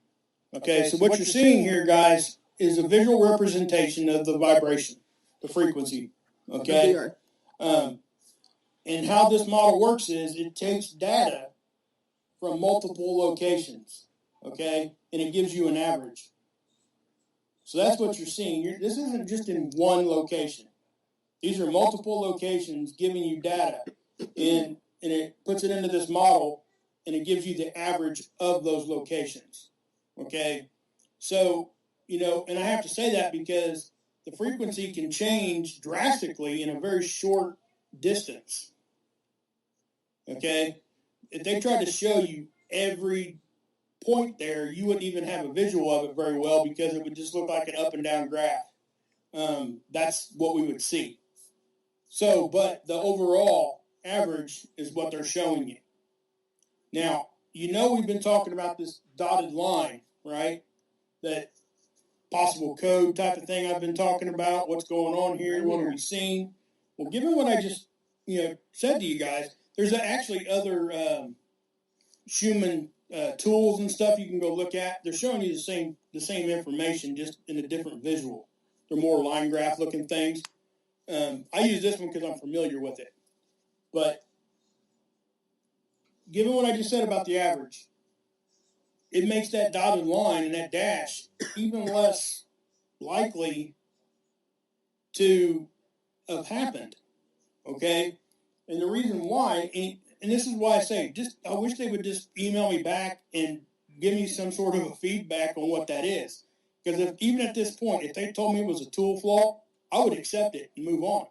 Okay, so what you're seeing here, guys, is a visual representation of the vibration, the frequency, okay? Of the earth. And how this model works is it takes data from multiple locations, okay? And it gives you an average. So that's what you're seeing. This isn't just in one location. These are multiple locations giving you data, and it puts it into this model, and it gives you the average of those locations. Okay? So, and I have to say that because the frequency can change drastically in a very short distance. Okay? If they tried to show you every point there, you wouldn't even have a visual of it very well because it would just look like an up and down graph. That's what we would see. So, but the overall average is what they're showing you. Now, we've been talking about this dotted line, right? That possible code type of thing I've been talking about. What's going on here? What are we seeing? Well, given what I just, said to you guys, there's actually other Schumann tools and stuff you can go look at. They're showing you the same information, just in a different visual. They're more line graph looking things. I use this one because I'm familiar with it. But given what I just said about the average, it makes that dotted line and that dash even less likely to have happened. Okay? And the reason why, and this is why I say, I wish they would just email me back and give me some sort of a feedback on what that is. Because even at this point, if they told me it was a tool flaw, I would accept it and move on.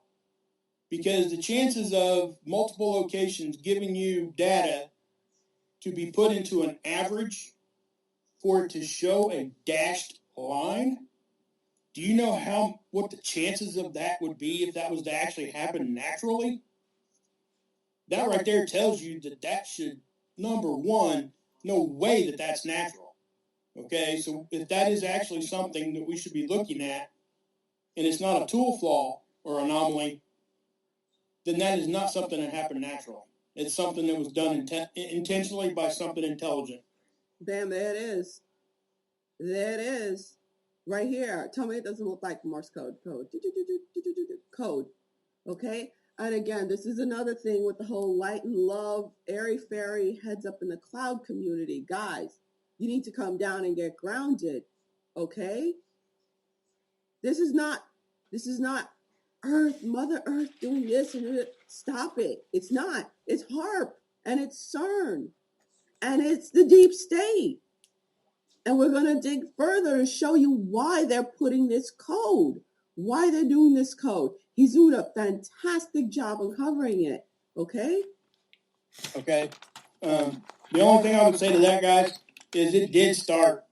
Because the chances of multiple locations giving you data to be put into an average for it to show a dashed line, do you know what the chances of that would be if that was to actually happen naturally? That right there tells you that should, number one, no way that that's natural. Okay, so if that is actually something that we should be looking at, and it's not a tool flaw or anomaly, then that is not something that happened naturally. It's something that was done intentionally by something intelligent. Bam, there it is. There it is. Right here. Tell me it doesn't look like Morse code. Code. Okay? And again, this is another thing with the whole light and love, airy-fairy, heads up in the cloud community. Guys, you need to come down and get grounded. Okay? This is not Earth, Mother Earth doing this and it. Stop it. It's not. It's HARP and it's CERN and it's the deep state. And we're going to dig further and show you why they're putting this code, why they're doing this code. He's doing a fantastic job of covering it. Okay? Okay. The only thing I would say to that, guys, is it did start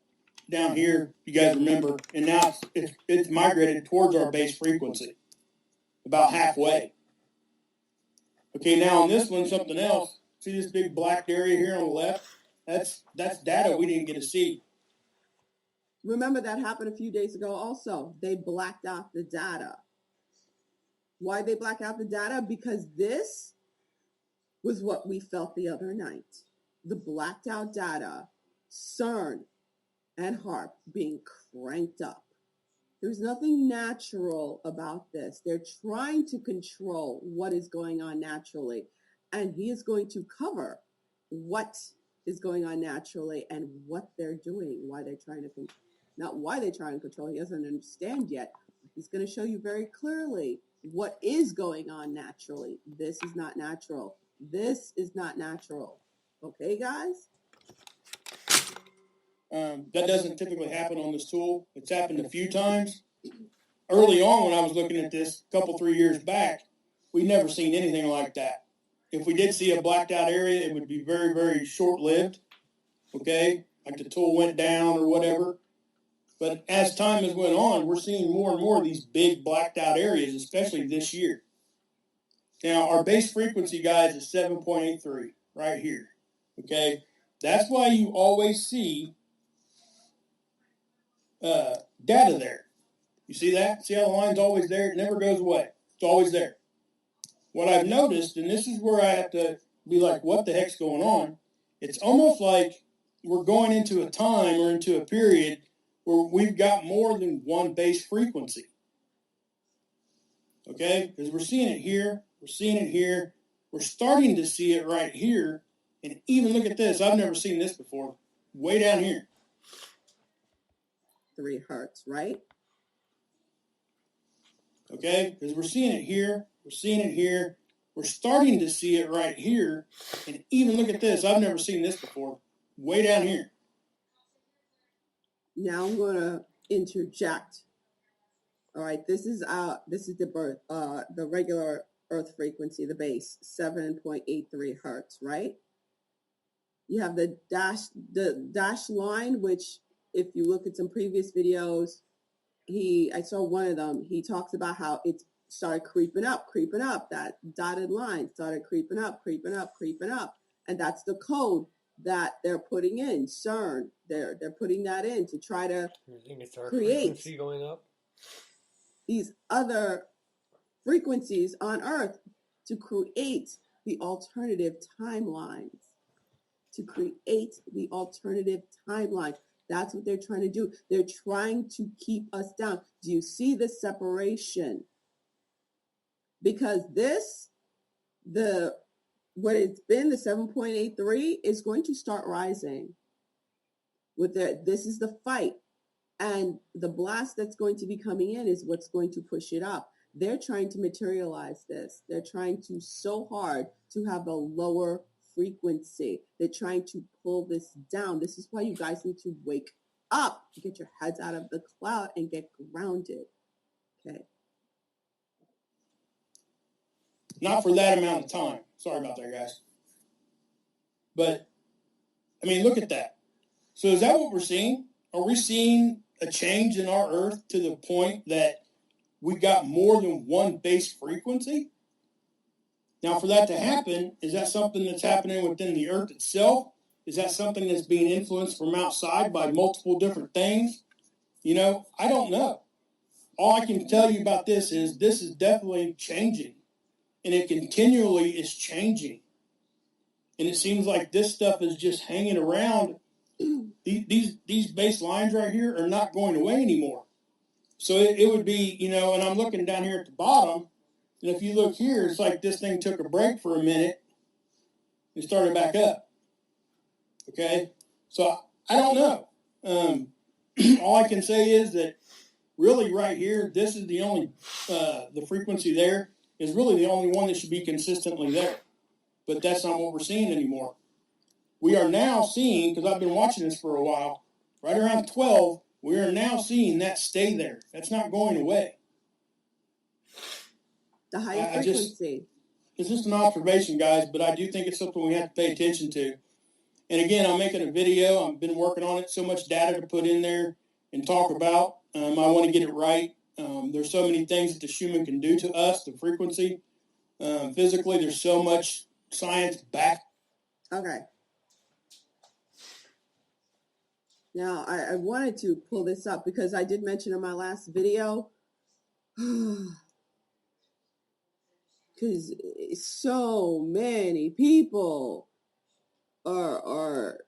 down here, you guys remember, and now it's migrated towards our base frequency, about halfway. Okay, now on this one, something else. See this big black area here on the left? That's data we didn't get to see. Remember that happened a few days ago also. They blacked out the data. Why they black out the data? Because this was what we felt the other night. The blacked out data, CERN and HARP being cranked up. There's nothing natural about this. They're trying to control what is going on naturally. And he is going to cover what is going on naturally and what they're doing, why they're trying to control. Not why they're trying to control. He doesn't understand yet. He's going to show you very clearly what is going on naturally. This is not natural. This is not natural. Okay, guys? That doesn't typically happen on this tool. It's happened a few times. Early on when I was looking at this, a couple, 3 years back, we'd never seen anything like that. If we did see a blacked out area, it would be very, very short-lived. Okay? Like the tool went down or whatever. But as time has went on, we're seeing more and more of these big blacked out areas, especially this year. Now, our base frequency, guys, is 7.83 right here. Okay? That's why you always see data there. You see that? See how the line's always there? It never goes away. It's always there. What I've noticed, and this is where I have to be like, what the heck's going on? It's almost like we're going into a time or into a period where we've got more than one base frequency. Okay? Because we're seeing it here. We're seeing it here. We're starting to see it right here. And even look at this. I've never seen this before. Way down here. 3 hertz, right? Okay? Because we're seeing it here. We're seeing it here. We're starting to see it right here. And even look at this. I've never seen this before. Way down here. Now I'm going to interject. All right, this is the regular Earth frequency, the base, 7.83 hertz, right? You have the dash line, which if you look at some previous videos, I saw one of them, he talks about how it started creeping up, that dotted line started creeping up. And that's the code that they're putting in, CERN. They're putting that in to try to create frequency going up? These other frequencies on Earth to create the alternative timelines. That's what they're trying to do. They're trying to keep us down. Do you see the separation? Because what it's been, the 7.83, is going to start rising. This is the fight. And the blast that's going to be coming in is what's going to push it up. They're trying to materialize this. They're trying to so hard to have a lower frequency. They're trying to pull this down. This is why you guys need to wake up, get your heads out of the cloud and get grounded. Okay. Not for that amount of time. Sorry about that, guys. But, I mean, look at that. So is that what we're seeing? Are we seeing a change in our Earth to the point that we got more than one base frequency? Now, for that to happen, is that something that's happening within the Earth itself? Is that something that's being influenced from outside by multiple different things? You know, I don't know. All I can tell you about this is definitely changing. And it continually is changing. And it seems like this stuff is just hanging around. These base lines right here are not going away anymore. So it would be, you know, and I'm looking down here at the bottom, and if you look here, it's like this thing took a break for a minute and started back up. Okay? So I don't know. All I can say is that really right here, this is the only, the frequency there is really the only one that should be consistently there. But that's not what we're seeing anymore. We are now seeing, because I've been watching this for a while, right around 12, we are now seeing that stay there. That's not going away. The higher frequency. It's just an observation, guys, but I do think it's something we have to pay attention to. And again, I'm making a video. I've been working on it. So much data to put in there and talk about. I want to get it right. There's so many things that the human can do to us, the frequency. Physically, there's so much science back. Okay. Now, I wanted to pull this up because I did mention in my last video, because so many people they're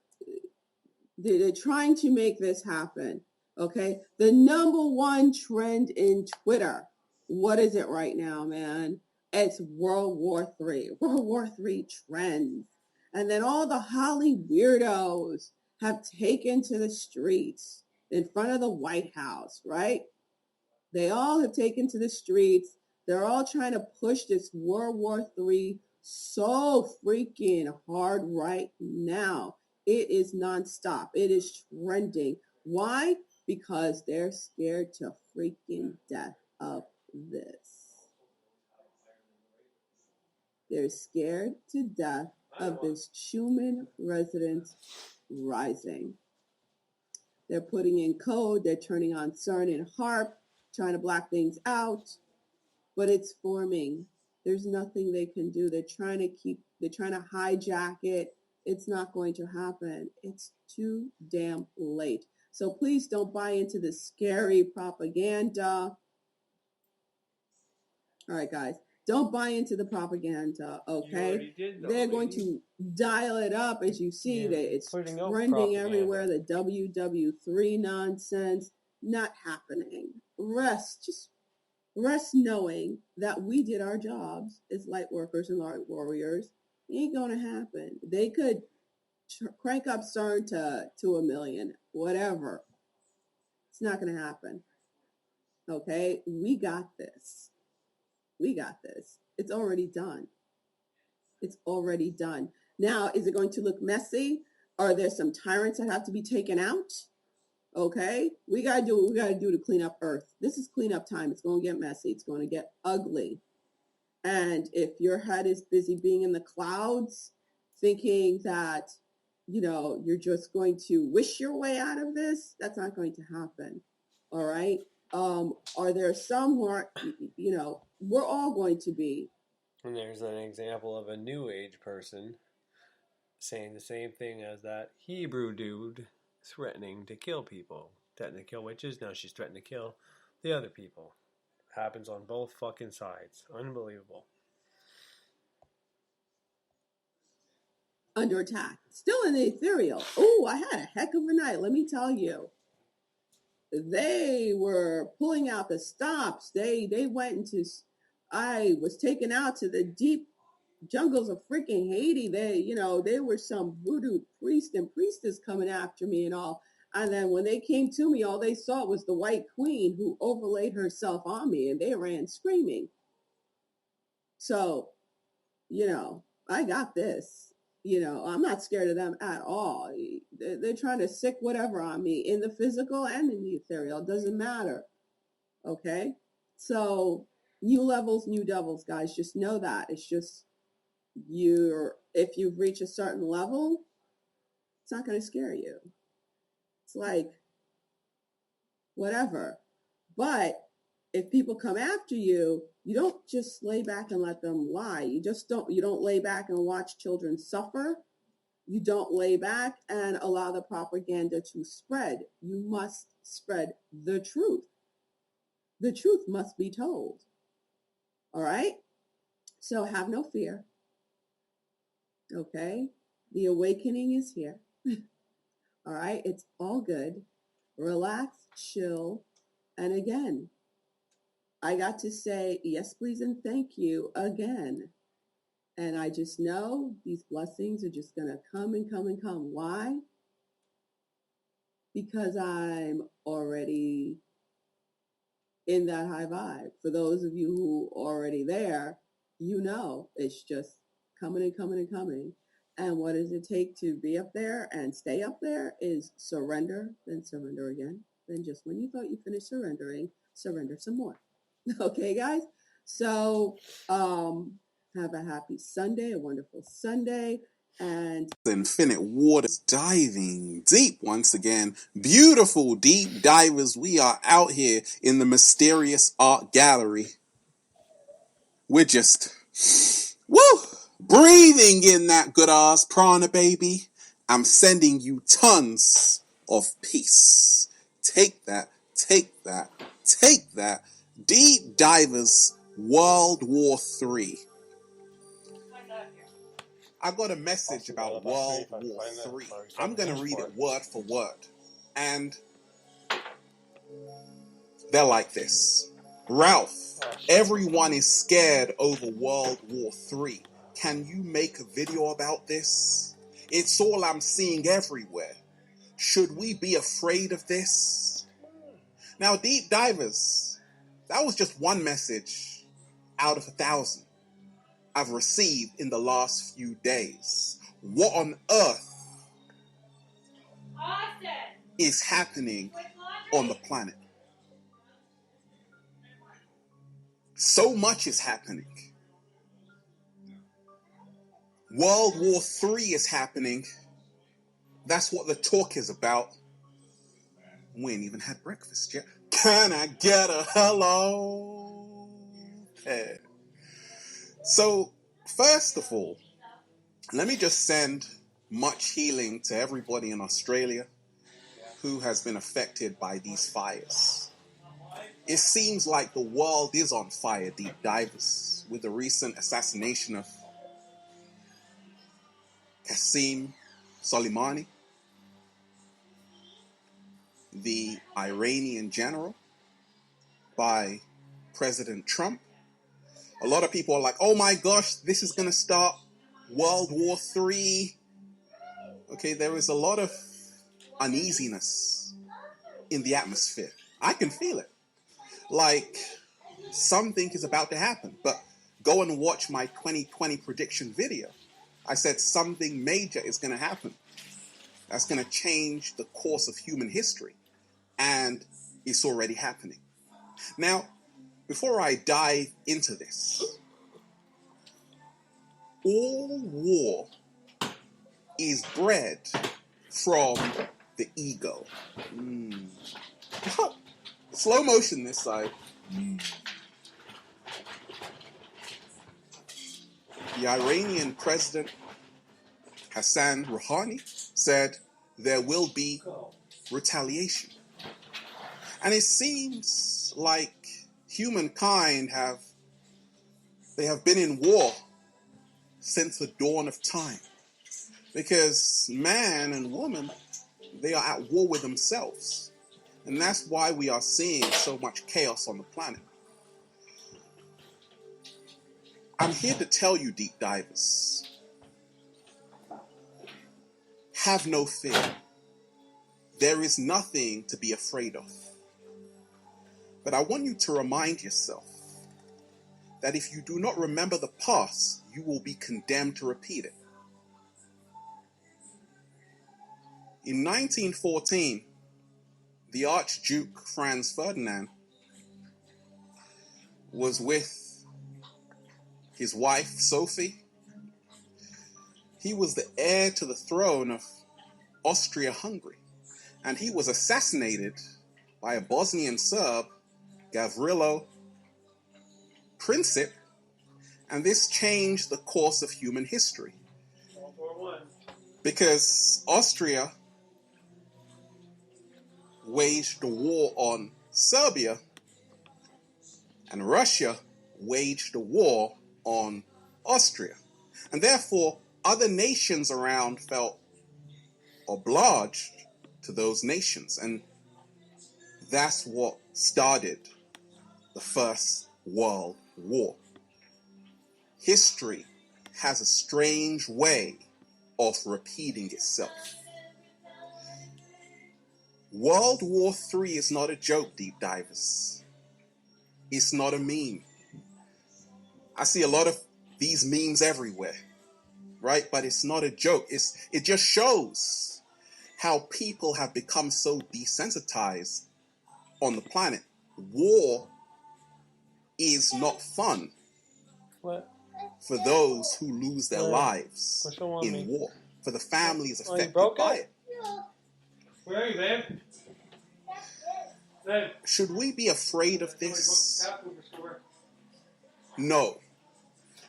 trying to make this happen. Okay, the number one trend in Twitter, what is it right now, man? It's World War III. World War III trends. And then all the Holly weirdos have taken to the streets in front of the White House, right? They all have taken to the streets. They're all trying to push this World War III so freaking hard right now. It is nonstop. It is trending. Why? Because they're scared to freaking death of this. They're scared to death of this human residence rising. They're putting in code. They're turning on CERN and HARP, trying to block things out, but it's forming. There's nothing they can do. They're trying to hijack it. It's not going to happen. It's too damn late. So please don't buy into the scary propaganda. All right, guys. Don't buy into the propaganda, okay? They're going to dial it up, as you see, that it's trending everywhere, the WW3 nonsense, not happening. Just rest knowing that we did our jobs as light workers and light warriors. It ain't going to happen. They could crank up CERN to 1 million, whatever. It's not going to happen, okay? We got this. We got this. It's already done. It's already done. Now, is it going to look messy? Are there some tyrants that have to be taken out? Okay? We got to do what we got to do to clean up Earth. This is cleanup time. It's going to get messy. It's going to get ugly. And if your head is busy being in the clouds, thinking that, you're just going to wish your way out of this, that's not going to happen. All right? Are there some who are, we're all going to be. And there's an example of a New Age person saying the same thing as that Hebrew dude threatening to kill people. Threatening to kill witches, now she's threatening to kill the other people. Happens on both fucking sides. Unbelievable. Under attack. Still in the ethereal. Oh, I had a heck of a night, let me tell you. They were pulling out the stops. They went into, I was taken out to the deep jungles of freaking Haiti. They were some voodoo priest and priestess coming after me and all. And then when they came to me, all they saw was the White Queen who overlaid herself on me, and they ran screaming. So, I got this. I'm not scared of them at all. They're trying to sick whatever on me in the physical and in the ethereal. It doesn't matter. Okay? So, new levels, new devils, guys. Just know that. It's just, if you've reached a certain level, it's not going to scare you. It's like, whatever. But if people come after you, you don't just lay back and let them lie. You don't lay back and watch children suffer. You don't lay back and allow the propaganda to spread. You must spread the truth. The truth must be told. All right? So have no fear. Okay? The awakening is here. All right? It's all good. Relax, chill, and again, I got to say yes, please, and thank you again. And I just know these blessings are just going to come and come and come. Why? Because I'm already in that high vibe. For those of you who are already there, it's just coming and coming and coming. And what does it take to be up there and stay up there is surrender, then surrender again. Then just when you thought you finished surrendering, surrender some more. Okay, guys? So have a happy Sunday, a wonderful Sunday. And Infinite waters diving deep once again. Beautiful deep divers. We are out here in the mysterious art gallery. We're just, breathing in that good ass prana, baby. I'm sending you tons of peace. Take that, take that, take that. Deep Divers World War III. I got a message about World War III. I'm going to read it word for word. And they're like this. Ralph, everyone is scared over World War III. Can you make a video about this? It's all I'm seeing everywhere. Should we be afraid of this? Now, Deep Divers, that was just one message out of 1,000 I've received in the last few days. What on earth is happening on the planet? So much is happening. World War III is happening. That's what the talk is about. We ain't even had breakfast yet. Can I get a hello? Hey. So, first of all, let me just send much healing to everybody in Australia who has been affected by these fires. It seems like the world is on fire, Deep Divers, with the recent assassination of Qasem Soleimani, the Iranian general, by President Trump. A lot of people are like, oh my gosh, this is going to start World War III. Okay, there is a lot of uneasiness in the atmosphere. I can feel it. Like something is about to happen. But go and watch my 2020 prediction video. I said something major is going to happen. That's going to change the course of human history. and it's already happening. Now, before I dive into this, all war is bred from the ego. Slow motion this side. The Iranian president, Hassan Rouhani, said there will be retaliation. And it seems like humankind have been in war since the dawn of time. Because man and woman, they are at war with themselves. And that's why we are seeing so much chaos on the planet. I'm here to tell you, deep divers, have no fear. There is nothing to be afraid of. But I want you to remind yourself that if you do not remember the past, you will be condemned to repeat it. In 1914, the Archduke Franz Ferdinand was with his wife, Sophie. He was the heir to the throne of Austria-Hungary, and he was assassinated by a Bosnian Serb, Gavrilo Princip, and this changed the course of human history. Because Austria waged a war on Serbia, and Russia waged a war on Austria. And therefore, other nations around felt obliged to those nations. And that's what started the First World War. History has a strange way of repeating itself. World War III is not a joke, deep divers. It's not a meme. I see a lot of these memes everywhere, right? But it's not a joke. It just shows how people have become so desensitized on the planet. War is not fun for those who lose their lives in war, for the families affected by it. Where are you, babe? Babe. Should we be afraid of this? No.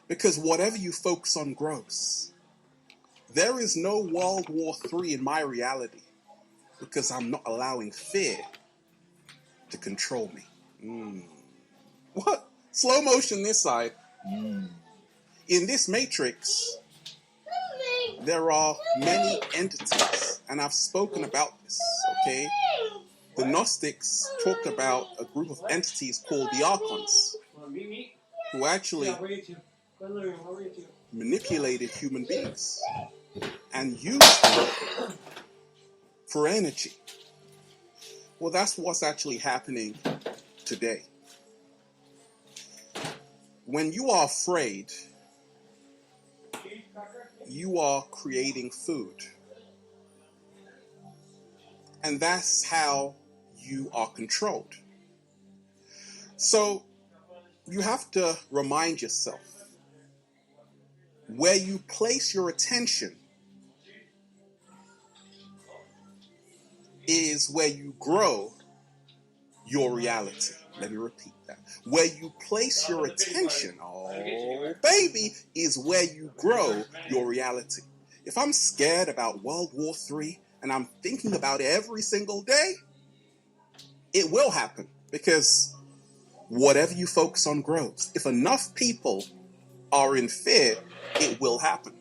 Because whatever you focus on grows. There is no World War III in my reality because I'm not allowing fear to control me. What? Slow motion this side. In this matrix, there are many entities, and I've spoken about this, okay? The Gnostics talked about a group of entities called the Archons, who actually manipulated human beings and used them for energy. Well, that's what's actually happening today. When you are afraid, you are creating food. And that's how you are controlled. So you have to remind yourself, where you place your attention is where you grow your reality. Let me repeat that. Where you place your attention, oh baby, is where you grow your reality. If I'm scared about World War III and I'm thinking about it every single day, it will happen because whatever you focus on grows. If enough people are in fear, it will happen.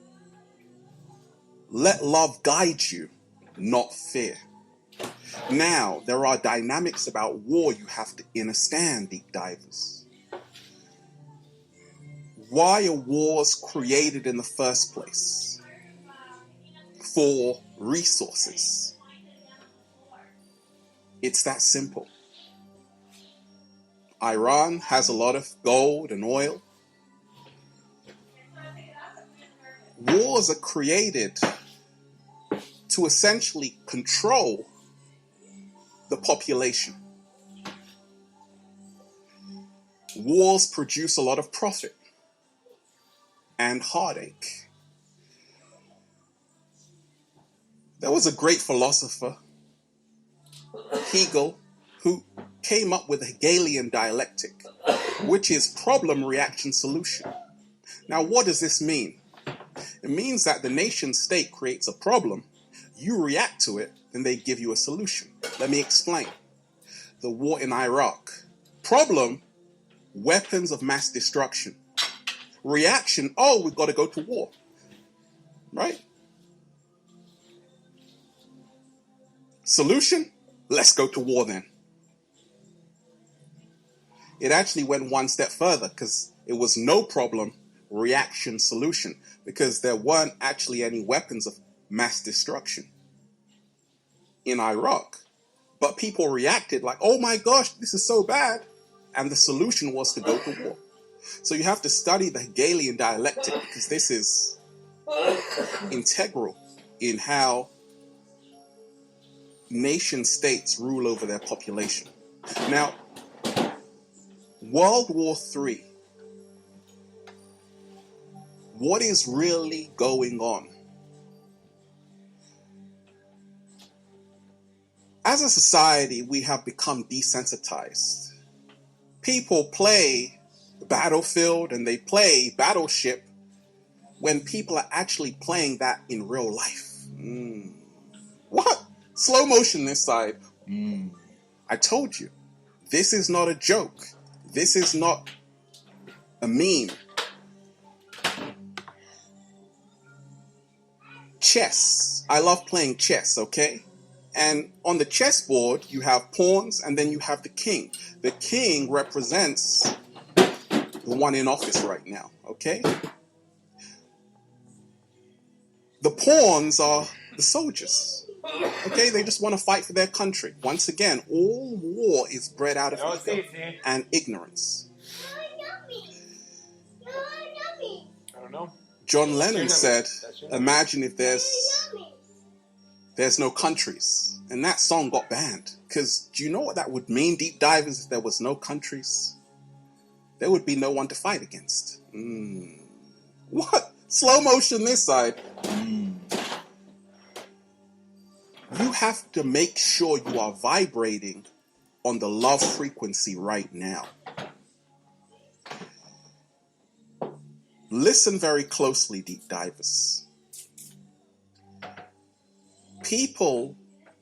Let love guide you, not fear. Now, there are dynamics about war you have to understand, deep divers. Why are wars created in the first place? For resources. It's that simple. Iran has a lot of gold and oil. Wars are created to essentially control the the population. Wars produce a lot of profit and heartache. There was a great philosopher, Hegel, who came up with a Hegelian dialectic, which is problem, reaction, solution. Now, what does this mean? It means that the nation state creates a problem, you react to it, then they give you a solution. Let me explain. The war in Iraq. Problem, weapons of mass destruction. Reaction, oh, we've got to go to war. Right? Solution, let's go to war then. It actually went one step further because it was no problem, reaction, solution, because there weren't actually any weapons of mass destruction in Iraq. But people reacted like, oh my gosh, this is so bad. And the solution was to go to war. So you have to study the Hegelian dialectic because this is integral in how nation states rule over their population. Now, World War III. What is really going on? As a society, we have become desensitized. People play Battlefield and they play Battleship when people are actually playing that in real life. What? Slow motion this side. I told you, this is not a joke. This is not a meme. Chess. I love playing chess, okay? And on the chessboard, you have pawns and then you have the king. The king represents the one in office right now, okay? The pawns are the soldiers. Okay, they just want to fight for their country. Once again, all war is bred out of ego and ignorance. I don't know. John Lennon said, imagine if there's no countries. And that song got banned. Because do you know what that would mean, deep divers, if there was no countries? There would be no one to fight against. What? Slow motion this side. You have to make sure you are vibrating on the love frequency right now. Listen very closely, deep divers. People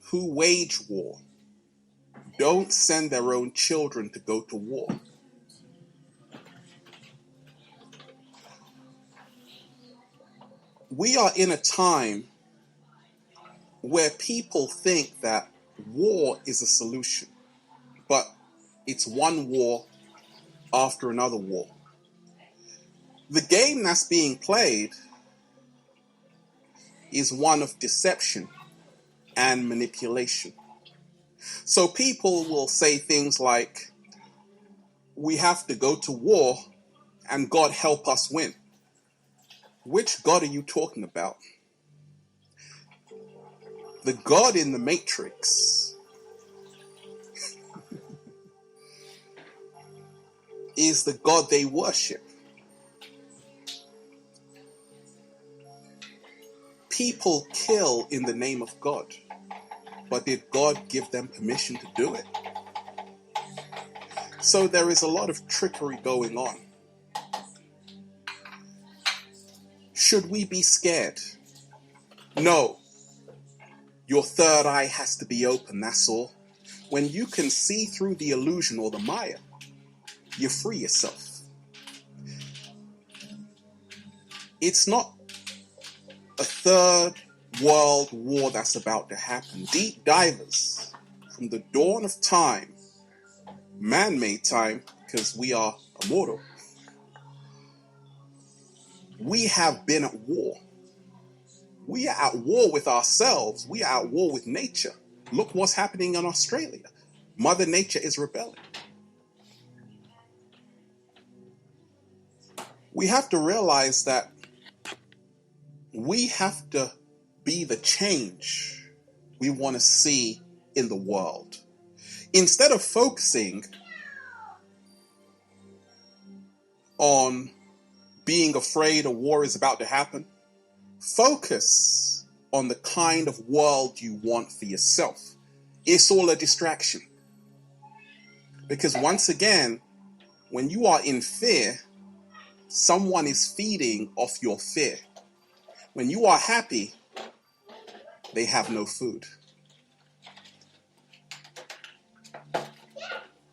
who wage war don't send their own children to go to war. We are in a time where people think that war is a solution, but it's one war after another war. The game that's being played is one of deception and manipulation. So people will say things like, we have to go to war and God help us win. Which God are you talking about? The God in the Matrix is the God they worship. People kill in the name of God, but did God give them permission to do it? So there is a lot of trickery going on. Should we be scared? No. Your third eye has to be open, that's all. When you can see through the illusion or the Maya, you free yourself. It's not a third world war that's about to happen. Deep divers, from the dawn of time, man-made time, because we are immortal, we have been at war. We are at war with ourselves. We are at war with nature. Look what's happening in Australia. Mother Nature is rebelling. We have to realize that we have to be the change we want to see in the world. instead of focusing on being afraid a war is about to happen, focus on the kind of world you want for yourself. It's all a distraction. Because once again, when you are in fear, someone is feeding off your fear. When you are happy, they have no food.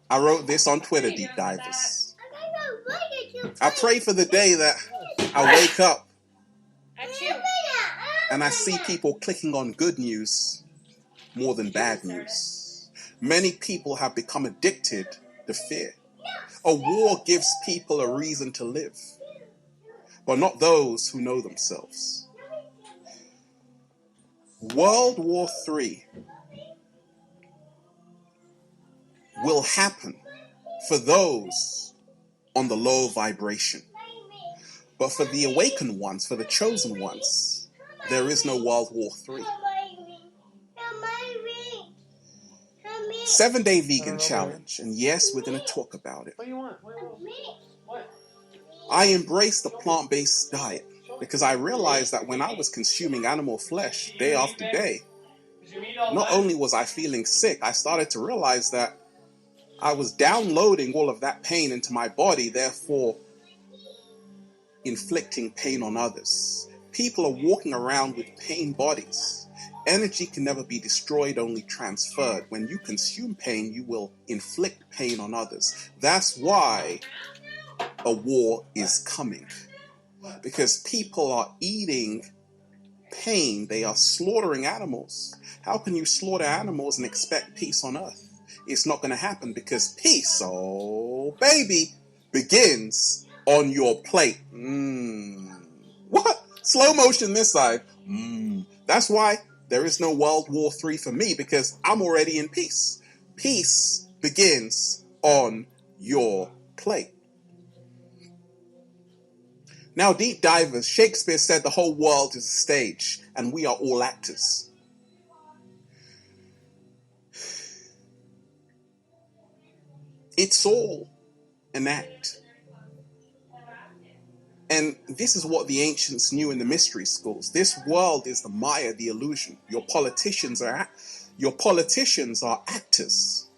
I wrote this on Twitter, Deep Divers. I pray for the day that I wake up and I see people clicking on good news more than bad news. Many people have become addicted to fear. A war gives people a reason to live, but not those who know themselves. World War III will happen for those on the low vibration. But for the awakened ones, for the chosen ones, there is no World War III. 7-day vegan challenge, and yes, we're going to talk about it. What do you want? What? I embraced the plant-based diet because I realized that when I was consuming animal flesh day after day, not only was I feeling sick, I started to realize that I was downloading all of that pain into my body, therefore inflicting pain on others. People are walking around with pain bodies. Energy can never be destroyed, only transferred. When you consume pain, you will inflict pain on others. That's why a war is coming. Because people are eating pain. They are slaughtering animals. How can you slaughter animals and expect peace on earth? It's not going to happen because peace, oh baby, begins on your plate. What? Slow motion this side. That's why there is no World War III for me, because I'm already in peace. Peace begins on your plate. Now, deep divers, Shakespeare said the whole world is a stage and we are all actors. It's all an act. And this is what the ancients knew in the mystery schools. This world is the Maya, the illusion. Your politicians are actors.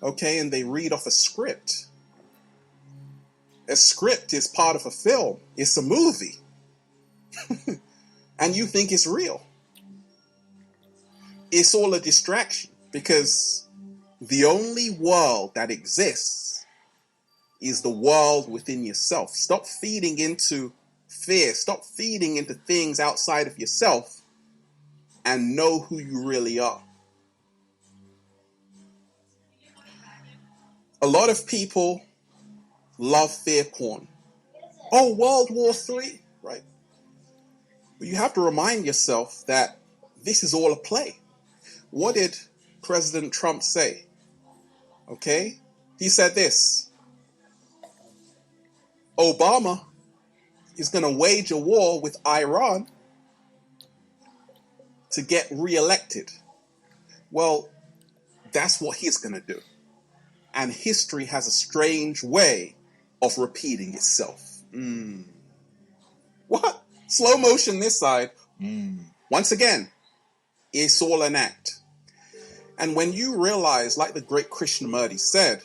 Okay, and they read off a script. A script is part of a film. It's a movie. And you think it's real. It's all a distraction, because the only world that exists is the world within yourself. Stop feeding into fear. Stop feeding into things outside of yourself and know who you really are. A lot of people love fear porn. Oh, World War III, right? But you have to remind yourself that this is all a play. What did President Trump say? Okay? He said this: Obama is going to wage a war with Iran to get reelected. Well, that's what he's going to do. And history has a strange way of repeating itself. What? Slow motion this side. Once again, it's all an act. And when you realize, like the great Krishnamurti said,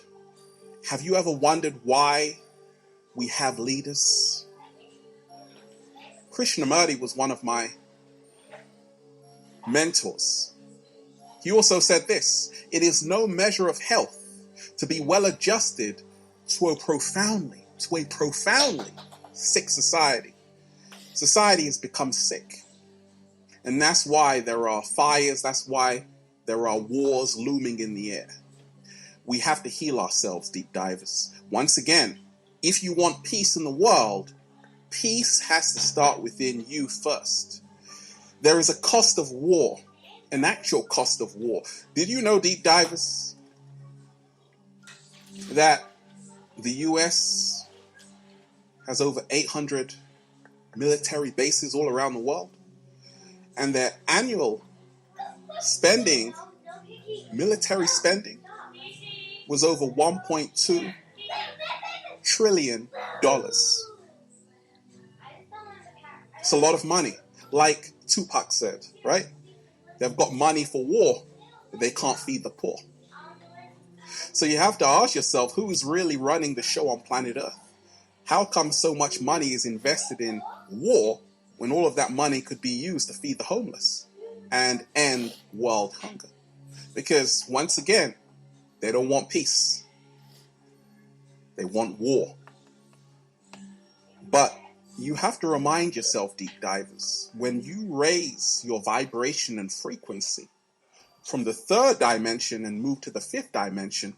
have you ever wondered why we have leaders? Krishnamurti was one of my mentors. He also said this: it is no measure of health to be well adjusted to a profoundly sick society. Society has become sick. And that's why there are fires, that's why there are wars looming in the air. We have to heal ourselves, deep divers. Once again, if you want peace in the world, peace has to start within you first. There is a cost of war, an actual cost of war. Did you know, deep divers, that the US has over 800 military bases all around the world? And their annual spending, military spending, was over $1.2 trillion. It's a lot of money. Like Tupac said, right? They've got money for war, but they can't feed the poor. So you have to ask yourself, who is really running the show on planet Earth? How come so much money is invested in war when all of that money could be used to feed the homeless and end world hunger? Because, once again, they don't want peace. They want war. But you have to remind yourself, deep divers, when you raise your vibration and frequency from the third dimension and move to the fifth dimension,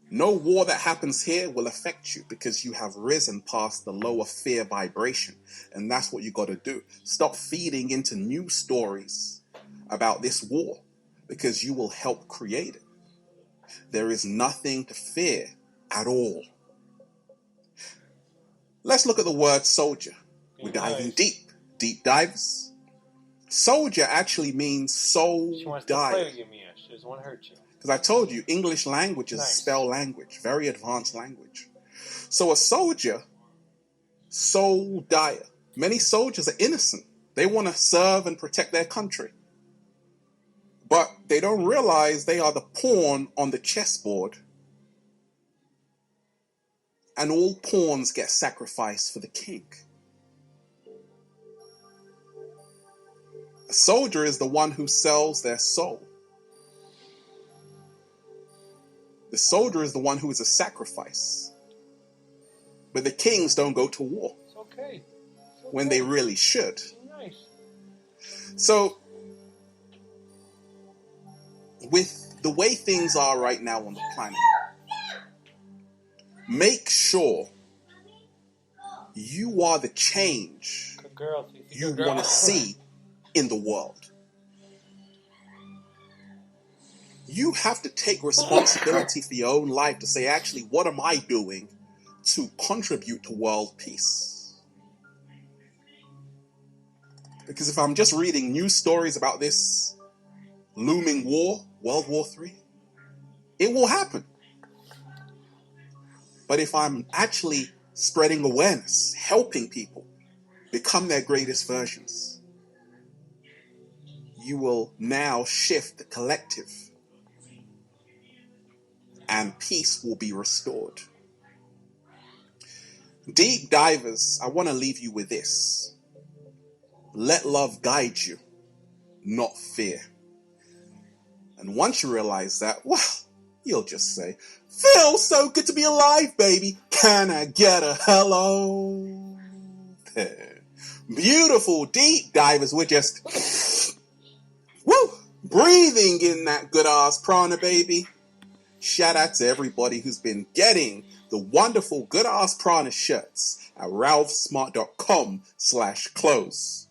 no war that happens here will affect you because you have risen past the lower fear vibration. And that's what you got to do. Stop feeding into new stories about this war because you will help create it. There is nothing to fear at all. Let's look at the word soldier. We're diving deep. Deep divers. Soldier actually means soul She wants dive. to play with you, Mia. She doesn't want to hurt you. Because I told you, English language is a spell language, very advanced language. So a soldier, soul dire. Many soldiers are innocent. They want to serve and protect their country. But they don't realize they are the pawn on the chessboard. And all pawns get sacrificed for the king. A soldier is the one who sells their soul. The soldier is the one who is a sacrifice. But the kings don't go to war. It's okay. When they really should. Nice. So, with the way things are right now on the planet, make sure you are the change Good girl. you want to see in the world. You have to take responsibility for your own life to say, actually, what am I doing to contribute to world peace? Because if I'm just reading news stories about this looming war, World War III, it will happen. But if I'm actually spreading awareness, helping people become their greatest versions, you will now shift the collective and peace will be restored. Deep divers, I want to leave you with this. Let love guide you, not fear. And once you realize that, well, you'll just say, feels so good to be alive, baby. Can I get a hello? Beautiful deep divers. We're just, woo, breathing in that good ass prana, baby. Shout out to everybody who's been getting the wonderful good ass prana shirts at ralphsmart.com/clothes.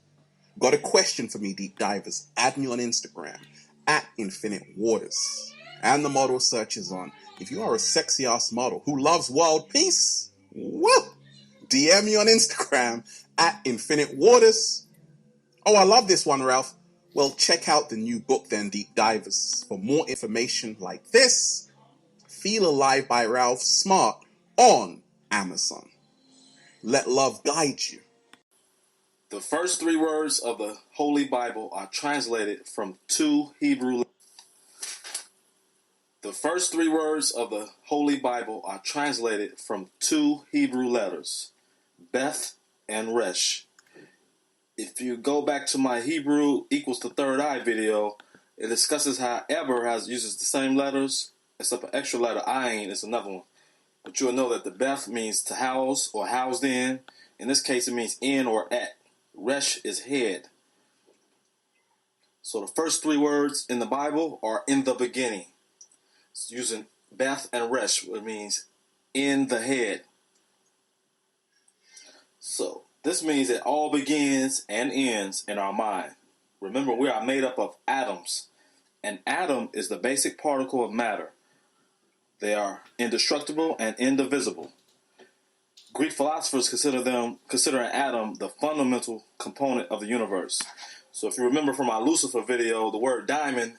Got a question for me, deep divers? Add me on Instagram at Infinite Waters. And the model search is on. If you are a sexy ass model who loves world peace, woo, DM me on Instagram at Infinite Waters. Oh, I love this one, Ralph. Well, check out the new book then, Deep Divers. For more information like this, Feel Alive by Ralph Smart on Amazon. Let love guide you. The first 3 words of the Holy Bible are translated from 2 Hebrew letters. The first 3 words of the Holy Bible are translated from 2 Hebrew letters, Beth and Resh. If you go back to my Hebrew equals the third eye video, it discusses how Eber uses the same letters, except an extra letter, ayin, is another one. But you'll know that the Beth means to house or housed in. In this case, it means in or at. Resh is head. So the first 3 words in the Bible are in the beginning. It's using Beth and Resh, which means in the head. So this means it all begins and ends in our mind. Remember, we are made up of atoms. An atom is the basic particle of matter. They are indestructible and indivisible. Greek philosophers consider an atom the fundamental component of the universe. So if you remember from my Lucifer video, the word diamond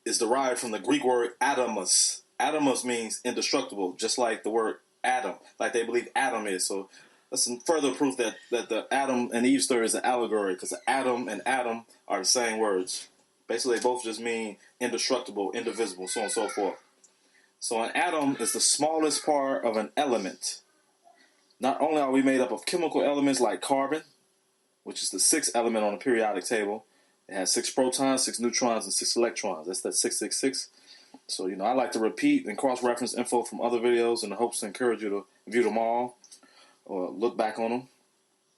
is derived from the Greek word atomus. Atomus means indestructible, just like the word Adam, like they believe Adam is. So that's some further proof that the Adam and Eve story is an allegory, because Adam and Adam are the same words. Basically, they both just mean indestructible, indivisible, so on and so forth. So an atom is the smallest part of an element. Not only are we made up of chemical elements like carbon, which is the sixth element on the periodic table. It has 6 protons, 6 neutrons, and 6 electrons. That's that 666. So, I like to repeat and cross-reference info from other videos in the hopes to encourage you to view them all or look back on them.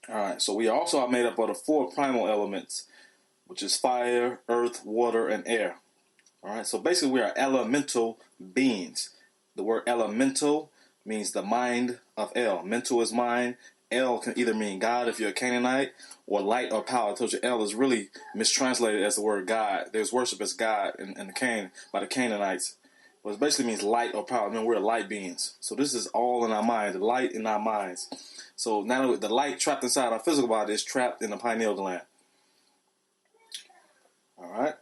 All right, so we also are made up of the 4 primal elements, which is fire, earth, water, and air. All right, so basically we are elemental beings. The word elemental means the mind of El. Mental is mind. El can either mean God if you're a Canaanite, or light or power. I told you El is really mistranslated as the word God. There's worship as God in the by the Canaanites. But it basically means light or power. I mean, we're light beings. So this is all in our mind, the light in our minds. So now the light trapped inside our physical body is trapped in the pineal gland. All right.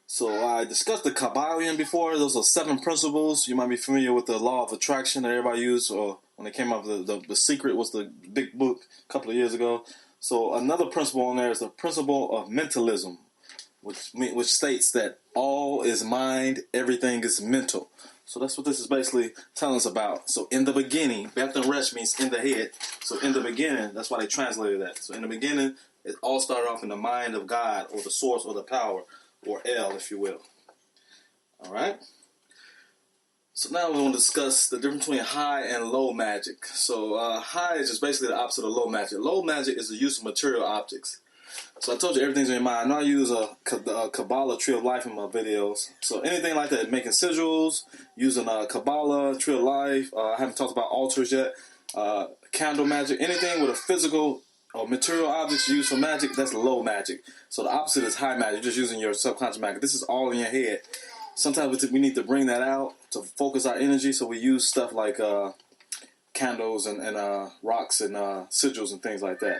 So I discussed the Kabbalion before. Those are 7 principles. You might be familiar with the law of attraction that everybody used, or when they came up with the Secret was the big book a couple of years ago. So another principle on there is the principle of mentalism, which states that all is mind, everything is mental. So that's what this is basically telling us about. So in the beginning, Beth and Resh means in the head. So in the beginning, that's why they translated that. So in the beginning, it all started off in the mind of God, or the source, or the power, or El, if you will. All right. So now we're going to discuss the difference between high and low magic. So high is just basically the opposite of low magic. Low magic is the use of material objects. So I told you everything's in your mind. I know I use a Kabbalah Tree of Life in my videos. So anything like that, making sigils, using Kabbalah, Tree of Life. I haven't talked about altars yet. Candle magic, anything with a physical or material objects used for magic, that's low magic. So the opposite is high magic. You're just using your subconscious magic. This is all in your head. Sometimes we need to bring that out to focus our energy, so we use stuff like candles and rocks and sigils and things like that.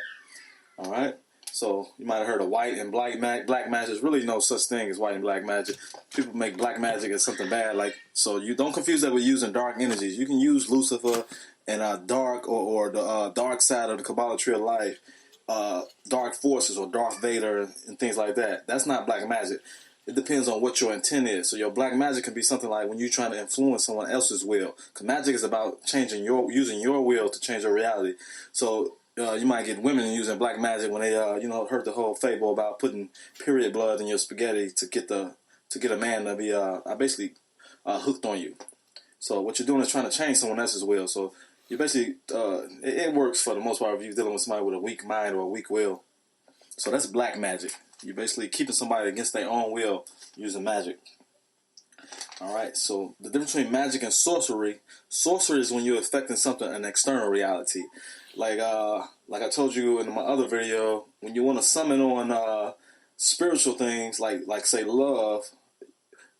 All right? So you might have heard of white and black magic. There's really no such thing as white and black magic. People make black magic as something bad. So you don't confuse that with using dark energies. You can use Lucifer and dark or the dark side of the Kabbalah Tree of Life, dark forces or Darth Vader and things like that. That's not black magic. It depends on what your intent is. So your black magic can be something like when you're trying to influence someone else's will. Because magic is about using your will to change your reality. So you might get women using black magic when they heard the whole fable about putting period blood in your spaghetti to get a man to be basically hooked on you. So what you're doing is trying to change someone else's will. So you basically it works for the most part if you're dealing with somebody with a weak mind or a weak will. So that's black magic. You're basically keeping somebody against their own will using magic. All right, so the difference between magic and sorcery. Sorcery is when you're affecting something, an external reality. Like I told you in my other video, when you want to summon on spiritual things, like say love,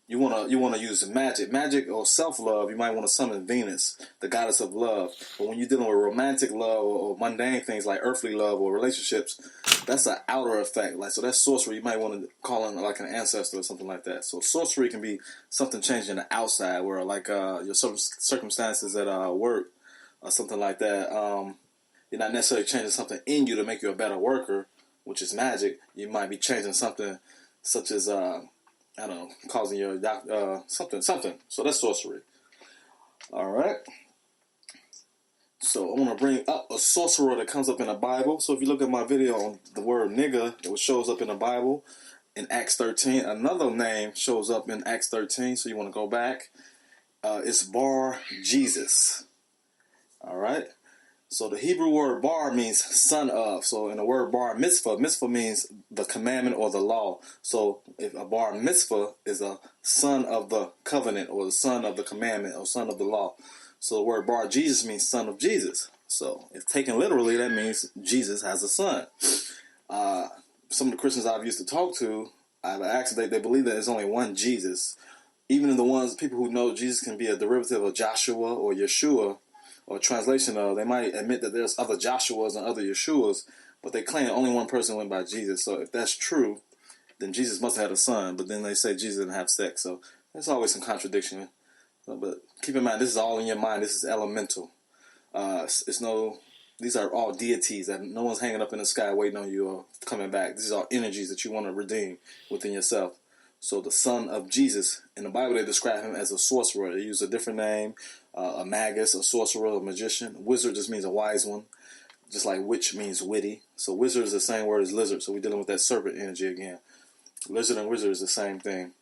you want to use magic or self-love. You might want to summon Venus, the goddess of love. But when you're dealing with romantic love or mundane things like earthly love or relationships, that's an outer effect. So that's sorcery. You might want to call in like an ancestor or something like that. So sorcery can be something changing the outside, where your circumstances at work or something like that. You're not necessarily changing something in you to make you a better worker, which is magic. You might be changing something such as causing your something. So that's sorcery. All right. So I want to bring up a sorcerer that comes up in the Bible. So if you look at my video on the word nigga, it shows up in the Bible in Acts 13. Another name shows up in Acts 13, so you want to go back. It's Bar Jesus. All right. So the Hebrew word bar means son of. So in the word bar mitzvah means the commandment or the law. So if a bar mitzvah is a son of the covenant or the son of the commandment or son of the law. So the word bar Jesus means son of Jesus. So if taken literally, that means Jesus has a son. Some of the Christians I've used to talk to, I've asked they believe that there's only one Jesus. Even in people who know Jesus can be a derivative of Joshua or Yeshua, or translation of, they might admit that there's other Joshuas and other Yeshuas, but they claim only one person went by Jesus. So if that's true, then Jesus must have had a son. But then they say Jesus didn't have sex. So there's always some contradiction. But keep in mind, this is all in your mind. This is elemental. These are all deities that no one's hanging up in the sky waiting on you or coming back. These are energies that you want to redeem within yourself. So the son of Jesus, in the Bible they describe him as a sorcerer. They use a different name, a magus, a sorcerer, a magician. Wizard just means a wise one, just like witch means witty. So wizard is the same word as lizard, so we're dealing with that serpent energy again. Lizard and wizard is the same thing.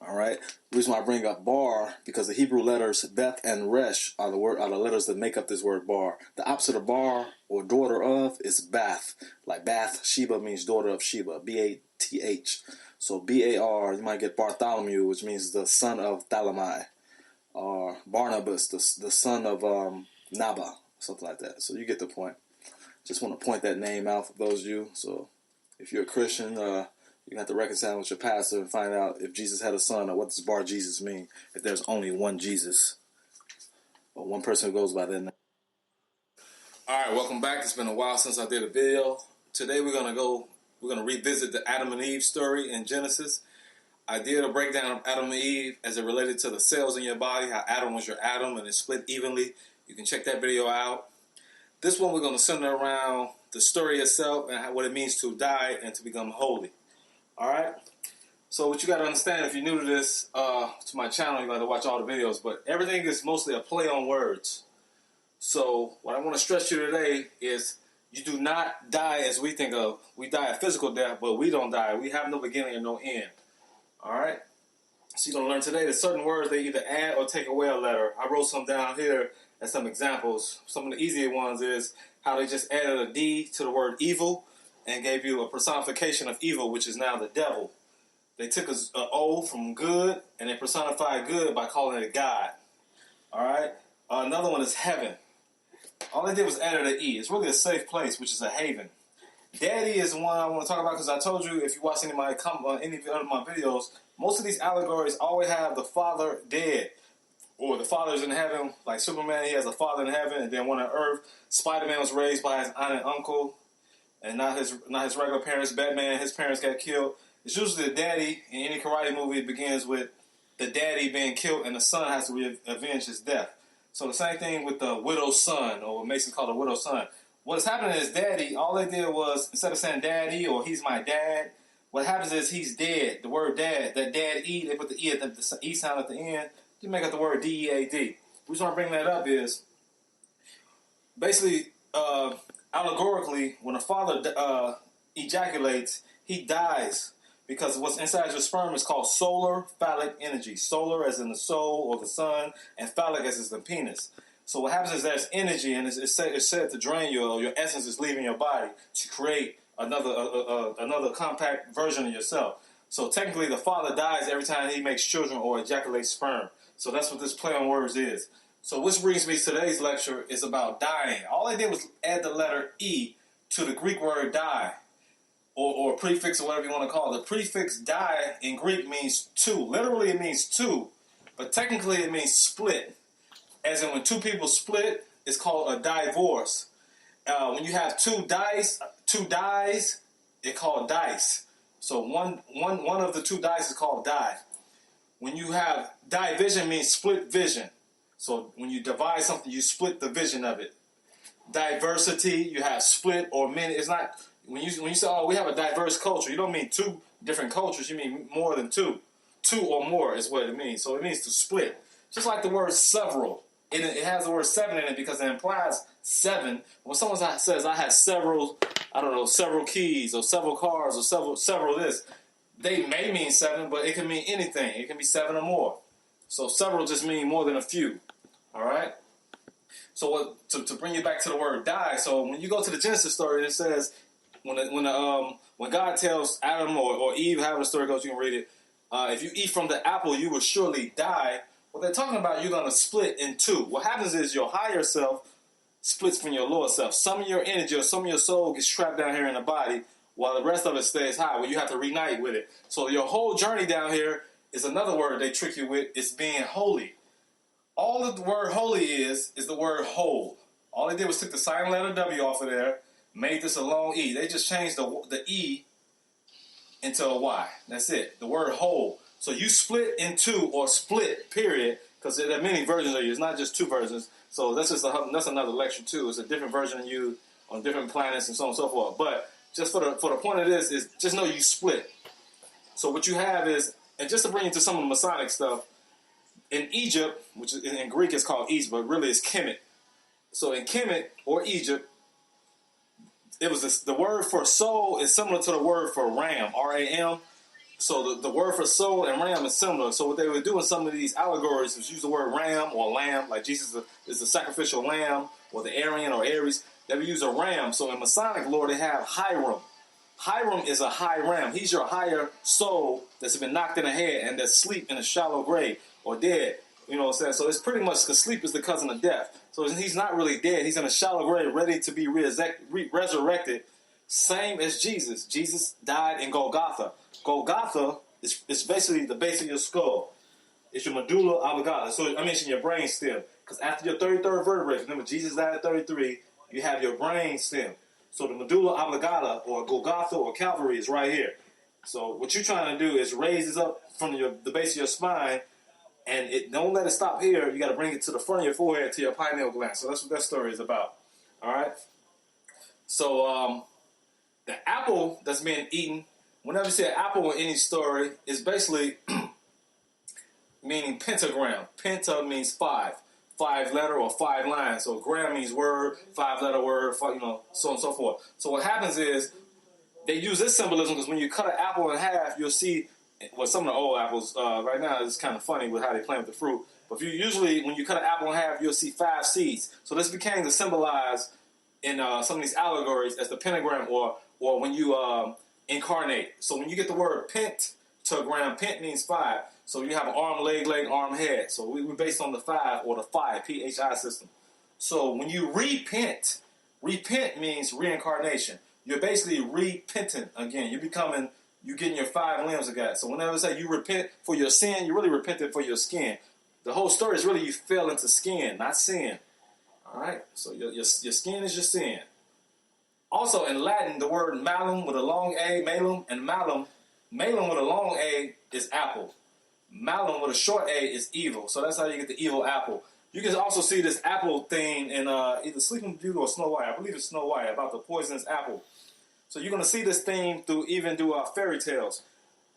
All right. The reason why I bring up bar, because the Hebrew letters Beth and Resh are the letters that make up this word bar. The opposite of bar or daughter of is Bath. Like Bath Sheba means daughter of Sheba. B-A-T-H. So B-A-R, you might get Bartholomew, which means the son of Thalamai. Or Barnabas, the son of Naba, something like that. So you get the point. Just want to point that name out for those of you. So if you're a Christian, you have to reconcile with your pastor and find out if Jesus had a son, or what does Bar Jesus mean if there's only one Jesus or one person who goes by that name. All right, welcome back. It's been a while since I did a video. Today we're gonna revisit the Adam and Eve story in Genesis. I did a breakdown of Adam and Eve as it related to the cells in your body, how Adam was your atom and it split evenly. You can check that video out. This one we're going to center around the story itself and what it means to die and to become holy. Alright? So what you got to understand, if you're new to this, to my channel, you got to watch all the videos, but everything is mostly a play on words. So what I want to stress to you today is you do not die as we think of. We die a physical death, but we don't die. We have no beginning and no end. Alright? So you're going to learn today that certain words, they either add or take away a letter. I wrote some down here as some examples. Some of the easier ones is how they just added a D to the word evil and gave you a personification of evil, which is now the devil. They took an O from good and they personified good by calling it God. Alright? Another one is heaven. All they did was add an E. It's really a safe place, which is a haven. Daddy is the one I want to talk about because I told you, if you watch any of my videos, most of these allegories always have the father dead. Or the father's in heaven, like Superman, he has a father in heaven, and then one on earth. Spider-Man was raised by his aunt and uncle, and not his regular parents. Batman, his parents got killed. It's usually the daddy. In any karate movie, it begins with the daddy being killed, and the son has to avenge his death. So the same thing with the widow's son, or what Mason called a widow's son. What is happening is daddy, all they did was, instead of saying daddy or he's my dad, what happens is he's dead. The word dad, that dad-E, they put the E at the E sound at the end. You make up the word D-E-A-D. The reason I bring that up is, basically, allegorically, when a father ejaculates, he dies because what's inside your sperm is called solar phallic energy. Solar as in the soul or the sun, and phallic as in the penis. So what happens is there's energy, and it's said to drain you, or your essence is leaving your body to create another compact version of yourself. So technically, the father dies every time he makes children or ejaculates sperm. So that's what this play on words is. So which brings me to today's lecture is about dying. All I did was add the letter E to the Greek word die, or prefix, or whatever you want to call it. The prefix die in Greek means two. Literally, it means two, but technically, it means split. As in, when two people split, it's called a divorce. When you have two dice, it's called dice. So one of the two dice is called die. When you have division, means split vision. So when you divide something, you split the vision of it. Diversity, you have split or many. It's not when you say, oh, we have a diverse culture, you don't mean two different cultures. You mean more than two. Two or more is what it means. So it means to split. Just like the word several. It has the word seven in it because it implies seven. When someone says, I have several keys or several cars or several this, they may mean seven, but it can mean anything. It can be seven or more. So several just mean more than a few. All right? So to bring you back to the word die, so when you go to the Genesis story, it says, when God tells Adam or Eve, however the story goes, you can read it, if you eat from the apple, you will surely die. What they're talking about, you're going to split in two. What happens is your higher self splits from your lower self. Some of your energy or some of your soul gets trapped down here in the body while the rest of it stays high, where you have to reunite with it. So your whole journey down here is another word they trick you with. It's being holy. All that the word holy is the word whole. All they did was took the silent letter W off of there, made this a long E. They just changed the E into a Y. That's it. The word whole. So you split into or split, period, because there are many versions of you. It's not just two versions. So that's another lecture too. It's a different version of you on different planets and so on and so forth. But just for the point of this is just know you split. So what you have is, and just to bring you to some of the Masonic stuff, in Egypt, which is, in Greek is called Egypt, but really it's Kemet. So in Kemet or Egypt, it was the word for soul is similar to the word for ram, R-A-M. So the word for soul and ram is similar. So what they would do in some of these allegories is use the word ram or lamb, like Jesus is the sacrificial lamb, or the Aryan or Aries. They would use a ram. So in Masonic lore, they have Hiram. Hiram is a high ram. He's your higher soul that's been knocked in the head and that's asleep in a shallow grave or dead. You know what I'm saying? So it's pretty much because sleep is the cousin of death. So he's not really dead. He's in a shallow grave ready to be resurrected. Same as Jesus. Jesus died in Golgotha. Golgotha is basically the base of your skull. It's your medulla oblongata. So I mentioned your brain stem. Because after your 33rd vertebrae, remember Jesus died at 33, you have your brain stem. So the medulla oblongata or Golgotha or Calvary is right here. So what you're trying to do is raise this up from the base of your spine, and don't let it stop here. You got to bring it to the front of your forehead, to your pineal gland. So that's what that story is about. All right? So the apple that's being eaten, whenever you say an apple in any story, is basically meaning pentagram. Penta means 5 letter or 5 lines. So gram means word, 5-letter word, so on and so forth. So what happens is they use this symbolism because when you cut an apple in half, you'll see, well, some of the old apples right now it's kind of funny with how they play with the fruit. But when you cut an apple in half, you'll see 5 seeds. So this became to symbolize in some of these allegories as the pentagram or when you incarnate. So when you get the word pentagram, pent means 5. So you have an arm, leg, arm, head. So we're based on the 5 or the PHI system. So when you repent means reincarnation. You're basically repentant again. You're getting your 5 limbs again. So whenever I say you repent for your sin, you really repented for your skin. The whole story is really you fell into skin, not sin. All right? So your skin is your sin. Also in Latin, the word malum with a long A, malum, and malum with a long A is apple. Malum with a short A is evil. So that's how you get the evil apple. You can also see this apple thing in either Sleeping Beauty or Snow White. I believe it's Snow White, about the poisonous apple. So you're going to see this theme through fairy tales.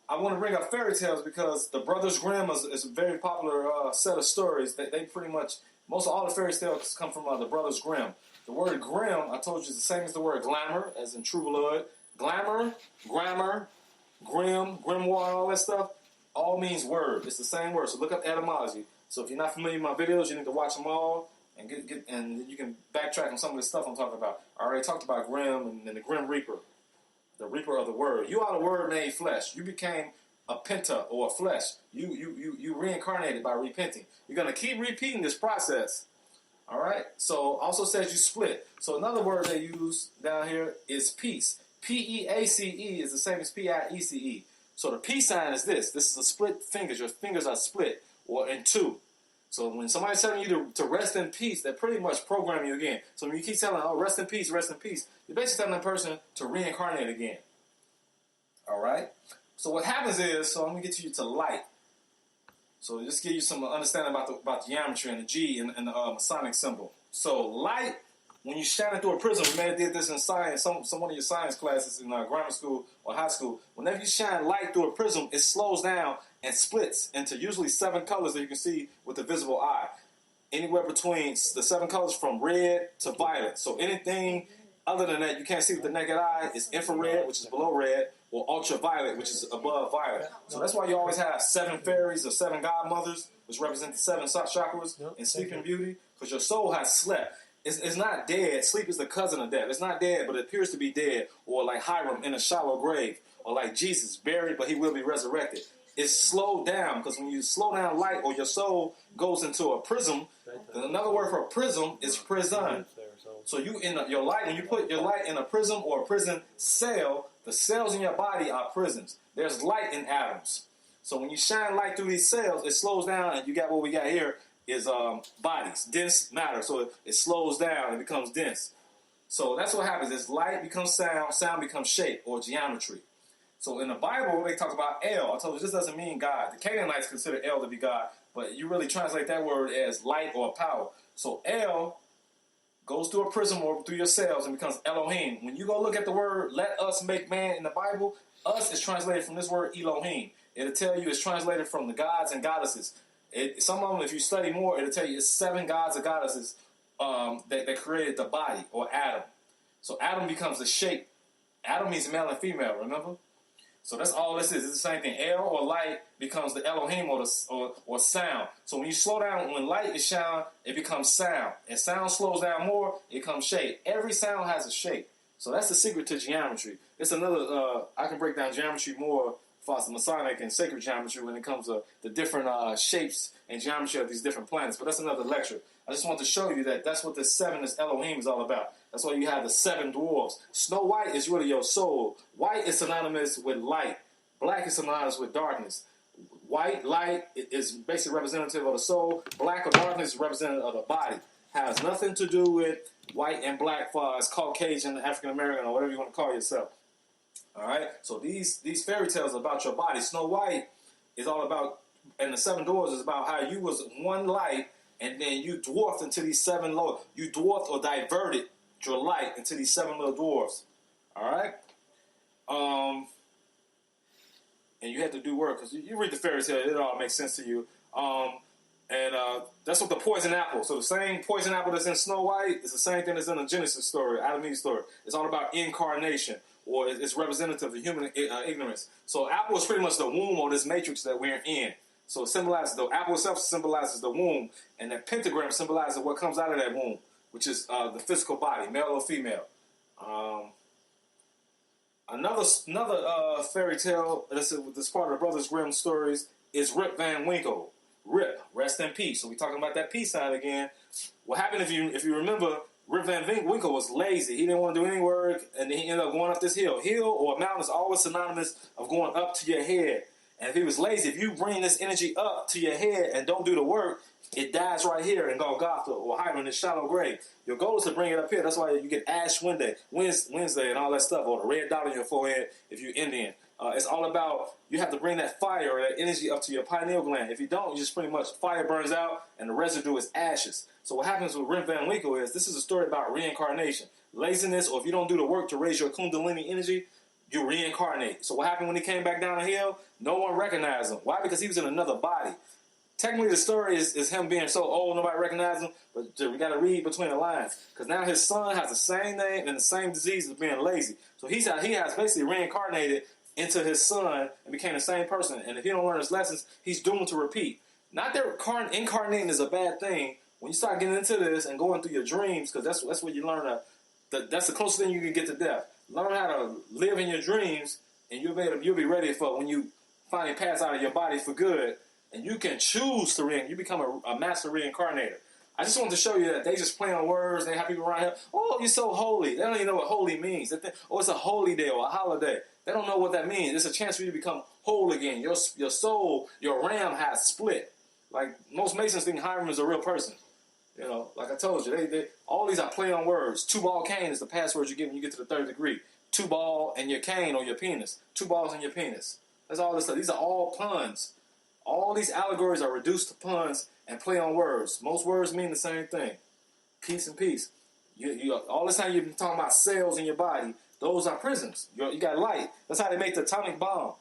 I want to bring up fairy tales because the Brothers Grimm is a very popular set of stories. They pretty much, most of all the fairy tales come from the Brothers Grimm. The word Grimm, I told you, is the same as the word glamour, as in True Blood. Glamour, grammar, grim, grimoire, all that stuff, all means word. It's the same word. So look up etymology. So if you're not familiar with my videos, you need to watch them all and and you can backtrack on some of the stuff I'm talking about. I already talked about Grim and the Grim Reaper, the Reaper of the Word. You are the Word made flesh. You became a penta or a flesh. You reincarnated by repenting. You're going to keep repeating this process. All right? So also says you split. So another word they use down here is peace. P-E-A-C-E is the same as P-I-E-C-E. So the peace sign is this. This is a split fingers. Your fingers are split or in two. So when somebody's telling you to rest in peace, they pretty much program you again. So when you keep telling them, oh, rest in peace, you're basically telling that person to reincarnate again. All right? So what happens is, so I'm going to get you to light. So just give you some understanding about the geometry and the G and the Masonic symbol. So light, when you shine it through a prism, you may have did this in science, some one of your science classes in grammar school or high school. Whenever you shine light through a prism, it slows down and splits into usually 7 colors that you can see with the visible eye. Anywhere between the 7 colors from red to violet. So anything other than that you can't see with the naked eye is infrared, which is below red, or ultraviolet, which is above violet. So that's why you always have 7 fairies or 7 godmothers, which represent the 7 chakras in Sleeping Beauty, because your soul has slept. It's not dead. Sleep is the cousin of death. It's not dead, but it appears to be dead, or like Hiram in a shallow grave, or like Jesus buried, but he will be resurrected. It's slowed down, because when you slow down light or your soul goes into a prism, another word for a prism is prison. So you your light, when you put your light in a prism or a prison cell, the cells in your body are prisons. There's light in atoms. So when you shine light through these cells, it slows down, and you got what we got here is bodies, dense matter. So it slows down and becomes dense. So that's what happens is light becomes sound, sound becomes shape or geometry. So in the Bible, they talk about El. I told you this doesn't mean God. The Canaanites consider El to be God, but you really translate that word as light or power. So El goes through a prism or through your cells and becomes Elohim. When you go look at the word "let us make man" in the Bible, us is translated from this word Elohim. It'll tell you it's translated from the gods and goddesses. Some of them, if you study more, it'll tell you it's 7 gods and goddesses that created the body, or Adam. So Adam becomes the shape. Adam means male and female, remember? So that's all this is. It's the same thing. El, or light, becomes the Elohim, or sound. So when you slow down, when light is shine, it becomes sound. And sound slows down more, it becomes shape. Every sound has a shape. So that's the secret to geometry. It's another, I can break down geometry more as the Masonic and sacred geometry when it comes to the different shapes and geometry of these different planets. But that's another lecture. I just want to show you that that's what this 7, this Elohim, is all about. That's why you have the 7 dwarfs. Snow White is really your soul. White is synonymous with light. Black is synonymous with darkness. White, light, is basically representative of the soul. Black or darkness is representative of the body. Has nothing to do with white and black as Caucasian, African American, or whatever you want to call yourself. All right? So these fairy tales are about your body. Snow White is all about, and the 7 dwarfs is about how you was one light, and then you dwarfed into these 7 lower. You dwarfed or diverted your light into these 7 little dwarfs. All right? And you had to do work, because you read the fairy tale, it all makes sense to you. That's what the poison apple. So the same poison apple that's in Snow White is the same thing that's in the Genesis story, Adam and Eve story. It's all about incarnation, or it's representative of human ignorance. So apple is pretty much the womb or this matrix that we're in. So it symbolizes, the apple itself symbolizes the womb, and that pentagram symbolizes what comes out of that womb, which is the physical body, male or female. Another fairy tale that's part of the Brothers Grimm stories is Rip Van Winkle. Rip, rest in peace. So we're talking about that peace sign again. What happened, if you remember, Rip Van Winkle was lazy. He didn't want to do any work, and then he ended up going up this hill. Hill or mountain is always synonymous of going up to your head. And if he was lazy, if you bring this energy up to your head and don't do the work, it dies right here in Golgotha or hiding in this shallow grave. Your goal is to bring it up here. That's why you get Ash Wednesday and all that stuff, or the red dot on your forehead if you're Indian. It's all about, you have to bring that fire or that energy up to your pineal gland. If you don't, you just pretty much, fire burns out and the residue is ashes. So what happens with Rip Van Winkle is, this is a story about reincarnation. Laziness, or if you don't do the work to raise your Kundalini energy, you reincarnate. So what happened when he came back down the hill? No one recognized him. Why? Because he was in another body. Technically, the story is him being so old, nobody recognized him, but we got to read between the lines. Because now his son has the same name and the same disease as being lazy. So he has basically reincarnated into his son and became the same person. And if he don't learn his lessons, he's doomed to repeat. Not that incarnating is a bad thing. When you start getting into this and going through your dreams, because that's what you learn. That's the closest thing you can get to death. Learn how to live in your dreams, and you'll be ready for when you finally pass out of your body for good. And you can choose to you become a master reincarnator. I just want to show you that they just play on words. They have people around here, oh, you're so holy. They don't even know what holy means. They think, oh, it's a holy day or a holiday. They don't know what that means. It's a chance for you to become whole again. Your soul, your ram has split. Like most Masons think Hiram is a real person. You know, like I told you, they all these are play on words. 2-ball cane is the password you get when you get to the 3rd degree. 2-ball and your cane or your penis. 2 balls and your penis. That's all this stuff. These are all puns. All these allegories are reduced to puns and play on words. Most words mean the same thing. Peace and peace. You all this time you've been talking about cells in your body. Those are prisms. You got light. That's how they make the atomic bomb.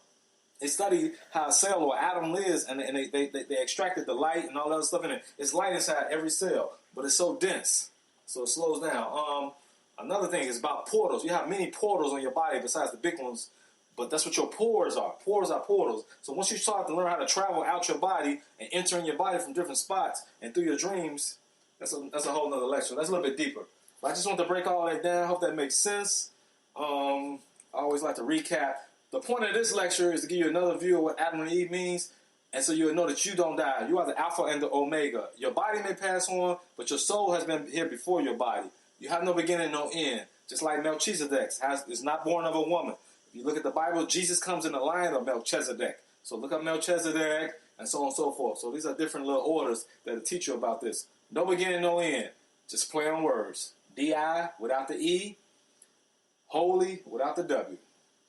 They studied how a cell or atom lives, and they extracted the light and all that other stuff in it. It's light inside every cell, but it's so dense, so it slows down. Another thing is about portals. You have many portals on your body besides the big ones, but that's what your pores are. Pores are portals. So once you start to learn how to travel out your body and enter in your body from different spots and through your dreams, that's a whole nother lecture. That's a little bit deeper. But I just want to break all that down. I hope that makes sense. I always like to recap. The point of this lecture is to give you another view of what Adam and Eve means, and so you'll know that you don't die. You are the Alpha and the Omega. Your body may pass on, but your soul has been here before your body. You have no beginning, no end. Just like Melchizedek is not born of a woman. If you look at the Bible, Jesus comes in the line of Melchizedek. So look up Melchizedek, and so on and so forth. So these are different little orders that will teach you about this. No beginning, no end. Just play on words. D-I without the E. Holy without the W.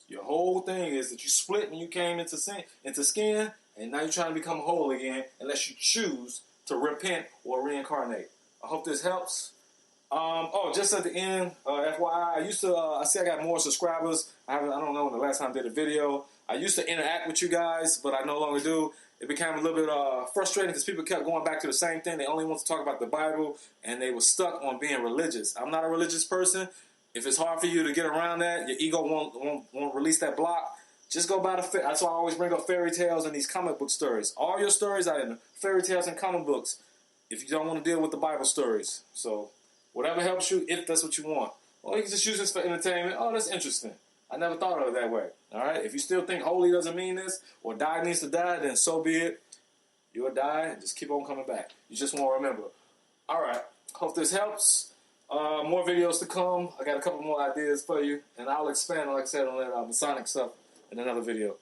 Your whole thing is that you split when you came into skin, and now you're trying to become whole again unless you choose to repent or reincarnate. I hope this helps. Just at the end, FYI, I see I got more subscribers. I don't know when the last time I did a video. I used to interact with you guys, but I no longer do. It became a little bit frustrating because people kept going back to the same thing. They only want to talk about the Bible, and they were stuck on being religious. I'm not a religious person. If it's hard for you to get around that, your ego won't release that block, just go by the... That's why I always bring up fairy tales and these comic book stories. All your stories are in fairy tales and comic books if you don't want to deal with the Bible stories. So... whatever helps you, if that's what you want. Or you can just use this for entertainment. Oh, that's interesting. I never thought of it that way. All right? If you still think holy doesn't mean this, or die needs to die, then so be it. You'll die, and just keep on coming back. You just won't remember. All right. Hope this helps. More videos to come. I got a couple more ideas for you, and I'll expand, like I said, on that Masonic stuff in another video.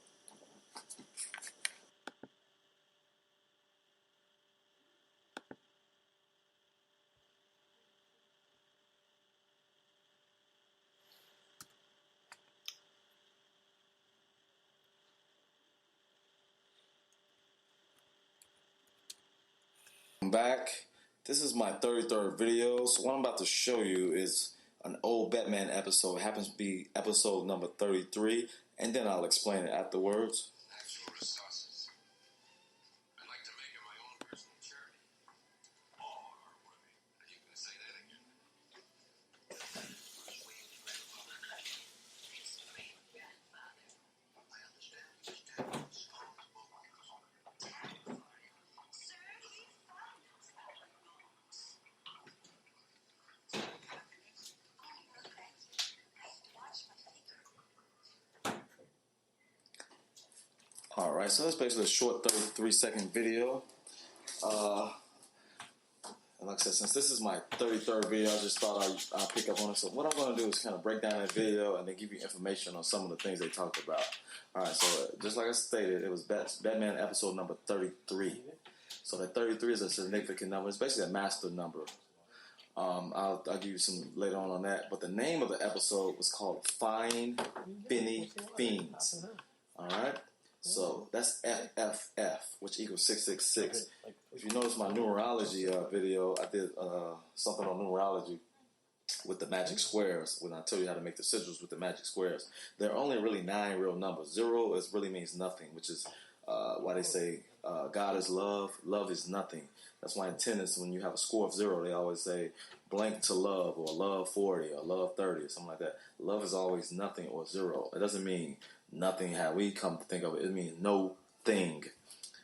Back. This is my 33rd video. So what I'm about to show you is an old Batman episode. It happens to be episode number 33, and then I'll explain it afterwards. Natural resources. I'd like to make it my own personal charity. All are worthy. You can say that again. Alright, so that's basically a short 33-second video. And like I said, since this is my 33rd video, I just thought I'd pick up on it. So what I'm going to do is kind of break down that video and then give you information on some of the things they talked about. Alright, so just like I stated, it was Batman episode number 33. So that 33 is a significant number. It's basically a master number. I'll give you some later on that. But the name of the episode was called Fine Finny Fiends. Alright? So that's FFF, which equals 666. If you notice my numerology video, I did something on numerology with the magic squares when I tell you how to make the sigils with the magic squares. There are only really 9 real numbers. 0 really means nothing, which is why they say God is love, love is nothing. That's why in tennis, when you have a score of 0, they always say blank to love, or love 40, or love 30, or something like that. Love is always nothing or 0. It doesn't mean nothing how we come to think of it. It means no thing.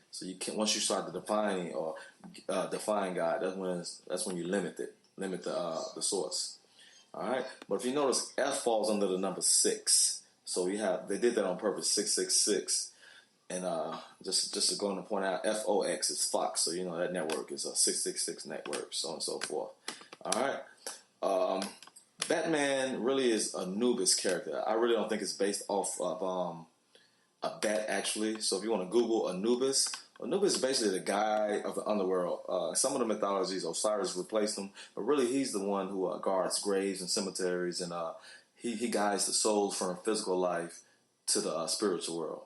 So you can, once you start to define or define God, that's when you limit the source. All right. But if you notice, F falls under the number 6. So they did that on purpose, 666. And just to go on to point out, FOX is Fox. So you know that network is a 666 network, so on and so forth. All right. Batman really is a Anubis character. I really don't think it's based off of a bat, actually. So if you want to Google Anubis is basically the guy of the underworld. Some of the mythologies, Osiris replaced him, but really he's the one who guards graves and cemeteries, and he guides the souls from physical life to the spiritual world,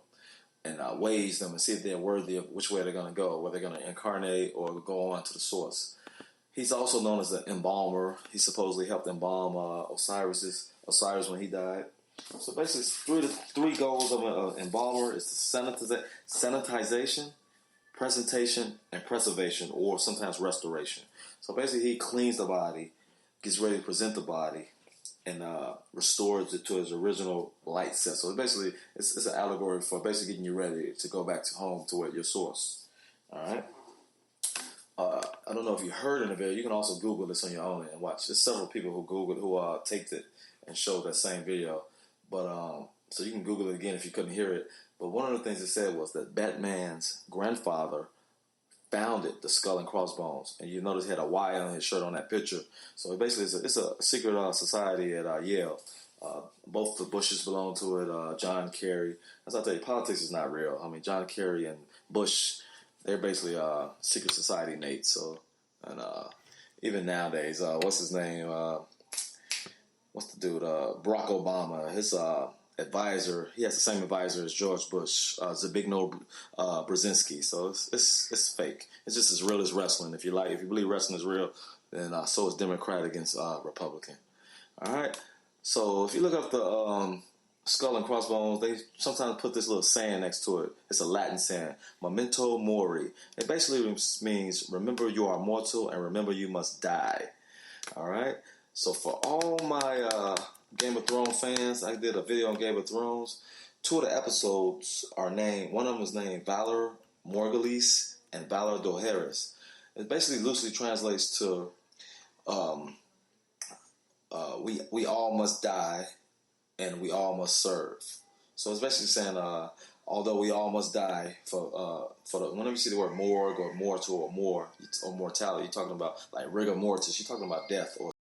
and weighs them and see if they're worthy of which way they're going to go, whether they're going to incarnate or go on to the source. He's also known as the embalmer. He supposedly helped embalm Osiris when he died. So basically, three goals of an embalmer is the sanitization, presentation, and preservation, or sometimes restoration. So basically, he cleans the body, gets ready to present the body, and restores it to its original light set. So basically, it's an allegory for basically getting you ready to go back to home to your source. All right. I don't know if you heard in the video. You can also Google this on your own and watch. There's several people who taped it and showed that same video. But so you can Google it again if you couldn't hear it. But one of the things it said was that Batman's grandfather founded the Skull and Crossbones, and you notice he had a Y on his shirt on that picture. So basically, it's a secret society at Yale. Both the Bushes belong to it. John Kerry. As I tell you, politics is not real. I mean, John Kerry and Bush, they're basically secret society mates. So, and even nowadays, what's his name? What's the dude? Barack Obama. advisor. He has the same advisor as George Bush, Zbigniew Brzezinski. So it's fake. It's just as real as wrestling. If you believe wrestling is real, then so is Democrat against Republican. All right. So if you look up the skull and crossbones, they sometimes put this little saying next to it. It's a Latin saying, memento mori. It basically means remember you are mortal and remember you must die. All right. So for all my Game of Thrones fans, I did a video on Game of Thrones. 2 of the episodes are named. One of them is named Valor Morghulis and Valor Dohaeris. It basically loosely translates to we all must die and we all must serve. So it's basically saying although we all must die whenever you see the word morgue or mortal or mortality, you're talking about like rigor mortis. You're talking about death or